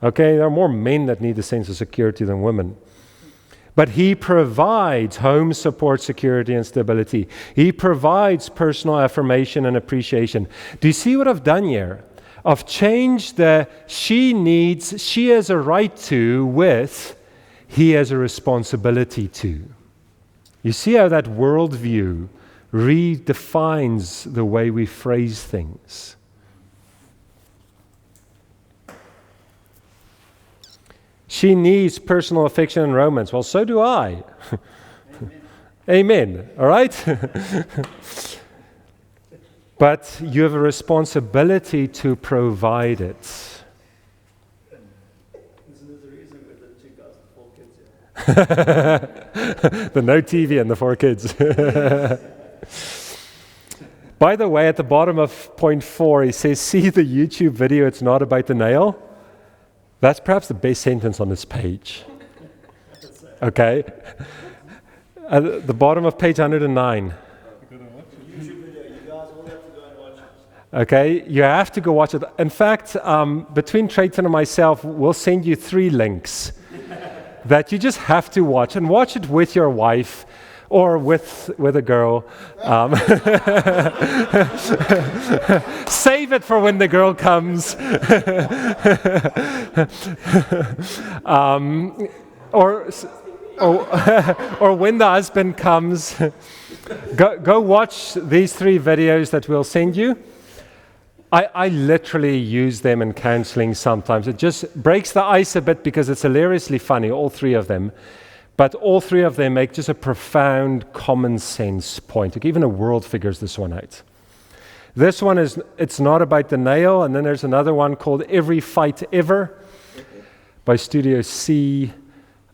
Okay, there are more men that need a sense of security than women. But he provides home support, security, and stability. He provides personal affirmation and appreciation. Do you see what I've done here? I've changed the she needs, she has a right to, with he has a responsibility to. You see how that worldview redefines the way we phrase things. She needs personal affection and romance. Well, so do I. Amen. All right? But you have a responsibility to provide it. This is the reason with the 2004 kids here. The no TV and the 4 kids. By the way, at the bottom of point 4, he says, see the YouTube video, it's not about the nail. That's perhaps the best sentence on this page. Okay? At the bottom of page 109. YouTube video, you guys all have to go and watch it. Okay, you have to go watch it. In fact, between Trayton and myself, we'll send you 3 links that you just have to watch, and watch it with your wife or with a girl. Save it for when the girl comes. Or when the husband comes. Go watch these 3 videos that we'll send you. I literally use them in counseling sometimes. It just breaks the ice a bit because it's hilariously funny, all 3 of them. But all 3 of them make just a profound common sense point. Like even a world figures this one out. This one it's not about the nail, and then there's another one called Every Fight Ever by Studio C.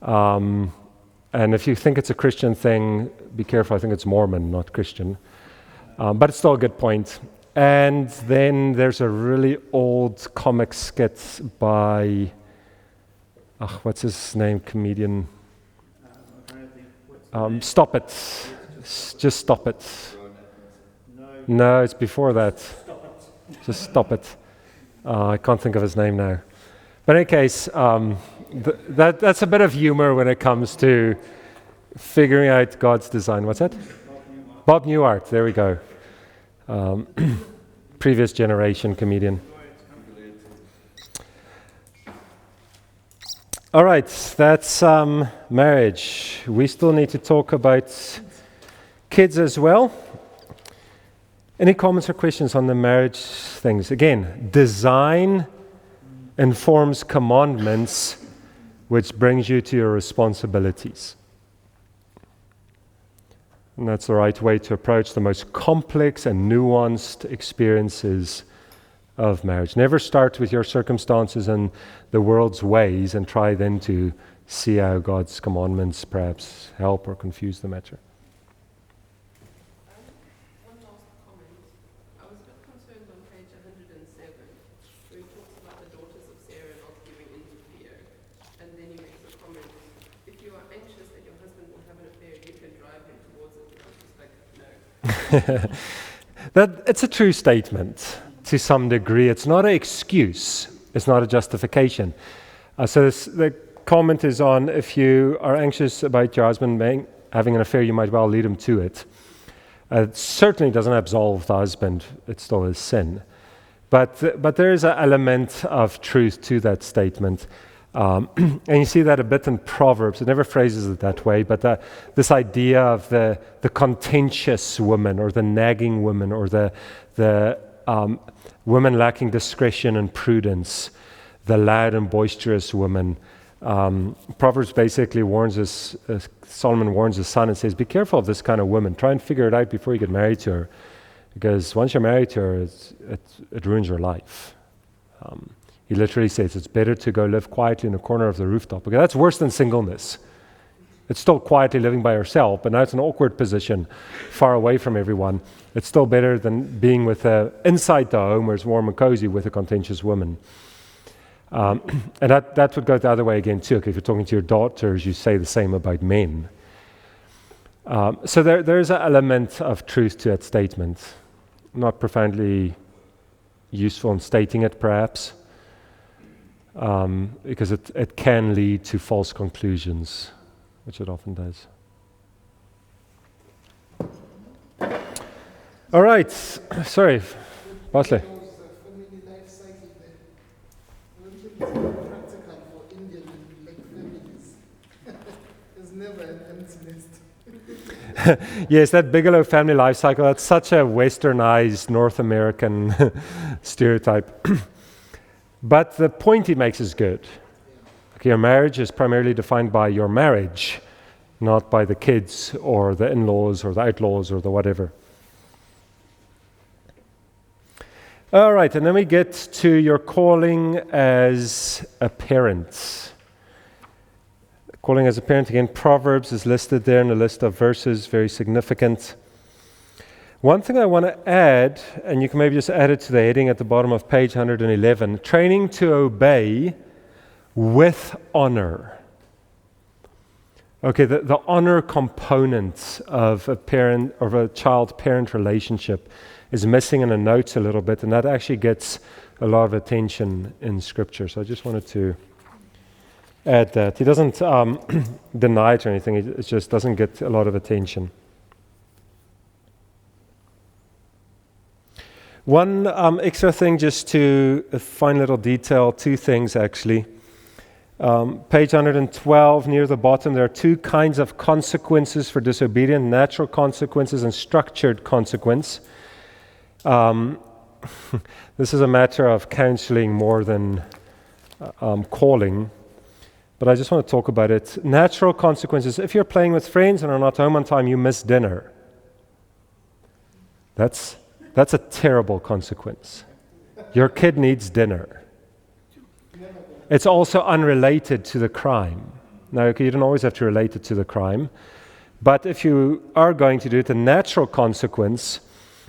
And if you think it's a Christian thing, be careful. I think it's Mormon, not Christian. But it's still a good point. And then there's a really old comic skit by, what's his name, comedian? Stop It. Just Stop It. No, it's before that. Just Stop It. I can't think of his name now. But in any case, that's a bit of humor when it comes to figuring out God's design. What's that? Bob Newhart. There we go. Previous generation comedian. All right, that's marriage. We still need to talk about kids as well. Any comments or questions on the marriage things? Again, design informs commandments, which brings you to your responsibilities. And that's the right way to approach the most complex and nuanced experiences of marriage. Never start with your circumstances and the world's ways and try then to see how God's commandments perhaps help or confuse the matter. One last comment. I was a bit concerned on page 107, where he talks about the daughters of Sarah not giving in to fear. And then he makes a comment, if you are anxious that your husband will have an affair, you can drive him towards it. And I'm just like, no. It's a true statement to some degree. It's not an excuse. It's not a justification. The comment is on, if you are anxious about your husband having an affair, you might well lead him to it. It certainly doesn't absolve the husband. It's still his sin. But there is an element of truth to that statement. And you see that a bit in Proverbs. It never phrases it that way, but this idea of the contentious woman or the nagging woman or the woman lacking discretion and prudence, the loud and boisterous woman. Proverbs basically warns us, Solomon warns his son and says, be careful of this kind of woman. Try and figure it out before you get married to her. Because once you're married to her, it ruins your life. He literally says it's better to go live quietly in a corner of the rooftop. Because that's worse than singleness. It's still quietly living by yourself, but now it's an awkward position, far away from everyone. It's still better than being inside the home where it's warm and cozy with a contentious woman. And that would go the other way again too. If you're talking to your daughters, you say the same about men. So there's an element of truth to that statement. Not profoundly useful in stating it, perhaps, because it can lead to false conclusions, which it often does. All right. Sorry, Bosley. Family life cycle there. I don't think it's very practical for Indian families. There's never an empty nest. Yes, that Bigelow family life cycle, that's such a westernized North American stereotype. But the point he makes is good. Okay, your marriage is primarily defined by your marriage, not by the kids or the in-laws or the outlaws or the whatever. All right, and then we get to your calling as a parent. Calling as a parent, again, Proverbs is listed there in a list of verses, very significant. One thing I want to add, and you can maybe just add it to the heading at the bottom of page 111, training to obey with honor. Okay, the honor component of a parent or of a child-parent relationship is missing in the notes a little bit, and that actually gets a lot of attention in Scripture. So I just wanted to add that. He doesn't deny it or anything, it just doesn't get a lot of attention. One extra thing, just to a fine little detail, two things actually. Page 112, near the bottom, there are two kinds of consequences for disobedience: natural consequences and structured consequence. This is a matter of counseling more than calling, but I just want to talk about it. Natural consequences: if you're playing with friends and are not home on time, you miss dinner. That's a terrible consequence. Your kid needs dinner. It's also unrelated to the crime. Now, okay, you don't always have to relate it to the crime, but if you are going to do it, the natural consequence,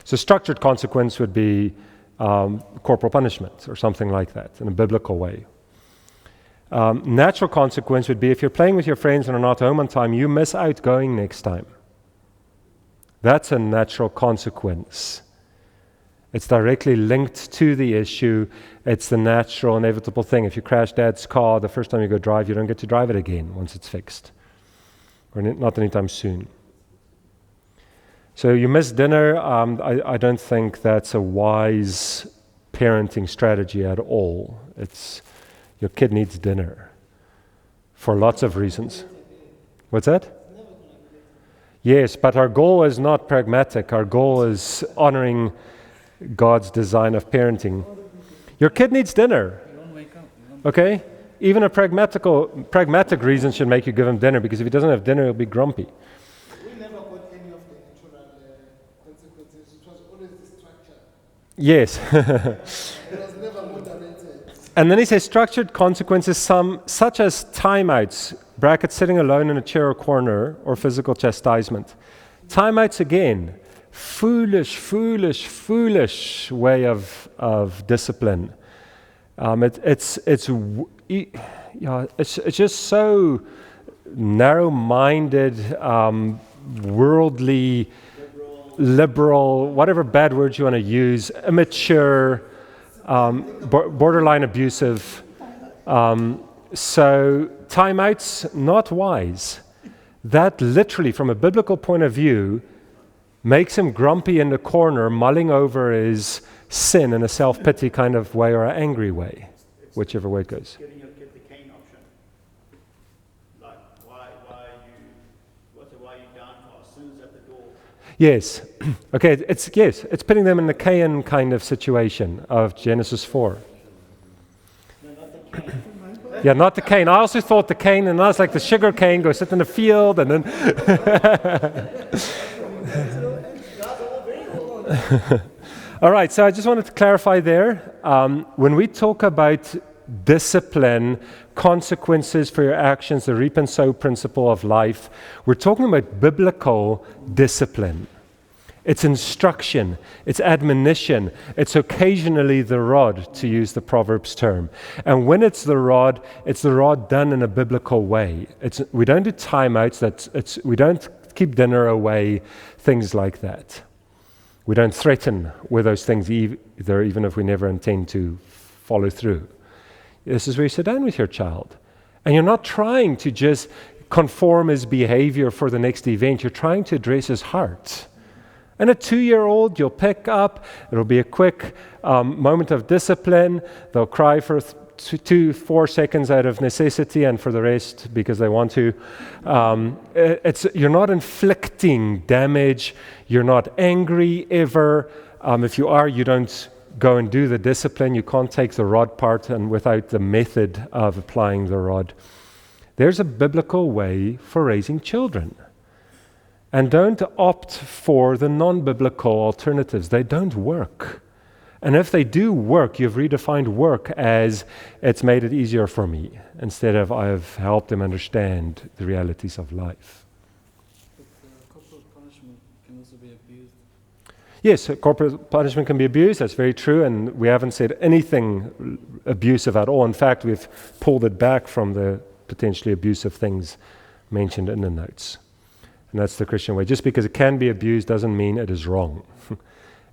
so structured consequence would be corporal punishment or something like that in a biblical way. Natural consequence would be if you're playing with your friends and are not home on time, you miss out going next time. That's a natural consequence. It's directly linked to the issue. It's the natural, inevitable thing. If you crash Dad's car, the first time you go drive, you don't get to drive it again once it's fixed, or not anytime soon. So you miss dinner. I don't think that's a wise parenting strategy at all. It's your kid needs dinner for lots of reasons. What's that? Yes, but our goal is not pragmatic. Our goal is honoring God's design of parenting. Your kid needs dinner. Okay? Even a pragmatic reason should make you give him dinner, because if he doesn't have dinner, he'll be grumpy. We never got any of the natural consequences. It was always the structure. Yes. It was never moderated. And then he says structured consequences, such as timeouts, brackets sitting alone in a chair or corner, or physical chastisement. Timeouts again. Foolish way of discipline. It's just so narrow-minded, worldly, liberal, whatever bad words you want to use, immature, borderline abusive. So timeouts, not wise. That literally, from a biblical point of view, makes him grumpy in the corner, mulling over his sin in a self-pity kind of way or an angry way, whichever way it goes. Giving your kid the cane option. Like, why are you down for? Sin's at the door. Yes. Okay, it's putting them in the Cain kind of situation of Genesis 4. Yeah, not the cane. I also thought the cane, and I was like, the sugar cane, go sit in the field, and then... All right, so I just wanted to clarify there. When we talk about discipline, consequences for your actions, the reap and sow principle of life, we're talking about biblical discipline. It's instruction, it's admonition, it's occasionally the rod, to use the Proverbs term. And when it's the rod done in a biblical way. We don't do timeouts, we don't keep dinner away, things like that. We don't threaten with those things either, even if we never intend to follow through. This is where you sit down with your child. And you're not trying to just conform his behavior for the next event. You're trying to address his heart. And a 2-year-old, you'll pick up. It'll be a quick moment of discipline. They'll cry for 2-4 seconds out of necessity, and for the rest because they want to. You're not inflicting damage. You're not angry ever. If you are, you don't go and do the discipline. You can't take the rod part and without the method of applying the rod. There's a biblical way for raising children. And don't opt for the non-biblical alternatives. They don't work. And if they do work, you've redefined work as it's made it easier for me, instead of I've helped them understand the realities of life. But corporal punishment can also be abused. Yes, corporal punishment can be abused. That's very true. And we haven't said anything abusive at all. In fact, we've pulled it back from the potentially abusive things mentioned in the notes. And that's the Christian way. Just because it can be abused doesn't mean it is wrong.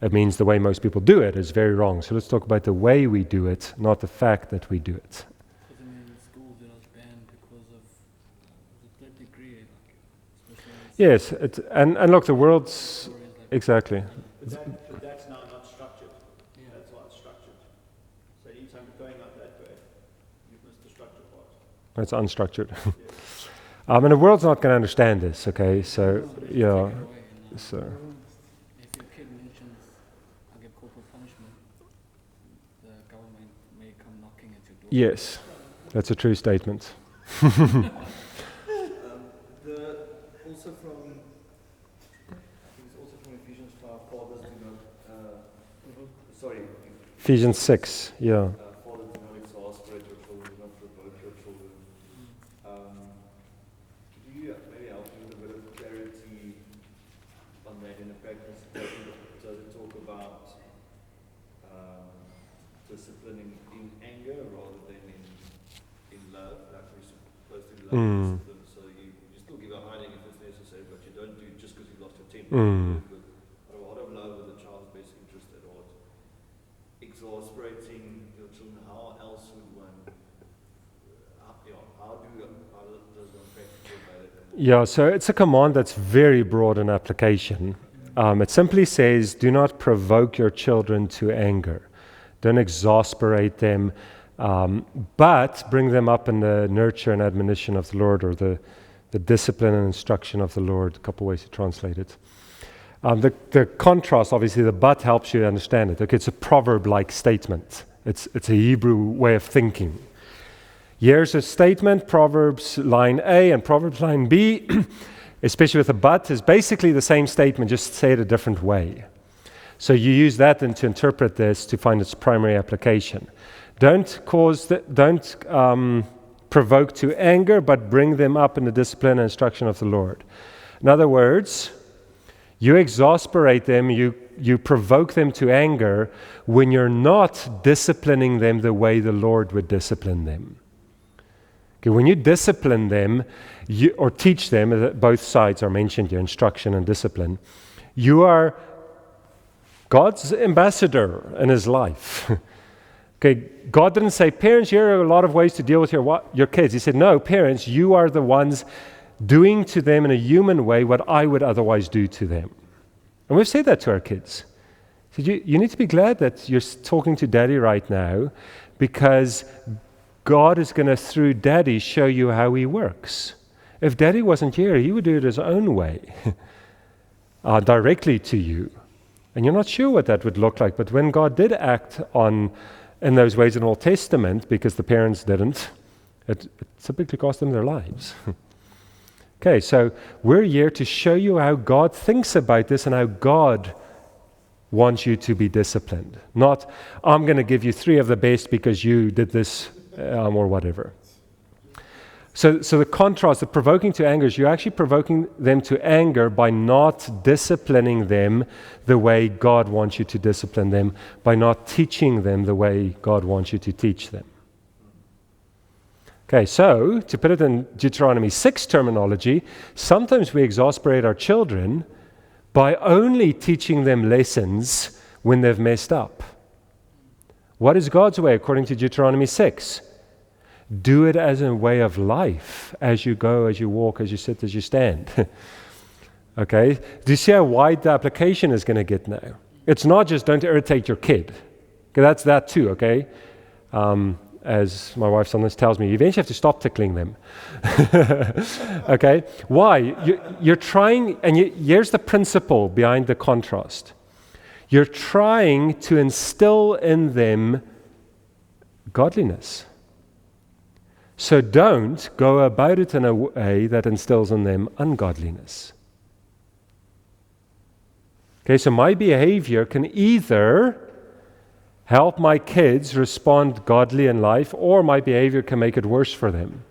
It means the way most people do it is very wrong. So let's talk about the way we do it, not the fact that we do it. Because in schools it was banned because of the third degree, like, especially Yes, and look, the world's stories like exactly. But that's now not structured. That's why it's structured. So anytime you're going out that way, you've missed the structure part. It's unstructured. And the world's not going to understand this, okay? So, yeah. take it away, and, So, if your kid mentions I get corporal punishment, the government may come knocking at your door. yes, that's a true statement. Also from, I think it's also from Ephesians 5, fathers do not, sorry, Ephesians 6, yeah. fathers do not exasperate your children, do not provoke your children. Could you maybe help me with a bit of clarity on that in the practice? Does it talk about disciplining in anger rather than in love, like we're supposed to love discipline? So you still give a hiding if it's necessary, but you don't do it just because you lost your temper. With a lot of love with a child's best interest at heart. Exasperating your children, how else would one, how does one practice about it? Yeah, so it's a command that's very broad in application. It simply says, do not provoke your children to anger. Don't exasperate them, but bring them up in the nurture and admonition of the Lord, or the discipline and instruction of the Lord, a couple ways to translate it. The contrast, obviously, the but helps you understand it. Okay, it's a proverb-like statement. It's a Hebrew way of thinking. Here's a statement, Proverbs line A and Proverbs line B, especially with a but, is basically the same statement, just say it a different way. So you use that then to interpret this to find its primary application. Don't provoke to anger, but bring them up in the discipline and instruction of the Lord. In other words, you exasperate them, you provoke them to anger when you're not disciplining them the way the Lord would discipline them. Okay, when you discipline them, or teach them, both sides are mentioned here, instruction and discipline, you are God's ambassador in his life. Okay, God didn't say, parents, here are a lot of ways to deal with your kids. He said, no, parents, you are the ones doing to them in a human way what I would otherwise do to them. And we've said that to our kids. So you need to be glad that you're talking to Daddy right now, because God is going to, through Daddy, show you how he works. If Daddy wasn't here, he would do it his own way, directly to you. And you're not sure what that would look like, but when God did act in those ways in the Old Testament, because the parents didn't, it typically cost them their lives. Okay, so we're here to show you how God thinks about this and how God wants you to be disciplined. Not, I'm going to give you 3 of the best because you did this or whatever. So the contrast, the provoking to anger, is you're actually provoking them to anger by not disciplining them the way God wants you to discipline them, by not teaching them the way God wants you to teach them. Okay, so to put it in Deuteronomy 6 terminology, sometimes we exasperate our children by only teaching them lessons when they've messed up. What is God's way according to Deuteronomy 6? Do it as a way of life, as you go, as you walk, as you sit, as you stand. Okay? Do you see how wide the application is going to get now? It's not just don't irritate your kid. Okay, that's that too, okay? As my wife sometimes tells me, you eventually have to stop tickling them. Okay? Why? You're trying, and here's the principle behind the contrast. You're trying to instill in them godliness. So don't go about it in a way that instills in them ungodliness. Okay, so my behavior can either help my kids respond godly in life, or my behavior can make it worse for them.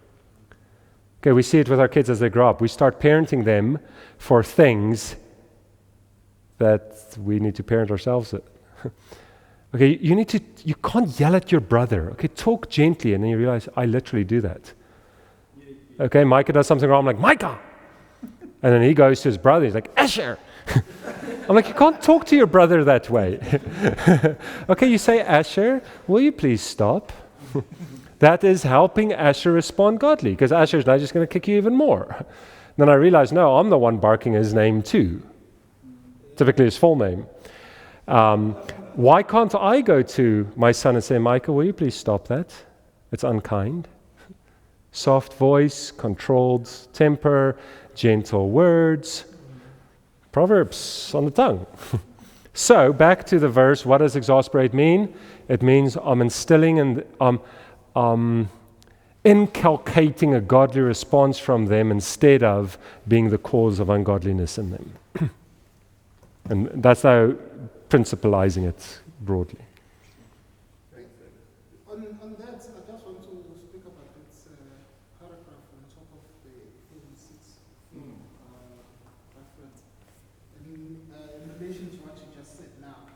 Okay, we see it with our kids as they grow up. We start parenting them for things that we need to parent ourselves with. Okay, you can't yell at your brother. Okay, talk gently, and then you realize, I literally do that. Okay, Micah does something wrong, I'm like, Micah! And then he goes to his brother, he's like, Asher! I'm like, you can't talk to your brother that way. Okay, you say, Asher, will you please stop? That is helping Asher respond godly, because Asher's now just going to kick you even more. Then I realize, no, I'm the one barking his name too. Typically his full name. Why can't I go to my son and say, Micah, will you please stop that? It's unkind. Soft voice, controlled temper, gentle words. Proverbs on the tongue. So, back to the verse, what does exasperate mean? It means I'm instilling and inculcating a godly response from them instead of being the cause of ungodliness in them. And that's how principalizing it broadly. On that, I just want to speak about this paragraph on top of the 36 reference. In relation to what you just said now,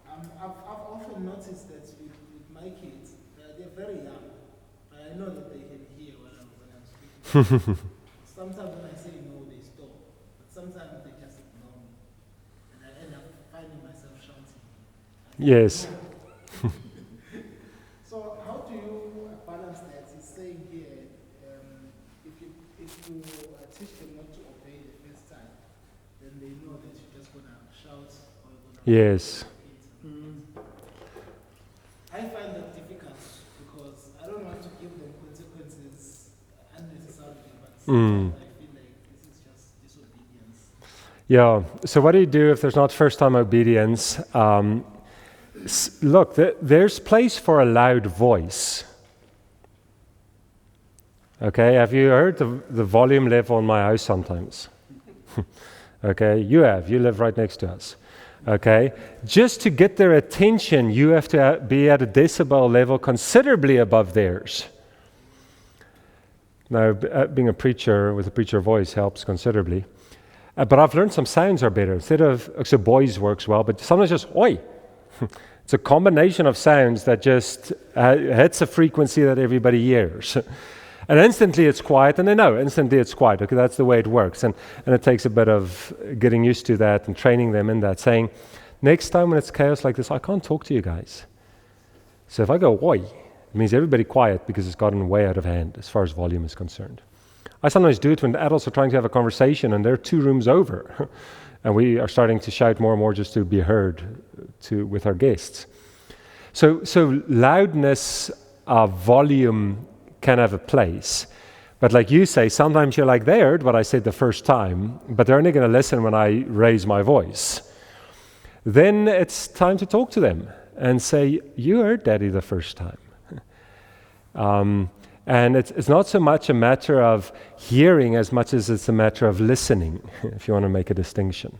I've often noticed that with my kids, they're very young. I know that they can hear when I'm speaking. Sometimes when I say no, they stop. But sometimes they just ignore me. And I end up finding myself shouting. Yes. So how do you balance that? He's saying here, if you teach them not to obey the first time, then they know that you're just going to shout or you're going to... Yes. I find that difficult because I don't want to give them consequences unnecessarily, but sometimes I feel like this is just disobedience. Yeah. So what do you do if there's not first-time obedience? Look, there's place for a loud voice. Okay, have you heard the volume level in my house sometimes? Okay, you have. You live right next to us. Okay, just to get their attention, you have to be at a decibel level considerably above theirs. Now, being a preacher with a preacher voice helps considerably. But I've learned some sounds are better. Instead of, so boys works well, but sometimes just, oi. It's a combination of sounds that just hits a frequency that everybody hears. And instantly it's quiet, and they know instantly it's quiet. Okay, that's the way it works. And it takes a bit of getting used to that and training them in that, saying, next time when it's chaos like this, I can't talk to you guys. So if I go, oi, it means everybody quiet because it's gotten way out of hand as far as volume is concerned. I sometimes do it when adults are trying to have a conversation and they're 2 rooms over. And we are starting to shout more and more just to be heard with our guests. So loudness, volume can have a place. But like you say, sometimes you're like, they heard what I said the first time, but they're only going to listen when I raise my voice. Then it's time to talk to them and say, you heard Daddy the first time. And it's not so much a matter of hearing as much as it's a matter of listening, if you want to make a distinction.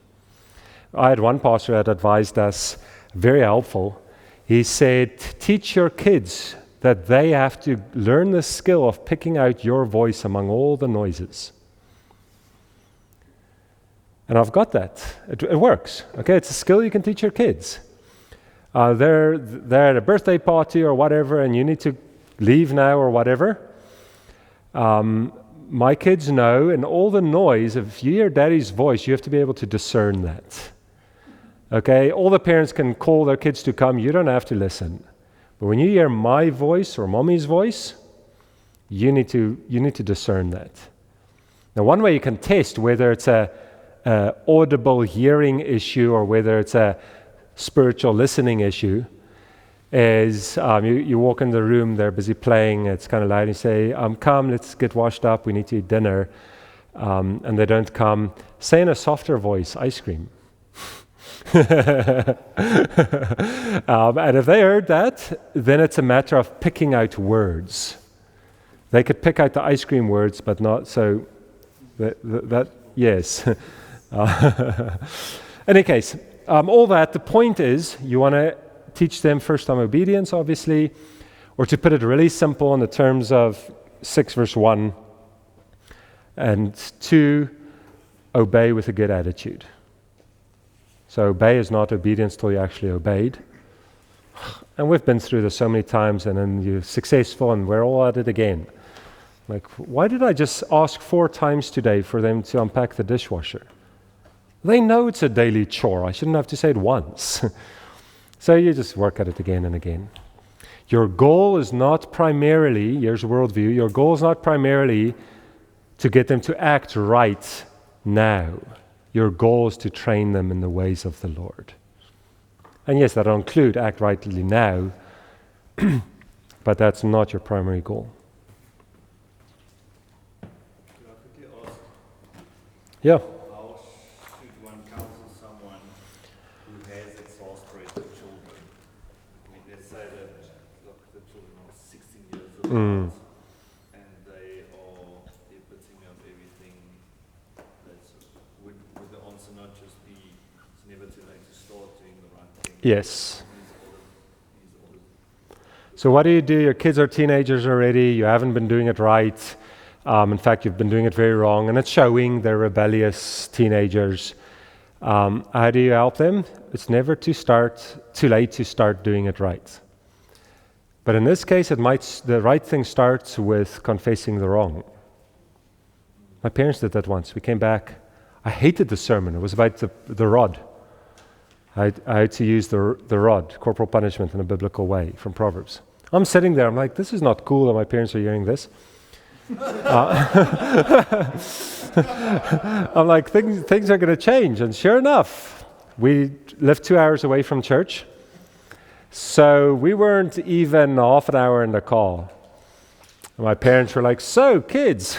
I had one pastor that advised us, very helpful. He said, teach your kids that they have to learn the skill of picking out your voice among all the noises. And I've got that. It works. Okay, it's a skill you can teach your kids. They're at a birthday party or whatever, and you need to leave now or whatever. My kids know, in all the noise, if you hear Daddy's voice, you have to be able to discern that. Okay, all the parents can call their kids to come. You don't have to listen. But when you hear my voice or Mommy's voice, you need to discern that. Now, one way you can test whether it's a audible hearing issue or whether it's a spiritual listening issue is you walk in the room, they're busy playing, it's kind of loud, and you say, come, let's get washed up, we need to eat dinner, and they don't come. Say in a softer voice, ice cream. And if they heard that, then it's a matter of picking out words. They could pick out the ice cream words, but not so. That yes. Any case, all that. The point is, you want to teach them first-time obedience, obviously, or to put it really simple in the terms of 6 verse 1, and 2, obey with a good attitude. So obey is not obedience till you actually obeyed. And we've been through this so many times, and then you're successful, and we're all at it again. Like, why did I just ask 4 times today for them to unpack the dishwasher? They know it's a daily chore. I shouldn't have to say it once. So you just work at it again and again. Your goal is not primarily, here's a worldview, your goal is not primarily to get them to act right now. Your goal is to train them in the ways of the Lord. And yes, that'll include act rightly now, but that's not your primary goal. Could I quickly ask, Yeah. how should one counsel someone who has exasperated children? I mean, let's say that, look, the children are 16 years old, and they are the epitome of everything. Would the answer not just be, it's never too late to start doing the right thing? Yes. So what do? Your kids are teenagers already. You haven't been doing it right. In fact, you've been doing it very wrong, and it's showing. They're rebellious teenagers. How do you help them? It's never too late to start doing it right. But in this case, the right thing starts with confessing the wrong. My parents did that once. We came back. I hated the sermon. It was about the rod. I had to use the rod, corporal punishment, in a biblical way from Proverbs. I'm sitting there. I'm like, this is not cool that my parents are hearing this. I'm like, things are going to change. And sure enough, we lived 2 hours away from church. So we weren't even half an hour in the car. And my parents were like, so kids.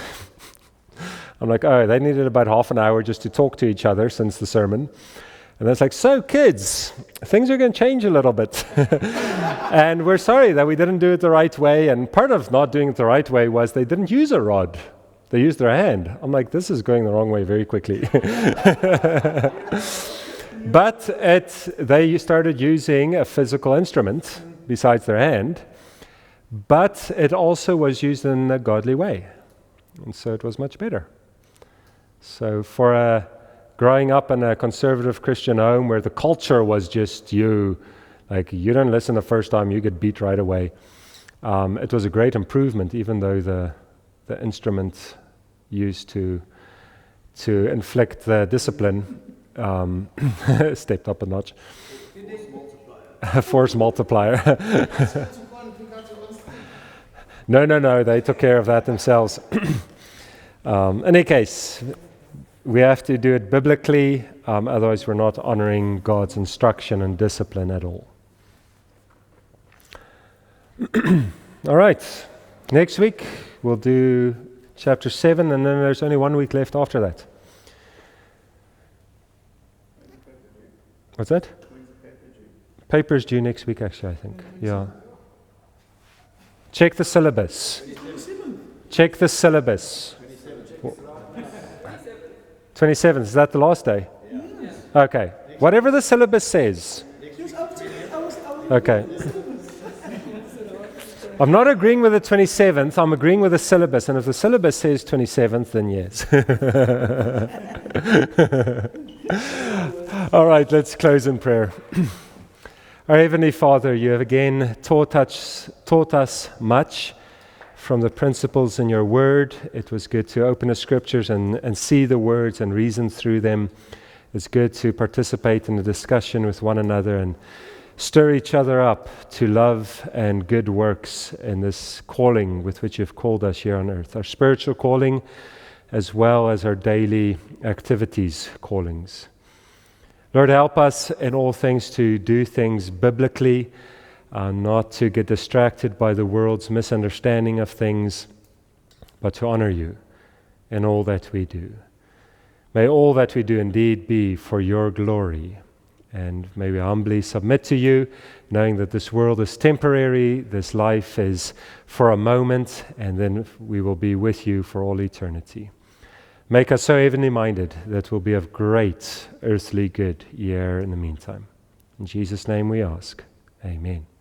I'm like, oh, they needed about half an hour just to talk to each other since the sermon. And it's like, so kids, things are going to change a little bit. And we're sorry that we didn't do it the right way. And part of not doing it the right way was they didn't use a rod. They used their hand. I'm like, this is going the wrong way very quickly. But they started using a physical instrument besides their hand. But it also was used in a godly way. And so it was much better. So for growing up in a conservative Christian home where the culture was just you don't listen the first time, you get beat right away. It was a great improvement, even though the instrument used to inflict the discipline stepped up a notch. Force multiplier. No, they took care of that themselves. In any case, we have to do it biblically, otherwise we're not honoring God's instruction and discipline at all. All right, next week we'll do chapter 7, and then there's only 1 week left after that. What's that? Paper's due next week, actually, I think. Yeah. Check the syllabus. Check the syllabus. 27th, is that the last day? Okay. Whatever the syllabus says. Okay. I'm not agreeing with the 27th, I'm agreeing with the syllabus. And if the syllabus says 27th, then yes. All right, let's close in prayer. Our Heavenly Father, you have again taught us much from the principles in your word. It was good to open the scriptures and see the words and reason through them. It's good to participate in the discussion with one another and stir each other up to love and good works in this calling with which you've called us here on earth, our spiritual calling as well as our daily activities callings. Lord, help us in all things to do things biblically, not to get distracted by the world's misunderstanding of things, but to honor you in all that we do. May all that we do indeed be for your glory And may we humbly submit to you, knowing that this world is temporary, this life is for a moment, and then we will be with you for all eternity. Make us so heavenly minded that we'll be of great earthly good here in the meantime. In Jesus' name we ask. Amen.